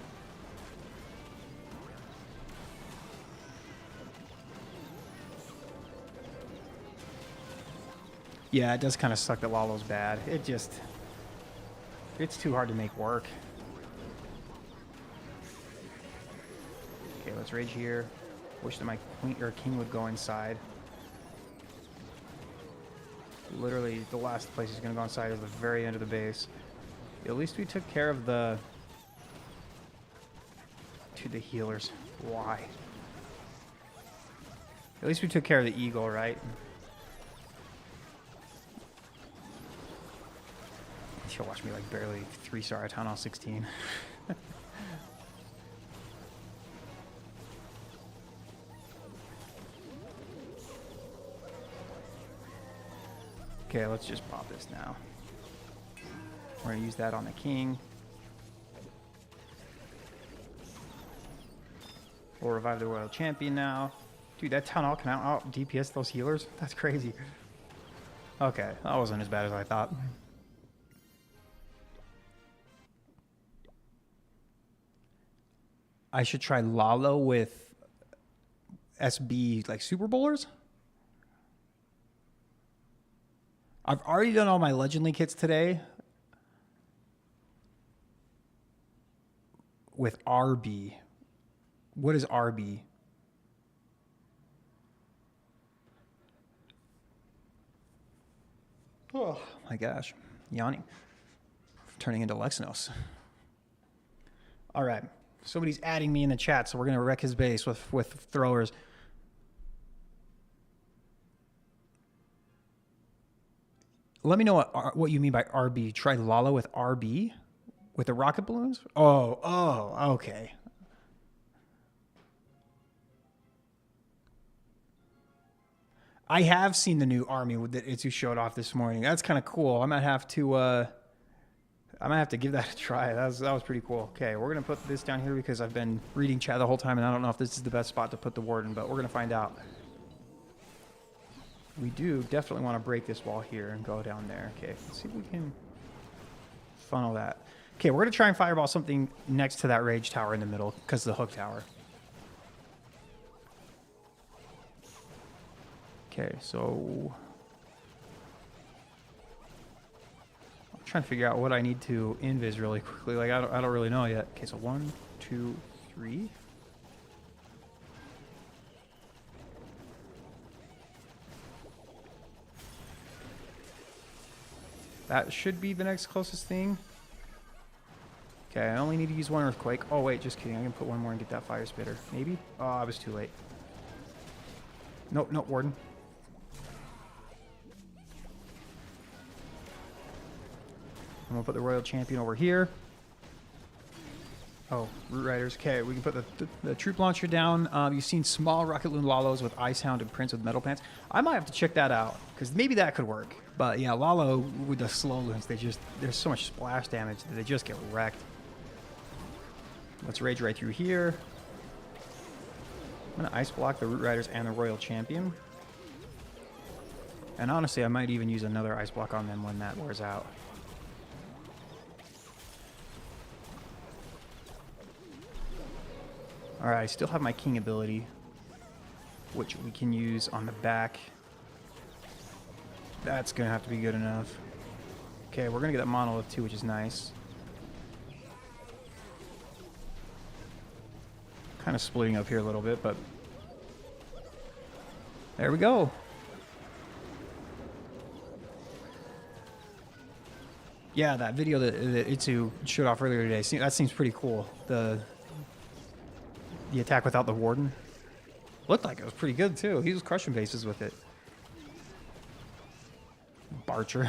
Yeah, it does kind of suck that Lalo's bad. It's too hard to make work. let's rage here. Wish that my queen or king would go inside. Literally, the last place he's going to go inside is the very end of the base. At least we took care of the healers. Why? At least we took care of the eagle, right? She'll watch me like barely 3-star at Town Hall 16. Okay, let's just pop this now. We're going to use that on the king. We'll revive the royal champion now. Dude, that town hall can out DPS those healers? That's crazy. Okay, that wasn't as bad as I thought. I should try Lalo with SB, like Super Bowlers? I've already done all my Legend League hits today with RB. What is RB? Oh my gosh. Yawning. Turning into Lexinos. All right. Somebody's adding me in the chat, so we're going to wreck his base with throwers. Let me know what you mean by RB. Try Lalo with RB? With the rocket balloons? Oh, okay. I have seen the new army that Itsu showed off this morning. That's kind of cool. I might have to give that a try. That was pretty cool. Okay, we're gonna put this down here because I've been reading chat the whole time, and I don't know if this is the best spot to put the Warden, but we're gonna find out. We do definitely want to break this wall here and go down there. Okay, let's see if we can funnel that. Okay, we're gonna try and fireball something next to that rage tower in the middle because of the hook tower. Okay, so I'm trying to figure out what I need to invis really quickly. Like I don't really know yet. Okay, so 1, 2, 3. That should be the next closest thing. Okay, I only need to use one earthquake. Oh wait, just kidding. I can put one more and get that fire spitter. Maybe? Oh, I was too late. Nope, Warden. I'm gonna put the royal champion over here. Oh, root riders. Okay, we can put the troop launcher down. You've seen small rocket loon Lalos with ice hound and prince with metal pants. I might have to check that out because maybe that could work. But yeah, Lalo with the slow loons, there's so much splash damage that they just get wrecked. Let's rage right through here. I'm gonna ice block the root riders and the royal champion. And honestly, I might even use another ice block on them when that wears out. Alright, I still have my king ability, which we can use on the back. That's going to have to be good enough. Okay, we're going to get that monolith too, which is nice. Kind of splitting up here a little bit, but there we go. Yeah, that video that Itsu showed off earlier today, that seems pretty cool. The attack without the Warden. Looked like it was pretty good, too. He was crushing bases with it. Barcher.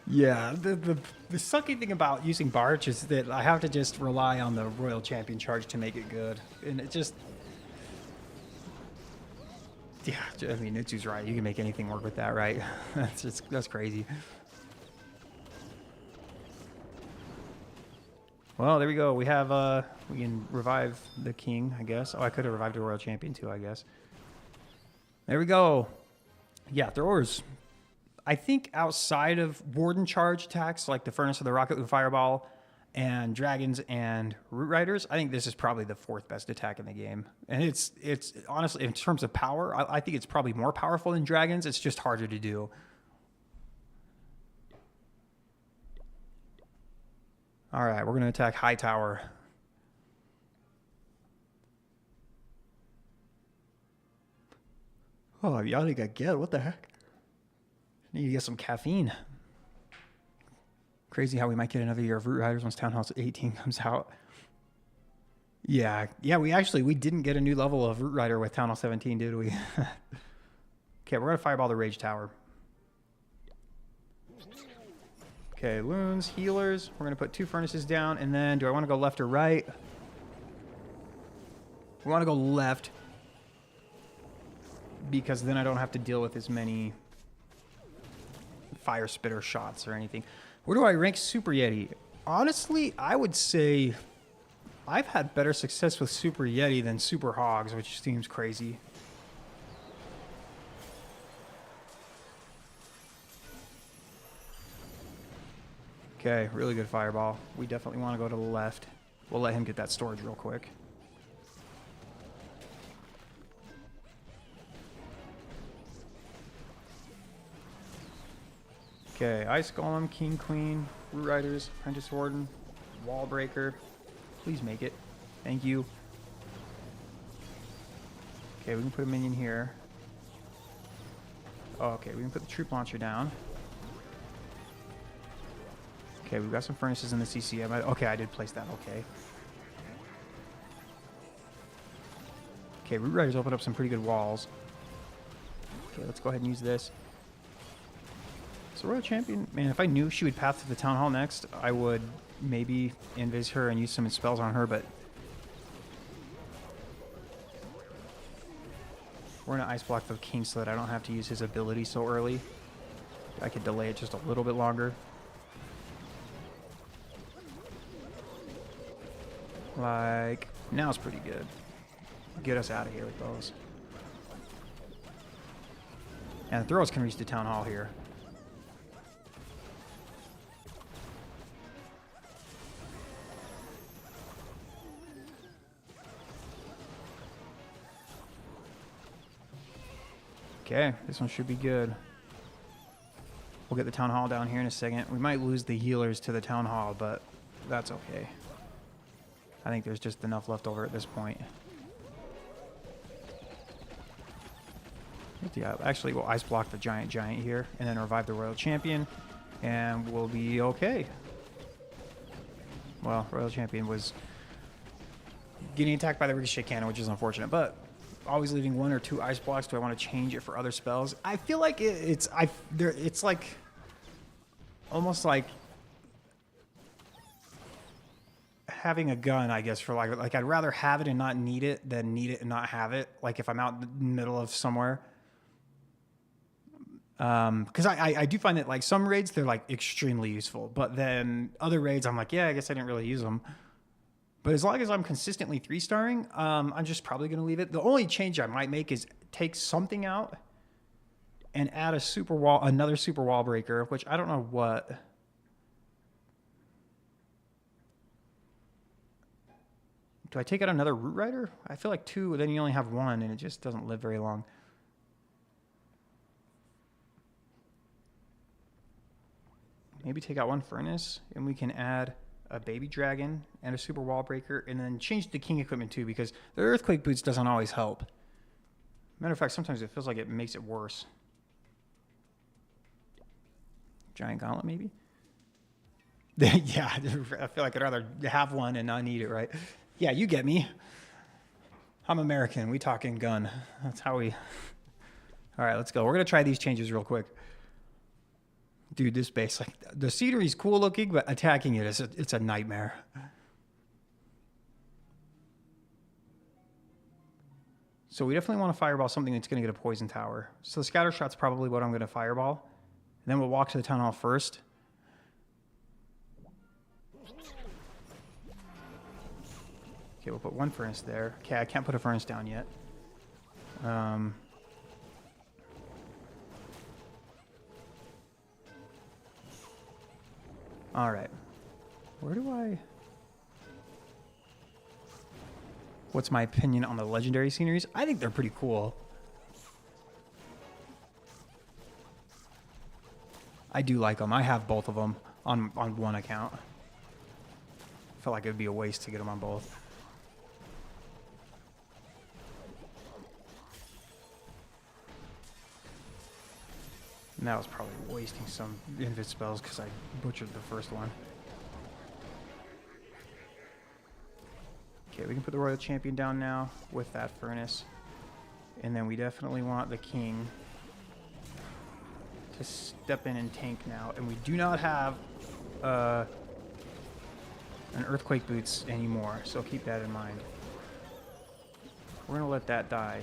Yeah, the sucky thing about using Barch is that I have to just rely on the Royal Champion charge to make it good. And it just... Yeah, I mean, Itsu's right. You can make anything work with that, right? That's crazy. Well, there we go. We have, we can revive the king, I guess. Oh, I could have revived the royal champion too, I guess. There we go. Yeah, throwers. I think outside of warden charge attacks, like the Furnace of the Rocket with Fireball, and dragons and root riders, I think this is probably the 4th best attack in the game. And it's honestly, in terms of power, I think it's probably more powerful than dragons. It's just harder to do. All right, we're going to attack High Tower. Oh, y'all need to get what the heck? Need to get some caffeine. Crazy how we might get another year of Root Riders once Town Hall 18 comes out. Yeah, we didn't get a new level of Root Rider with Town Hall 17, did we? Okay, we're gonna fireball the Rage Tower. Okay, loons, healers. We're gonna put 2 furnaces down, and then do I want to go left or right? We want to go left because then I don't have to deal with as many fire spitter shots or anything. Where do I rank Super Yeti? Honestly, I would say I've had better success with Super Yeti than Super Hogs, which seems crazy. Okay, really good fireball. We definitely want to go to the left. We'll let him get that storage real quick. Okay, Ice Golem, King, Queen, Root Riders, Apprentice Warden, Wall Breaker. Please make it. Thank you. Okay, we can put a minion here. Oh, okay, we can put the troop launcher down. Okay, we've got some furnaces in the CCM. Okay, I did place that. Okay. Okay, Root Riders opened up some pretty good walls. Okay, let's go ahead and use this. So Royal Champion, man, if I knew she would path to the Town Hall next, I would maybe invis her and use some spells on her, but we're going to ice block the king so that I don't have to use his ability so early. I could delay it just a little bit longer. Like, now's pretty good. Get us out of here with those. And the throws can reach the Town Hall here. Okay, this one should be good. We'll get the Town Hall down here in a second. We might lose the healers to the Town Hall, but that's okay. I think there's just enough left over at this point. Yeah, actually, we'll ice block the giant here, and then revive the Royal Champion, and we'll be okay. Well, Royal Champion was getting attacked by the Ricochet Cannon, which is unfortunate, but always leaving 1 or 2 ice blocks. Do I want to change it for other spells? I feel like it's like almost like having a gun, I guess, for like I'd rather have it and not need it than need it and not have it. Like if I'm out in the middle of somewhere. Because I do find that like some raids, they're like extremely useful, but then other raids, I'm like, yeah, I guess I didn't really use them. But as long as I'm consistently 3-starring, I'm just probably going to leave it. The only change I might make is take something out and add another super wall breaker, which I don't know what. Do I take out another Root Rider? I feel like 2, then you only have 1, and it just doesn't live very long. Maybe take out 1 furnace, and we can add a baby dragon and a super wall breaker, and then change the king equipment too, because the earthquake boots doesn't always help. Matter of fact, sometimes it feels like it makes it worse. Giant gauntlet, maybe? Yeah, I feel like I'd rather have 1 and not need it, right? Yeah, you get me. I'm American. We talking gun. That's how we... All right, let's go. We're going to try these changes real quick. Dude, this base, like, the scenery's cool looking, but attacking it, it's a nightmare. So we definitely want to fireball something that's going to get a poison tower. So the scatter shot's probably what I'm going to fireball. And then we'll walk to the Town Hall first. Okay, we'll put 1 furnace there. Okay, I can't put a furnace down yet. All right. Where do I... What's my opinion on the legendary sceneries? I think they're pretty cool. I do like them. I have both of them on 1 account. I feel like it would be a waste to get them on both. And that was probably wasting some invis spells because I butchered the first one. Okay, we can put the Royal Champion down now with that furnace. And then we definitely want the King to step in and tank now. And we do not have an Earthquake Boots anymore, so keep that in mind. We're going to let that die.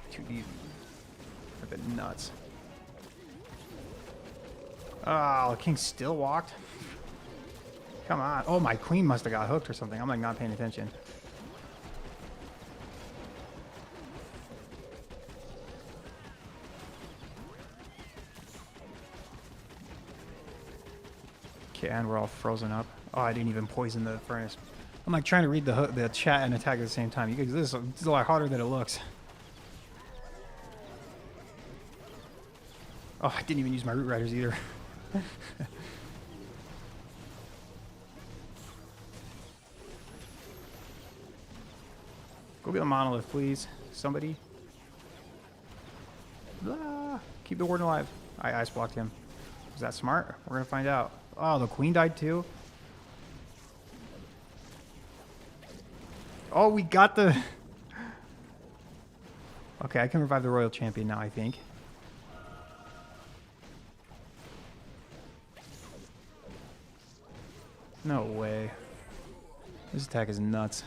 Too easy. A bit nuts. Oh, the King still walked? Come on. Oh, my Queen must have got hooked or something. I'm like not paying attention. Okay, and we're all frozen up. Oh, I didn't even poison the furnace. I'm like trying to read the chat and attack at the same time. You guys, this is a lot harder than it looks. Oh, I didn't even use my Root Riders either. Go get a monolith, please. Somebody. Ah, keep the Warden alive. I ice blocked him. Is that smart? We're going to find out. Oh, the Queen died too? Oh, we got the... Okay, I can revive the Royal Champion now, I think. No way. This attack is nuts.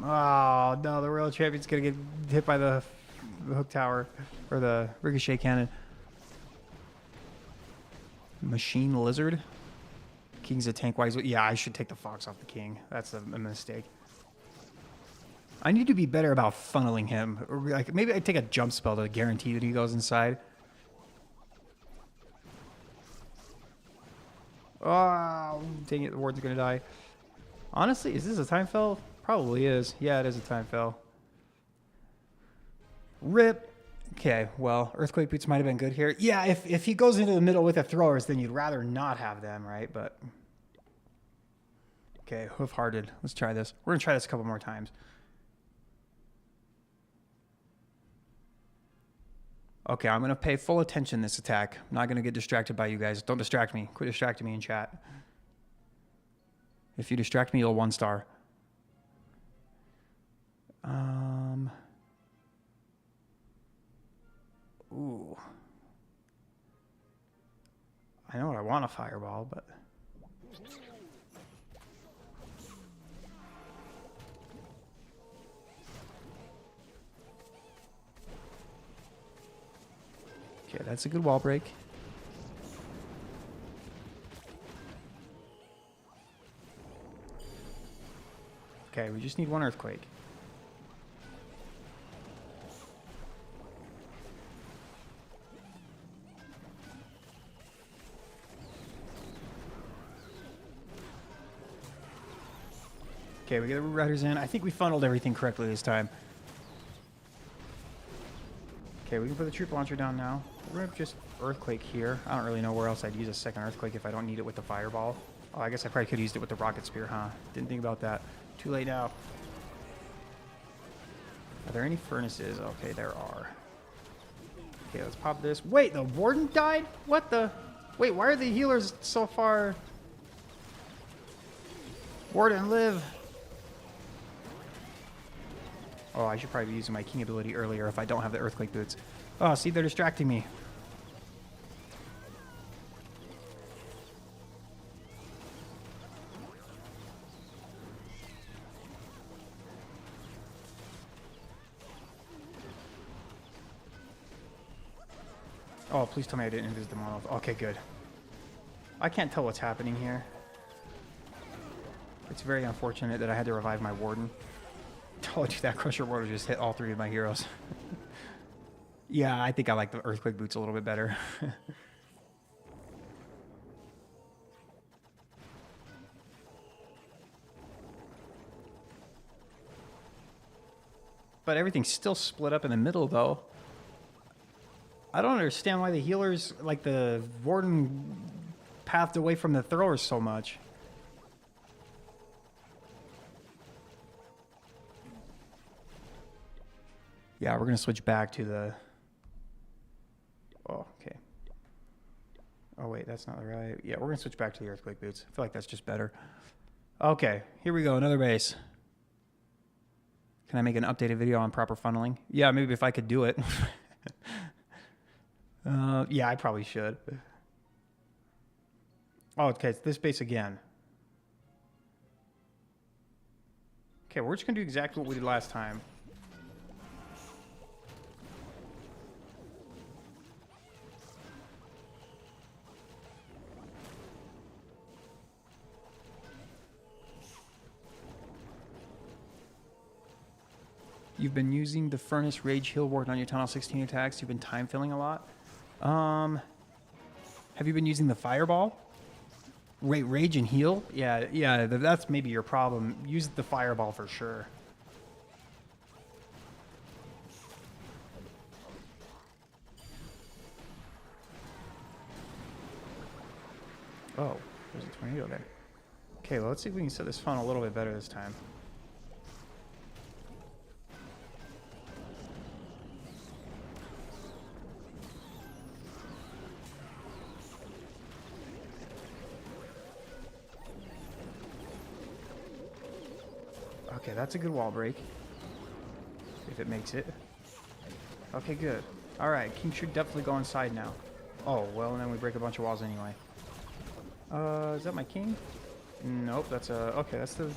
Oh, no, the Royal Champion's gonna get hit by the hook tower, or the ricochet cannon. Machine Lizard? King's a tank wise. Yeah, I should take the Fox off the King. That's a mistake. I need to be better about funneling him. Or like maybe I take a jump spell to guarantee that he goes inside. Oh, dang it, the Warden's gonna die. Honestly, is this a time fell? Probably is. Yeah, it is a time fell. RIP. Okay, well, Earthquake Boots might have been good here. Yeah, if he goes into the middle with the throwers, then you'd rather not have them, right? But okay, Hoof-Hearted. Let's try this. We're gonna try this a couple more times. Okay, I'm gonna pay full attention this attack. I'm not gonna get distracted by you guys. Don't distract me. Quit distracting me in chat. If you distract me, you'll 1-star. Ooh. I know what I want a fireball, but... Okay, that's a good wall break. Okay, we just need one Earthquake. Okay, we get the Root Riders in. I think we funneled everything correctly this time. Okay, we can put the troop launcher down now. We're going to just Earthquake here. I don't really know where else I'd use a second Earthquake if I don't need it with the Fireball. Oh, I guess I probably could have used it with the Rocket Spear, huh? Didn't think about that. Too late now. Are there any furnaces? Okay, there are. Okay, let's pop this. Wait, the Warden died? What the? Wait, why are the healers so far? Warden, live! Oh, I should probably be using my King ability earlier if I don't have the Earthquake Boots. Oh, see, they're distracting me. Oh, please tell me I didn't invis the monolith. Okay, good. I can't tell what's happening here. It's very unfortunate that I had to revive my Warden. Told you that Crusher Warden just hit all three of my heroes. Yeah, I think I like the Earthquake Boots a little bit better. But everything's still split up in the middle, though. I don't understand why the healers, like the Warden, pathed away from the throwers so much. Yeah, we're going to switch back to the... Oh, okay. Oh, wait, that's not right. Yeah, we're going to switch back to the earthquake boots. I feel like that's just better. Okay, here we go. Another base. Can I make an updated video on proper funneling? Yeah, maybe if I could do it. Yeah, I probably should. Oh, okay, it's this base again. Okay, we're just going to do exactly what we did last time. You've been using the Furnace Rage Heal Warden on your Tunnel 16 attacks. You've been time filling a lot. Have you been using the Fireball? Wait, Rage and Heal? Yeah, that's maybe your problem. Use the Fireball for sure. Oh, there's a tornado there. Okay, well, let's see if we can set this funnel a little bit better this time. Okay, that's a good wall break. If it makes it. Okay, good. Alright, King should definitely go inside now. Oh, well, and then we break a bunch of walls anyway. Is that my king? Nope, that's a... Okay, that's the...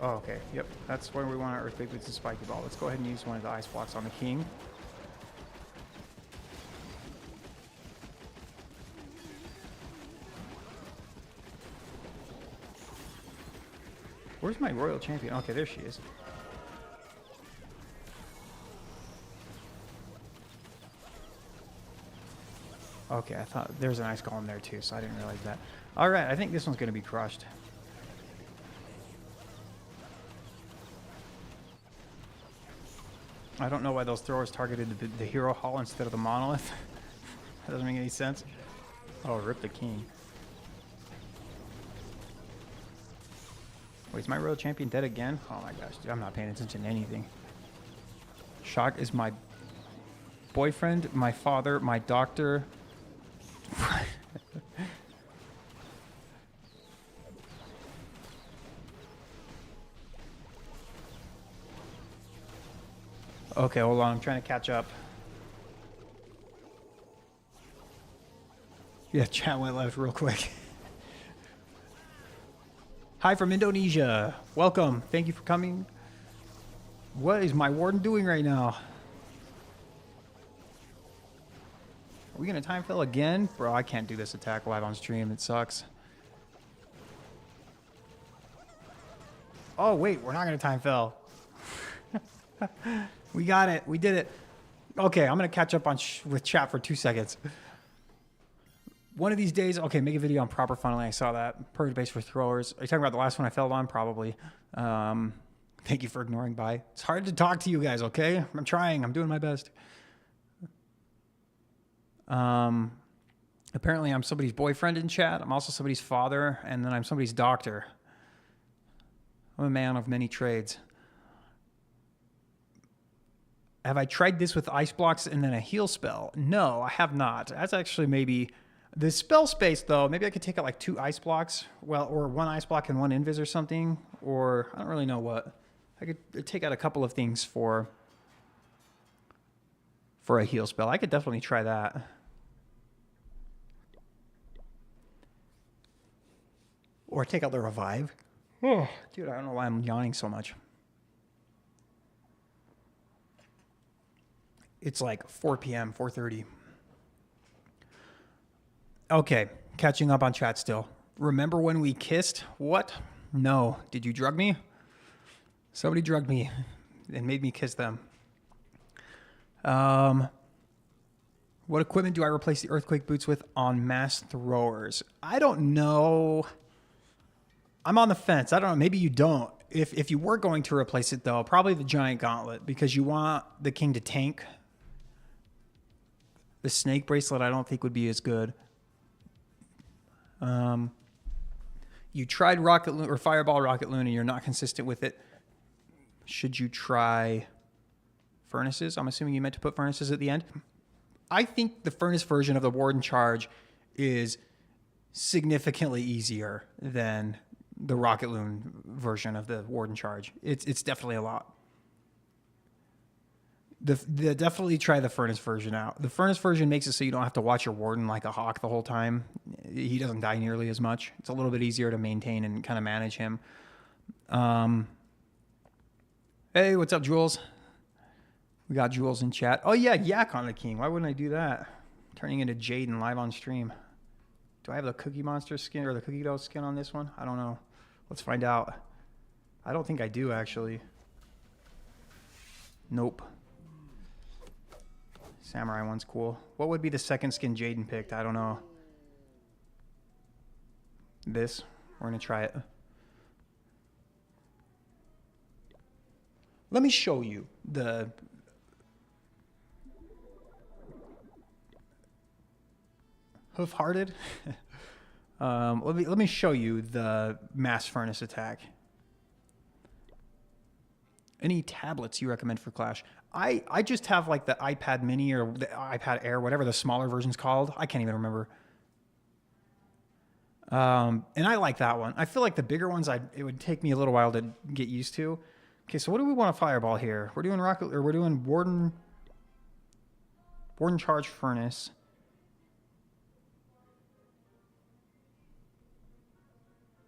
Oh, okay, yep. That's where we want our Earthquake Boots and Spiky Ball. Let's go ahead and use one of the ice blocks on the king. Where's my royal champion? Okay, there she is. Okay, I thought there was an ice golem there too, so I didn't realize that. Alright, I think this one's going to be crushed. I don't know why those throwers targeted the hero hall instead of the monolith. That doesn't make any sense. Oh, rip the king. Wait, is my royal champion dead again? Oh my gosh, dude, I'm not paying attention to anything. Shock is my boyfriend, my father, my doctor. Okay, hold on, I'm trying to catch up. Yeah, chat went left real quick. Hi from Indonesia. Welcome. Thank you for coming. What is my warden doing right now? Are we going to time fill again? Bro, I can't do this attack live on stream. It sucks. Oh, wait. We're not going to time fill. We got it. We did it. Okay, I'm going to catch up on with chat for 2 seconds. One of these days, okay, make a video on proper funneling. I saw that. Purge base for throwers. Are you talking about the last one I failed on? Probably. Thank you for ignoring by. It's hard to talk to you guys, okay? I'm trying. I'm doing my best. Apparently I'm somebody's boyfriend in chat. I'm also somebody's father, and then I'm somebody's doctor. I'm a man of many trades. Have I tried this with ice blocks and then a heal spell? No, I have not. That's actually maybe... The spell space, though, maybe I could take out like 2 ice blocks. Well, or 1 ice block and 1 invis or something. Or, I don't really know what. I could take out a couple of things for a heal spell. I could definitely try that. Or take out the revive. Oh, dude, I don't know why I'm yawning so much. It's like 4 p.m., 4:30. Okay, catching up on chat still. Remember when we kissed? What? No. Did you drug me? Somebody drugged me and made me kiss them. What equipment do I replace the earthquake boots with on mass throwers? I don't know. I'm on the fence. I don't know. Maybe you don't. If you were going to replace it, though, probably the giant gauntlet, because you want the king to tank. The snake bracelet I don't think would be as good. You tried rocket loon or fireball rocket loon and you're not consistent with it. Should you try furnaces? I'm assuming you meant to put furnaces at the end. I think the furnace version of the Warden charge is significantly easier than the rocket loon version of the Warden charge. It's definitely a lot. Definitely try the furnace version out. The furnace version makes it so you don't have to watch your Warden like a hawk the whole time. He doesn't die nearly as much. It's a little bit easier to maintain and kind of manage him. Hey, what's up, Jules? We got Jules in chat. Oh yeah, Yak on the King. Why wouldn't I do that? Turning into Jaden live on stream. Do I have the Cookie Monster skin or the Cookie Dough skin on this one? I don't know. Let's find out. I don't think I do, actually. Nope. Samurai one's cool. What would be the second skin Jaden picked? I don't know. This. We're going to try it. Let me show you the... Hoof-hearted? Let me show you the mass furnace attack. Any tablets you recommend for Clash? I just have like the iPad mini or the iPad Air, whatever the smaller version's called. I can't even remember. And I like that one. I feel like the bigger ones, it would take me a little while to get used to. Okay, so what do we want to fireball here? We're doing rocket, or we're doing Warden charge furnace.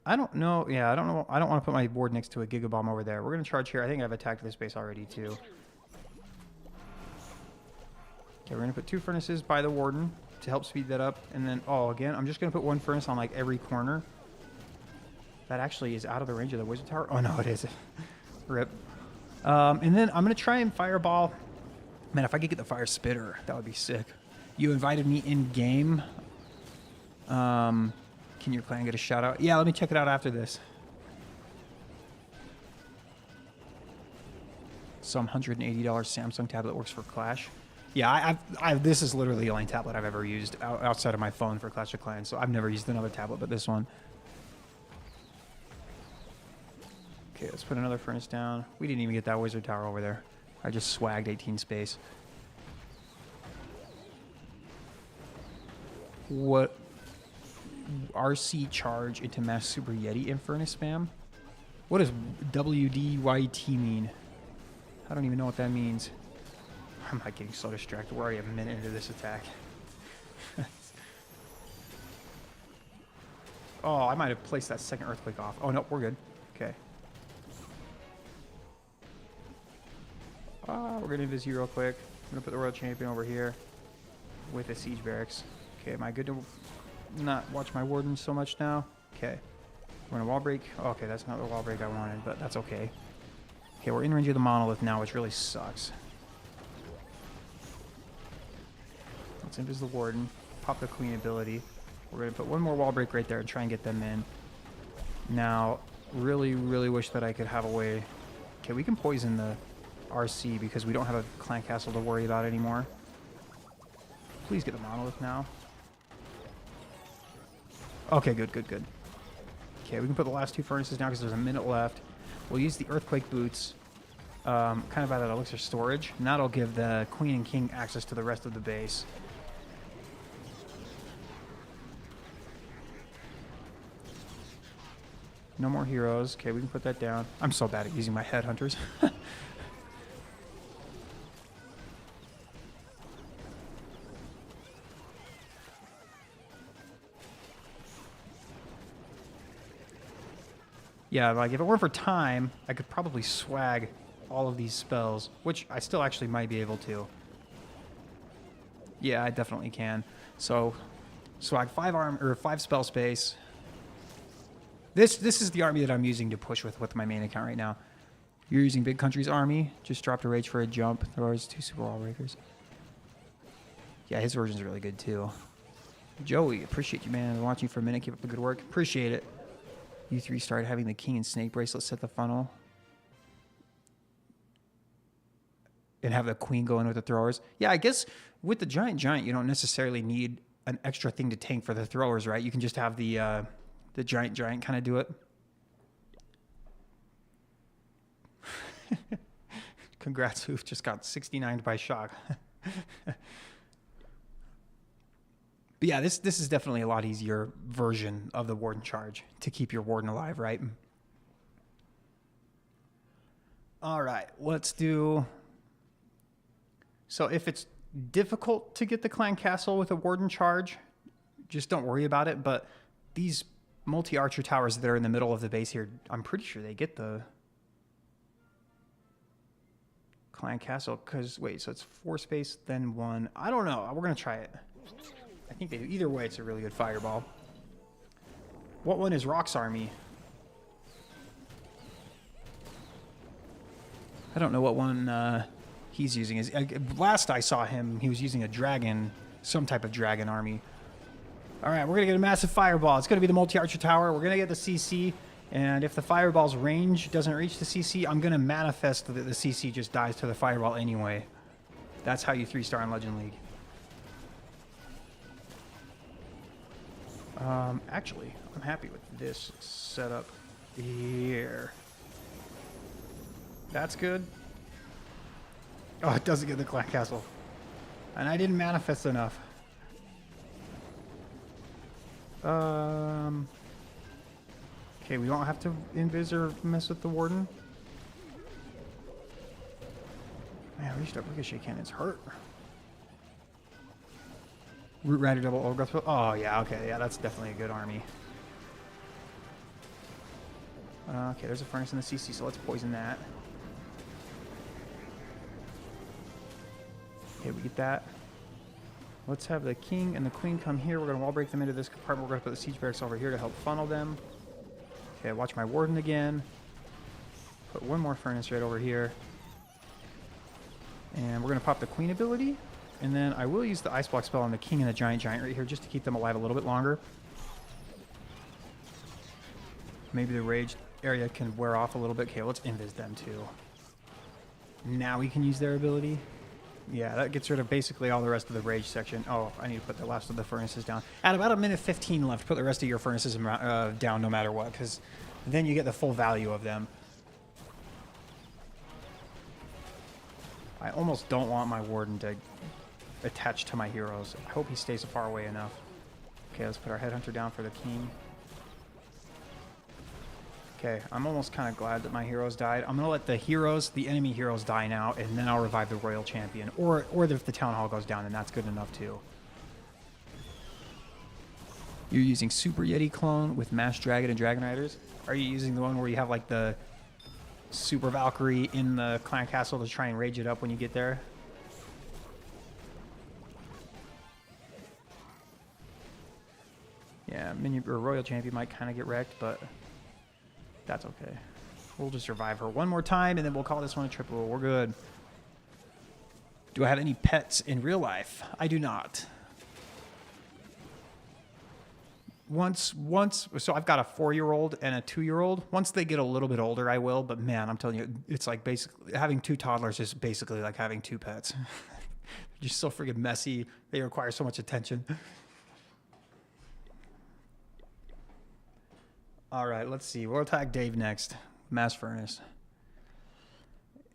I don't know. Yeah, I don't know. I don't want to put my board next to a Giga Bomb over there. We're going to charge here. I think I've attacked this base already, too. Okay, we're going to put 2 furnaces by the Warden to help speed that up. And then, again, I'm just going to put 1 furnace on, like, every corner. That actually is out of the range of the Wizard Tower. Oh, no, it is. Rip. And then I'm going to try and fireball. Man, if I could get the fire spitter, that would be sick. You invited me in-game. Can your clan get a shout out? Yeah, let me check it out after this. Some $180 Samsung tablet works for Clash. Yeah, this is literally the only tablet I've ever used outside of my phone for Clash of Clans. So I've never used another tablet but this one. Okay, let's put another furnace down. We didn't even get that Wizard Tower over there. I just swagged 18 space. What? RC charge into Mass Super Yeti Infernus spam? What does WDYT mean? I don't even know what that means. I'm not getting so distracted. We're already a minute into this attack. Oh, I might have placed that second earthquake off. Oh, no, we're good. Okay. We're going to do this real quick. I'm going to put the World Champion over here with the Siege Barracks. Okay, am I good to not watch my Warden so much now? Okay. We're going to wall break. Okay, that's not the wall break I wanted, but that's okay. Okay, we're in range of the Monolith now, which really sucks. Let's invis the Warden. Pop the Queen ability. We're going to put one more wall break right there and try and get them in. Now, really, really wish that I could have a way... Okay, we can poison the RC because we don't have a clan castle to worry about anymore. Please get the Monolith now. Okay, good, good, good. Okay, we can put the last 2 furnaces down because there's a minute left. We'll use the Earthquake Boots kind of out of elixir storage, and that'll give the Queen and King access to the rest of the base. No more heroes. Okay, we can put that down. I'm so bad at using my headhunters. Yeah, like if it weren't for time, I could probably swag all of these spells, which I still actually might be able to. Yeah, I definitely can. So, swag 5 spell space. This is the army that I'm using to push with my main account right now. You're using Big Country's army. Just dropped a rage for a jump. There was 2 super wall breakers. Yeah, his version's really good too. Joey, appreciate you, man. I've been watching for a minute. Keep up the good work. Appreciate it. You 3 started having the King and Snake bracelet set the funnel. And have the Queen go in with the throwers. Yeah, I guess with the Giant, you don't necessarily need an extra thing to tank for the throwers, right? You can just have the the giant kind of do it. Congrats, who've just got 69'd by shock. But yeah, this is definitely a lot easier version of the Warden charge to keep your Warden alive, right? All right, let's do... So if it's difficult to get the clan castle with a Warden charge, just don't worry about it. But these multi-archer towers that are in the middle of the base here, I'm pretty sure they get the clan castle. Because, wait, so it's 4 space, then 1. I don't know. We're going to try it. I think they do. Either way, it's a really good fireball. What one is Rock's army? I don't know what one he's using. Last I saw him, he was using a dragon, some type of dragon army. All right, we're going to get a massive fireball. It's going to be the multi-archer tower. We're going to get the CC. And if the fireball's range doesn't reach the CC, I'm going to manifest that the CC just dies to the fireball anyway. That's how you 3-star in Legend League. Actually, I'm happy with this setup here. That's good. Oh, it doesn't get the clan castle. And I didn't manifest enough. Okay, we don't have to invis or mess with the Warden. Man, we should have ricochet cannons hurt. Root Rider double Overgrowth. Oh, yeah, okay. Yeah, that's definitely a good army. Okay, there's a furnace in the CC, so let's poison that. Okay, we get that. Let's have the king and the queen come here. We're going to wall break them into this compartment. We're going to put the siege barracks over here to help funnel them. Okay, watch my Warden again. Put one more furnace right over here. And we're going to pop the queen ability. And then I will use the ice block spell on the king and the giant right here just to keep them alive a little bit longer. Maybe the rage area can wear off a little bit. Okay, let's invis them too. Now we can use their ability. Yeah, that gets rid of basically all the rest of the rage section. Oh, I need to put the last of the furnaces down. At about 1:15 left, put the rest of your furnaces down no matter what, because then you get the full value of them. I almost don't want my Warden to attach to my heroes. I hope he stays far away enough. Okay, let's put our headhunter down for the king. Okay, I'm almost kind of glad that my heroes died. I'm going to let the enemy heroes die now, and then I'll revive the royal champion. Or if the town hall goes down, then that's good enough too. You're using Super Yeti clone with Mass Dragon and Dragon Riders? Are you using the one where you have like the Super Valkyrie in the clan castle to try and rage it up when you get there? Yeah, royal champion might kind of get wrecked, but that's okay. We'll just revive her one more time, and then we'll call this one a triple. We're good. Do I have any pets in real life? I do not. So I've got a 4-year-old and a 2-year-old. Once they get a little bit older, I will. But man, I'm telling you, it's like basically having 2 toddlers is basically like having 2 pets. They're just so friggin' messy. They require so much attention. All right, let's see. We'll attack Dave next. Mass Furnace.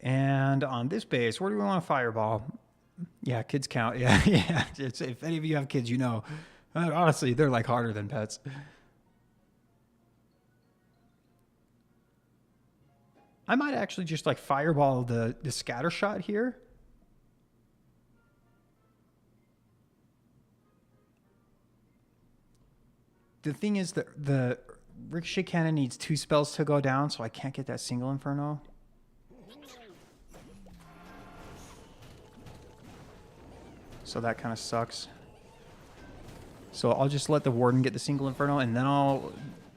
And on this base, where do we want a fireball? Yeah, kids count. Yeah, yeah. If any of you have kids, you know. Honestly, they're like harder than pets. I might actually just like fireball the scatter shot here. The thing is that the Ricochet Cannon needs 2 spells to go down, so I can't get that single Inferno. So that kind of sucks. So I'll just let the Warden get the single Inferno, and then I'll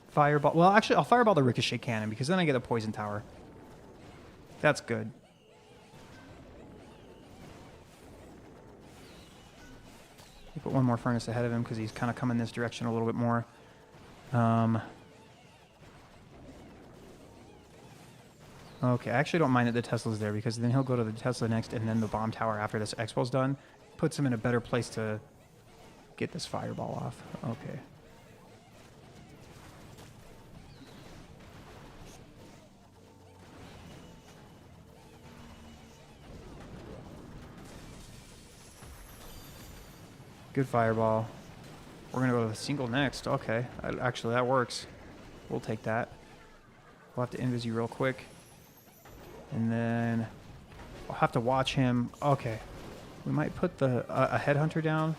fireball... Well, actually, I'll fireball the Ricochet Cannon, because then I get a Poison Tower. That's good. I'll put one more furnace ahead of him, because he's kind of coming this direction a little bit more. Okay, I actually don't mind that the Tesla's there, because then he'll go to the Tesla next, and then the bomb tower after this expo's done. Puts him in a better place to get this fireball off. Okay. Good fireball. We're going to go with a single next. Okay. Actually, that works. We'll take that. We'll have to invis you real quick. And then I'll have to watch him. Okay. We might put the a headhunter down.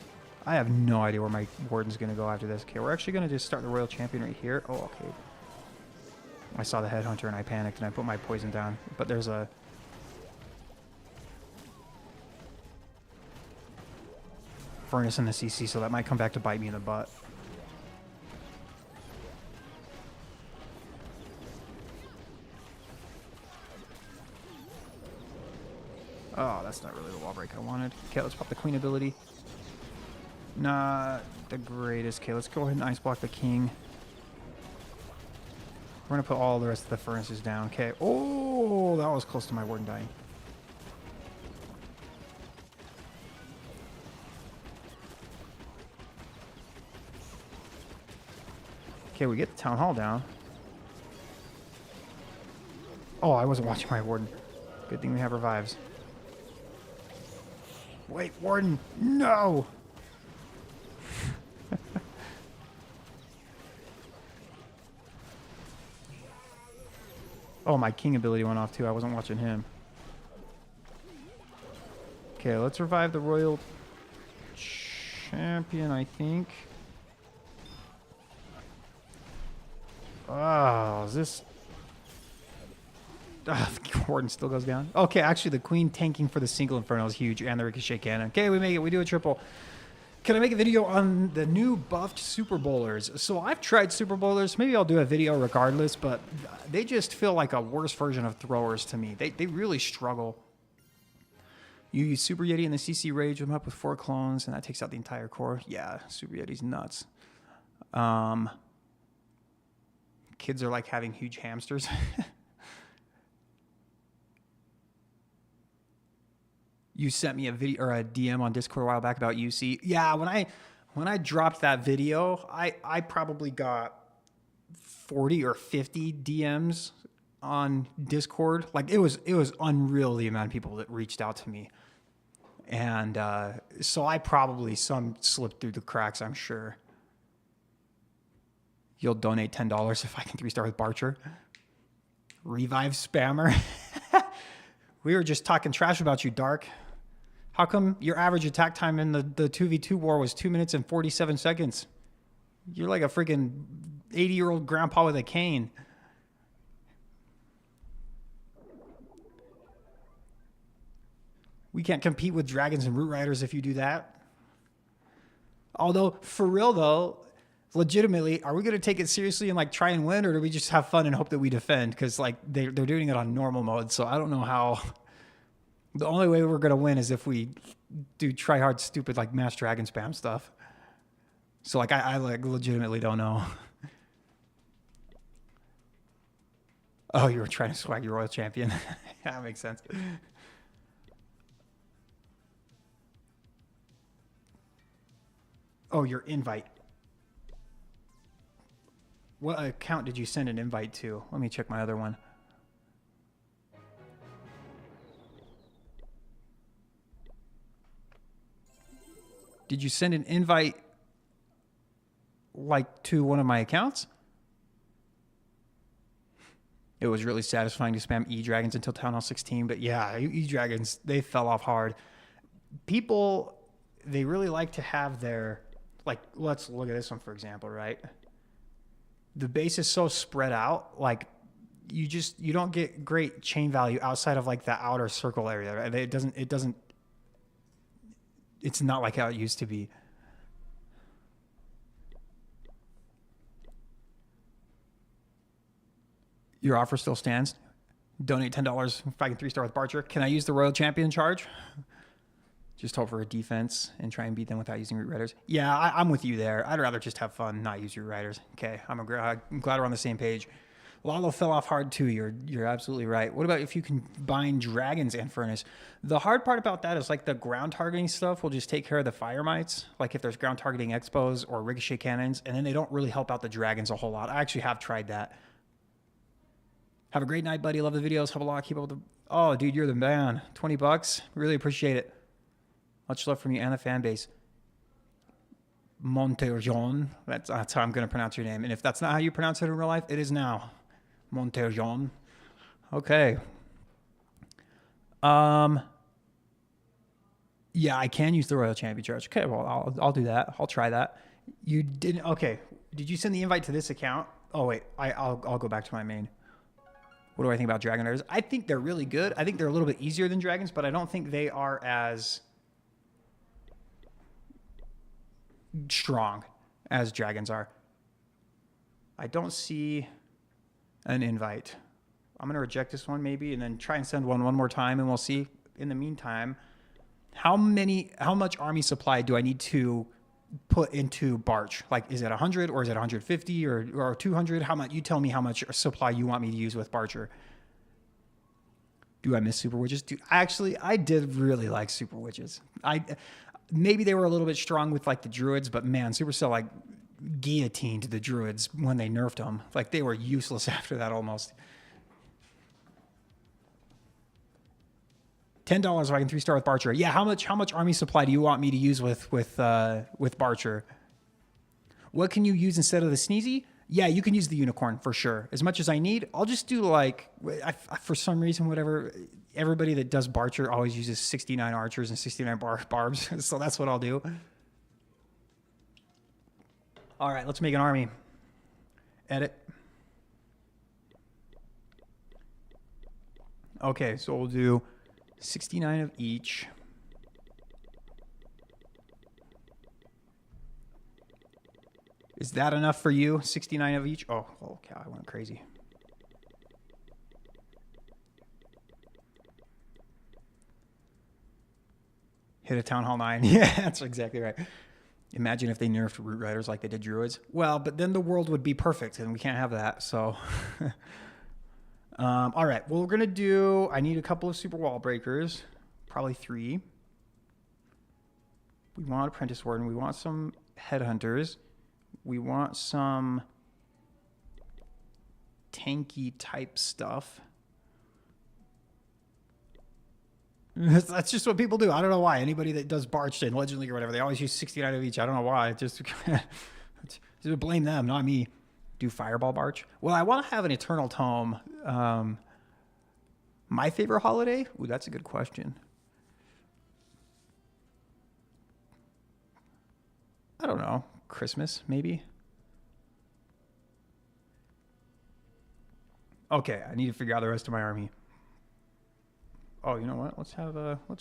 I have no idea where my Warden's going to go after this. Okay, we're actually going to just start the Royal Champion right here. Oh, okay. I saw the headhunter and I panicked and I put my poison down. But there's a... furnace in the CC, so that might come back to bite me in the butt. Oh, that's not really the wall break I wanted. Okay, let's pop the queen ability. Not the greatest. Okay, let's go ahead and ice block the king. We're going to put all the rest of the furnaces down. Okay. Oh, that was close to my Warden dying. Okay, we get the town hall down. Oh, I wasn't watching my Warden. Good thing we have revives. Wait, Warden! No! Oh, my king ability went off too. I wasn't watching him. Okay, let's revive the Royal Champion, I think. Oh, is this... the Warden still goes down. Okay, actually, the Queen tanking for the single Inferno is huge, and the Ricochet Cannon. Okay, we make it. We do a triple. Can I make a video on the new buffed Super Bowlers? So I've tried Super Bowlers. Maybe I'll do a video regardless, but they just feel like a worse version of throwers to me. They really struggle. You use Super Yeti and the CC Rage them up with 4 clones, and that takes out the entire core. Yeah, Super Yeti's nuts. Kids are like having huge hamsters. You sent me a video or a DM on Discord a while back about UC. Yeah, when I dropped that video, I probably got 40 or 50 DMs on Discord. Like it was unreal the amount of people that reached out to me. And so I probably some slipped through the cracks, I'm sure. You'll donate $10 if I can 3-star with Barcher. Revive spammer. We were just talking trash about you, Dark. How come your average attack time in the 2v2 war was 2 minutes and 47 seconds? You're like a freaking 80-year-old grandpa with a cane. We can't compete with dragons and root riders if you do that. Although, for real though, legitimately, are we going to take it seriously and like try and win, or do we just have fun and hope that we defend? Because like they're doing it on normal mode, so I don't know how. The only way we're going to win is if we do try hard, stupid like Mass Dragon spam stuff. So like I like legitimately don't know. Oh, you were trying to swag your Royal Champion. That makes sense. Oh, your invite. What account did you send an invite to? Let me check my other one. Did you send an invite like to one of my accounts? It was really satisfying to spam E-Dragons until Town Hall 16, but yeah, E-Dragons, they fell off hard. People, they really like to have their, like, let's look at this one, for example, right? The base is so spread out, like, you don't get great chain value outside of, like, the outer circle area, right? It's not like how it used to be. Your offer still stands. Donate $10 if I can 3-star with Barcher. Can I use the Royal Champion charge? Just hope for a defense and try and beat them without using root riders. Yeah, I'm with you there. I'd rather just have fun, not use root riders. Okay, I'm glad we're on the same page. Lalo fell off hard too. You're absolutely right. What about if you can bind dragons and furnace? The hard part about that is like the ground targeting stuff will just take care of the fire mites. Like if there's ground targeting expos or ricochet cannons, and then they don't really help out the dragons a whole lot. I actually have tried that. Have a great night, buddy. Love the videos. Have a lot. Keep up with the... Oh, dude, you're the man. $20. Really appreciate it. Much love from you and the fan base. Monterjon. That's how I'm going to pronounce your name. And if that's not how you pronounce it in real life, it is now. Monterjon. Okay. Yeah, I can use the Royal Champion charge. Okay, well, I'll do that. I'll try that. You didn't. Okay. Did you send the invite to this account? Oh wait, I'll go back to my main. What do I think about Dragon Riders? I think they're really good. I think they're a little bit easier than dragons, but I don't think they are as strong as dragons are. I don't see an invite. I'm going to reject this one maybe and then try and send one more time, and we'll see. In the meantime, how much army supply do I need to put into Barch? Like, is it 100 or is it 150 or 200? How much? You tell me how much supply you want me to use with Barcher. Do I miss Super Witches? Dude, actually, I did really like Super Witches. Maybe they were a little bit strong with like the druids, but man, Supercell like guillotined the druids when they nerfed them. Like they were useless after that almost. $10 if I can 3-star with Barcher. Yeah, how much army supply do you want me to use with Barcher? What can you use instead of the Sneezy? Yeah, you can use the unicorn for sure. As much as I need, I'll just do like, for some reason, whatever. Everybody that does Barcher always uses 69 archers and 69 barbs, so that's what I'll do. All right, let's make an army. Edit. Okay, so we'll do 69 of each. Is that enough for you? 69 of each? Oh, okay, I went crazy. Hit a Town Hall 9. Yeah, that's exactly right. Imagine if they nerfed Root Riders like they did Druids. Well, but then the world would be perfect, and we can't have that, so... all right, well, we're going to do... I need a couple of Super Wall Breakers. Probably 3. We want Apprentice Warden. We want some Headhunters. We want some tanky type stuff. That's just what people do. I don't know why. Anybody that does Barch and Legend League or whatever, they always use 69 of each. I don't know why. Just blame them, not me. Do Fireball Barch? Well, I want to have an Eternal Tome. My favorite holiday? Ooh, that's a good question. I don't know. Christmas, maybe? Okay, I need to figure out the rest of my army. Oh, you know what? Let's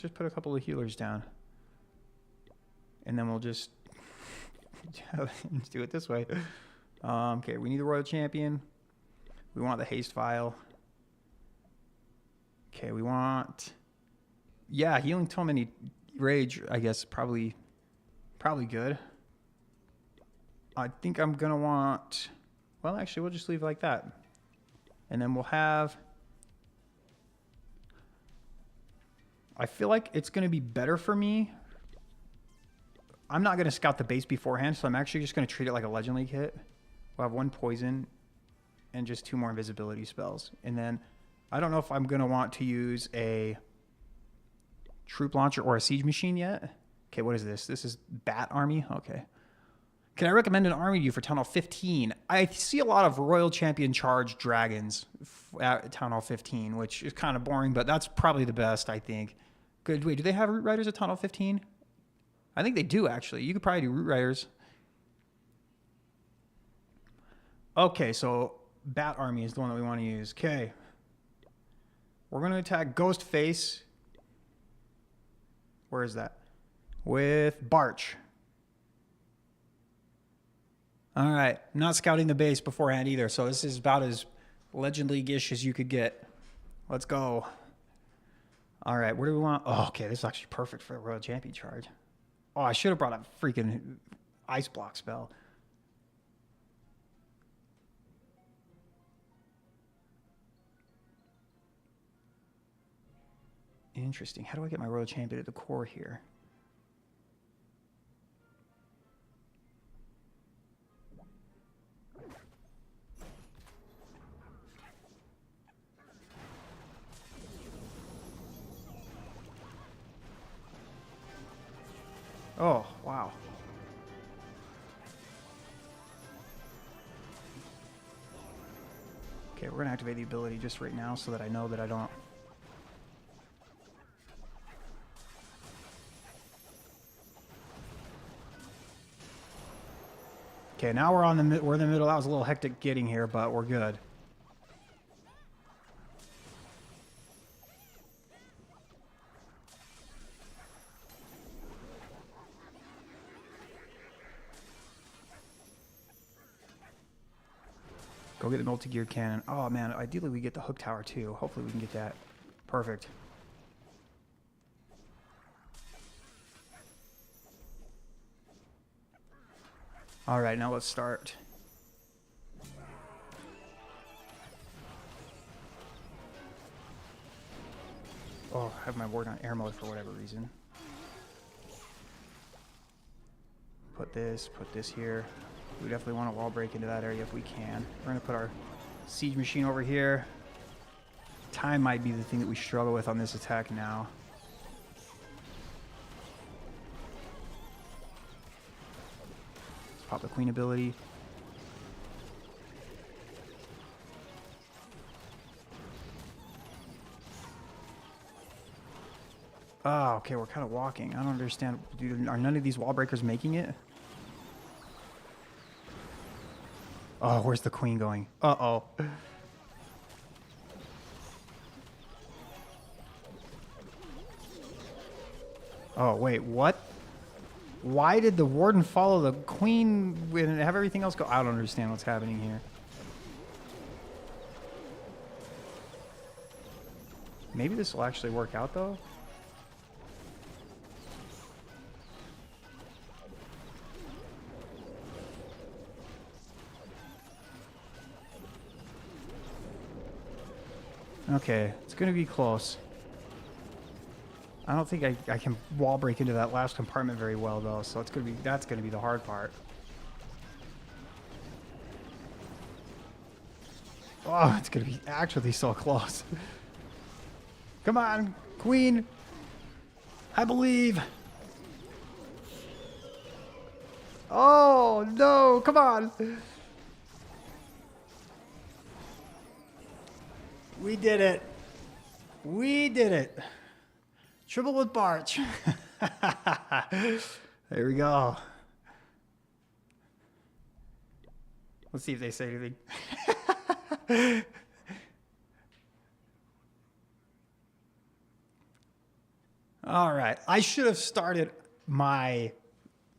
just put a couple of healers down. And then we'll just let's do it this way. Okay, we need the Royal Champion. We want the Haste Vial. Okay, we want... Yeah, Healing Tome and Rage, I guess, probably good. I think I'm going to want... Well, actually, we'll just leave it like that. And then we'll have... I feel like it's going to be better for me. I'm not going to scout the base beforehand, so I'm actually just going to treat it like a Legend League hit. We'll have 1 poison and just 2 more invisibility spells. And then I don't know if I'm going to want to use a troop launcher or a siege machine yet. Okay, what is this? This is Bat Army? Okay. Can I recommend an army to you for Town Hall 15? I see a lot of Royal Champion Charge Dragons at Town Hall 15, which is kind of boring, but that's probably the best, I think. Good. Wait, do they have Root Riders at Town Hall 15? I think they do, actually. You could probably do Root Riders. Okay, so Bat Army is the one that we want to use. Okay. We're going to attack Ghostface. Where is that? With Barch. All right. I'm not scouting the base beforehand either, so this is about as Legend League-ish as you could get. Let's go. All right, where do we want... Oh, okay, this is actually perfect for a Royal Champion charge. Oh, I should have brought a freaking Ice Block spell. Interesting. How do I get my Royal Champion at the core here? Oh, wow. Okay, we're gonna activate the ability just right now so that I know that I don't. Okay, now we're in the middle. That was a little hectic getting here, but we're good. Go get the multi-geared cannon. Oh man, ideally we get the hook tower too. Hopefully we can get that. Perfect. All right, now let's start. Oh, I have my Warden on air mode for whatever reason. Put this here. We definitely want to wall break into that area if we can. We're going to put our siege machine over here. Time might be the thing that we struggle with on this attack now. Let's pop the queen ability. Oh, okay, we're kind of walking. I don't understand. Dude, are none of these wall breakers making it? Oh, where's the queen going? Uh-oh. Oh, wait, what? Why did the Warden follow the queen and have everything else go? I don't understand what's happening here. Maybe this will actually work out, though. Okay, it's going to be close. I don't think I can wall break into that last compartment very well, though, so that's going to be the hard part. Oh, it's going to be actually so close. Come on, queen. I believe. Oh, no, come on. We did it. We did it. Triple with Barch. There we go. Let's see if they say anything. All right. I should have started my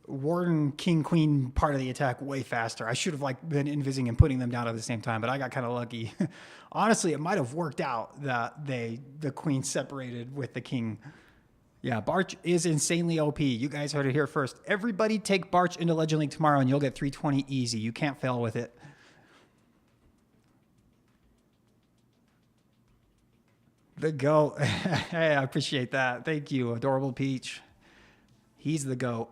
Warden, King, Queen part of the attack way faster. I should have been invising and putting them down at the same time, but I got kind of lucky. Honestly, it might have worked out that the Queen separated with the King. Yeah, Barch is insanely OP. You guys heard it here first. Everybody take Barch into Legend League tomorrow and you'll get 320 easy. You can't fail with it. The GOAT. Hey, I appreciate that. Thank you, Adorable Peach. He's the GOAT.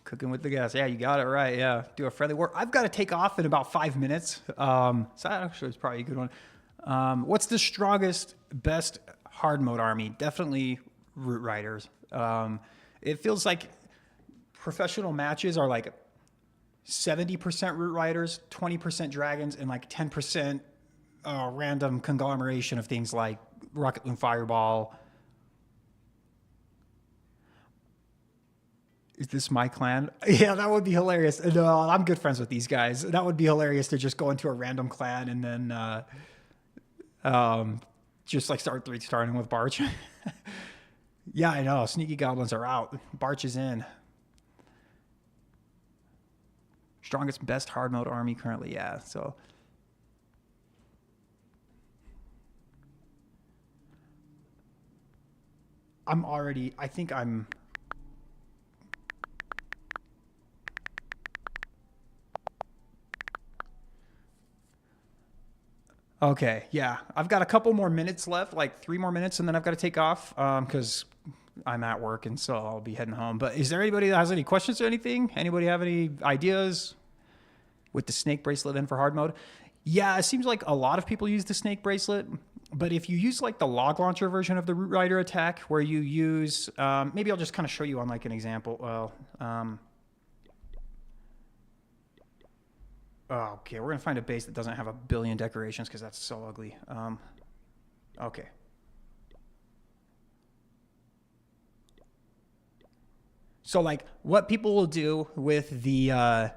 Cooking with the gas. Yeah, you got it right. Yeah, do a friendly war. I've got to take off in about 5 minutes. So that actually is probably a good one. What's the strongest, best hard mode army? Definitely Root Riders. It feels like professional matches are like 70% Root Riders, 20% Dragons, and like 10% random conglomeration of things like Rocket Loom Fireball. Is this my clan? Yeah, that would be hilarious. No, I'm good friends with these guys. That would be hilarious to just go into a random clan and then just like start 3-starring with Barch. Yeah, I know. Sneaky goblins are out. Barch is in. Strongest, best hard mode army currently. Yeah, so. I think I'm. Okay, yeah. I've got a couple more minutes left, like 3 more minutes, and then I've got to take off because I'm at work, and so I'll be heading home. But is there anybody that has any questions or anything? Anybody have any ideas with the snake bracelet in for hard mode? Yeah, it seems like a lot of people use the snake bracelet, But if you use like the log launcher version of the Root Rider attack, where you use, maybe I'll just kind of show you on like an example. Well, okay, we're going to find a base that doesn't have a billion decorations because that's so ugly. Okay. So like what people will do with the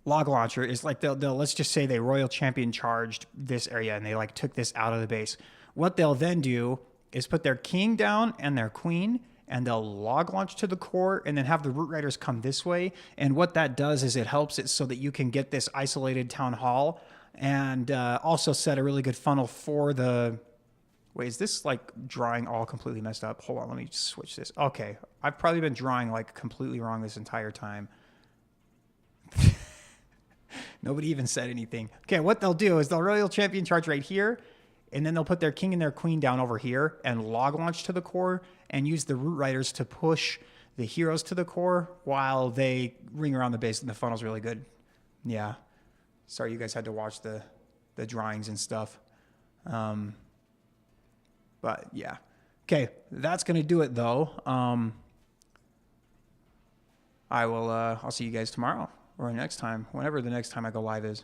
log launcher is like they'll let's just say they royal champion charged this area and they like took this out of the base. What they'll then do is put their king down and their queen, and they'll log launch to the core and then have the Root Riders come this way. And what that does is it helps it so that you can get this isolated town hall and also set a really good funnel for the... Wait, is this like drawing all completely messed up? Hold on, let me just switch this. Okay, I've probably been drawing like completely wrong this entire time. Nobody even said anything. Okay, what they'll do is they'll royal champion charge right here, and then they'll put their king and their queen down over here and log launch to the core and use the Root Riders to push the heroes to the core while they ring around the base, and the funnel's really good. Yeah. Sorry you guys had to watch the drawings and stuff. But yeah. Okay, that's going to do it though. I'll see you guys tomorrow or next time, whenever the next time I go live is.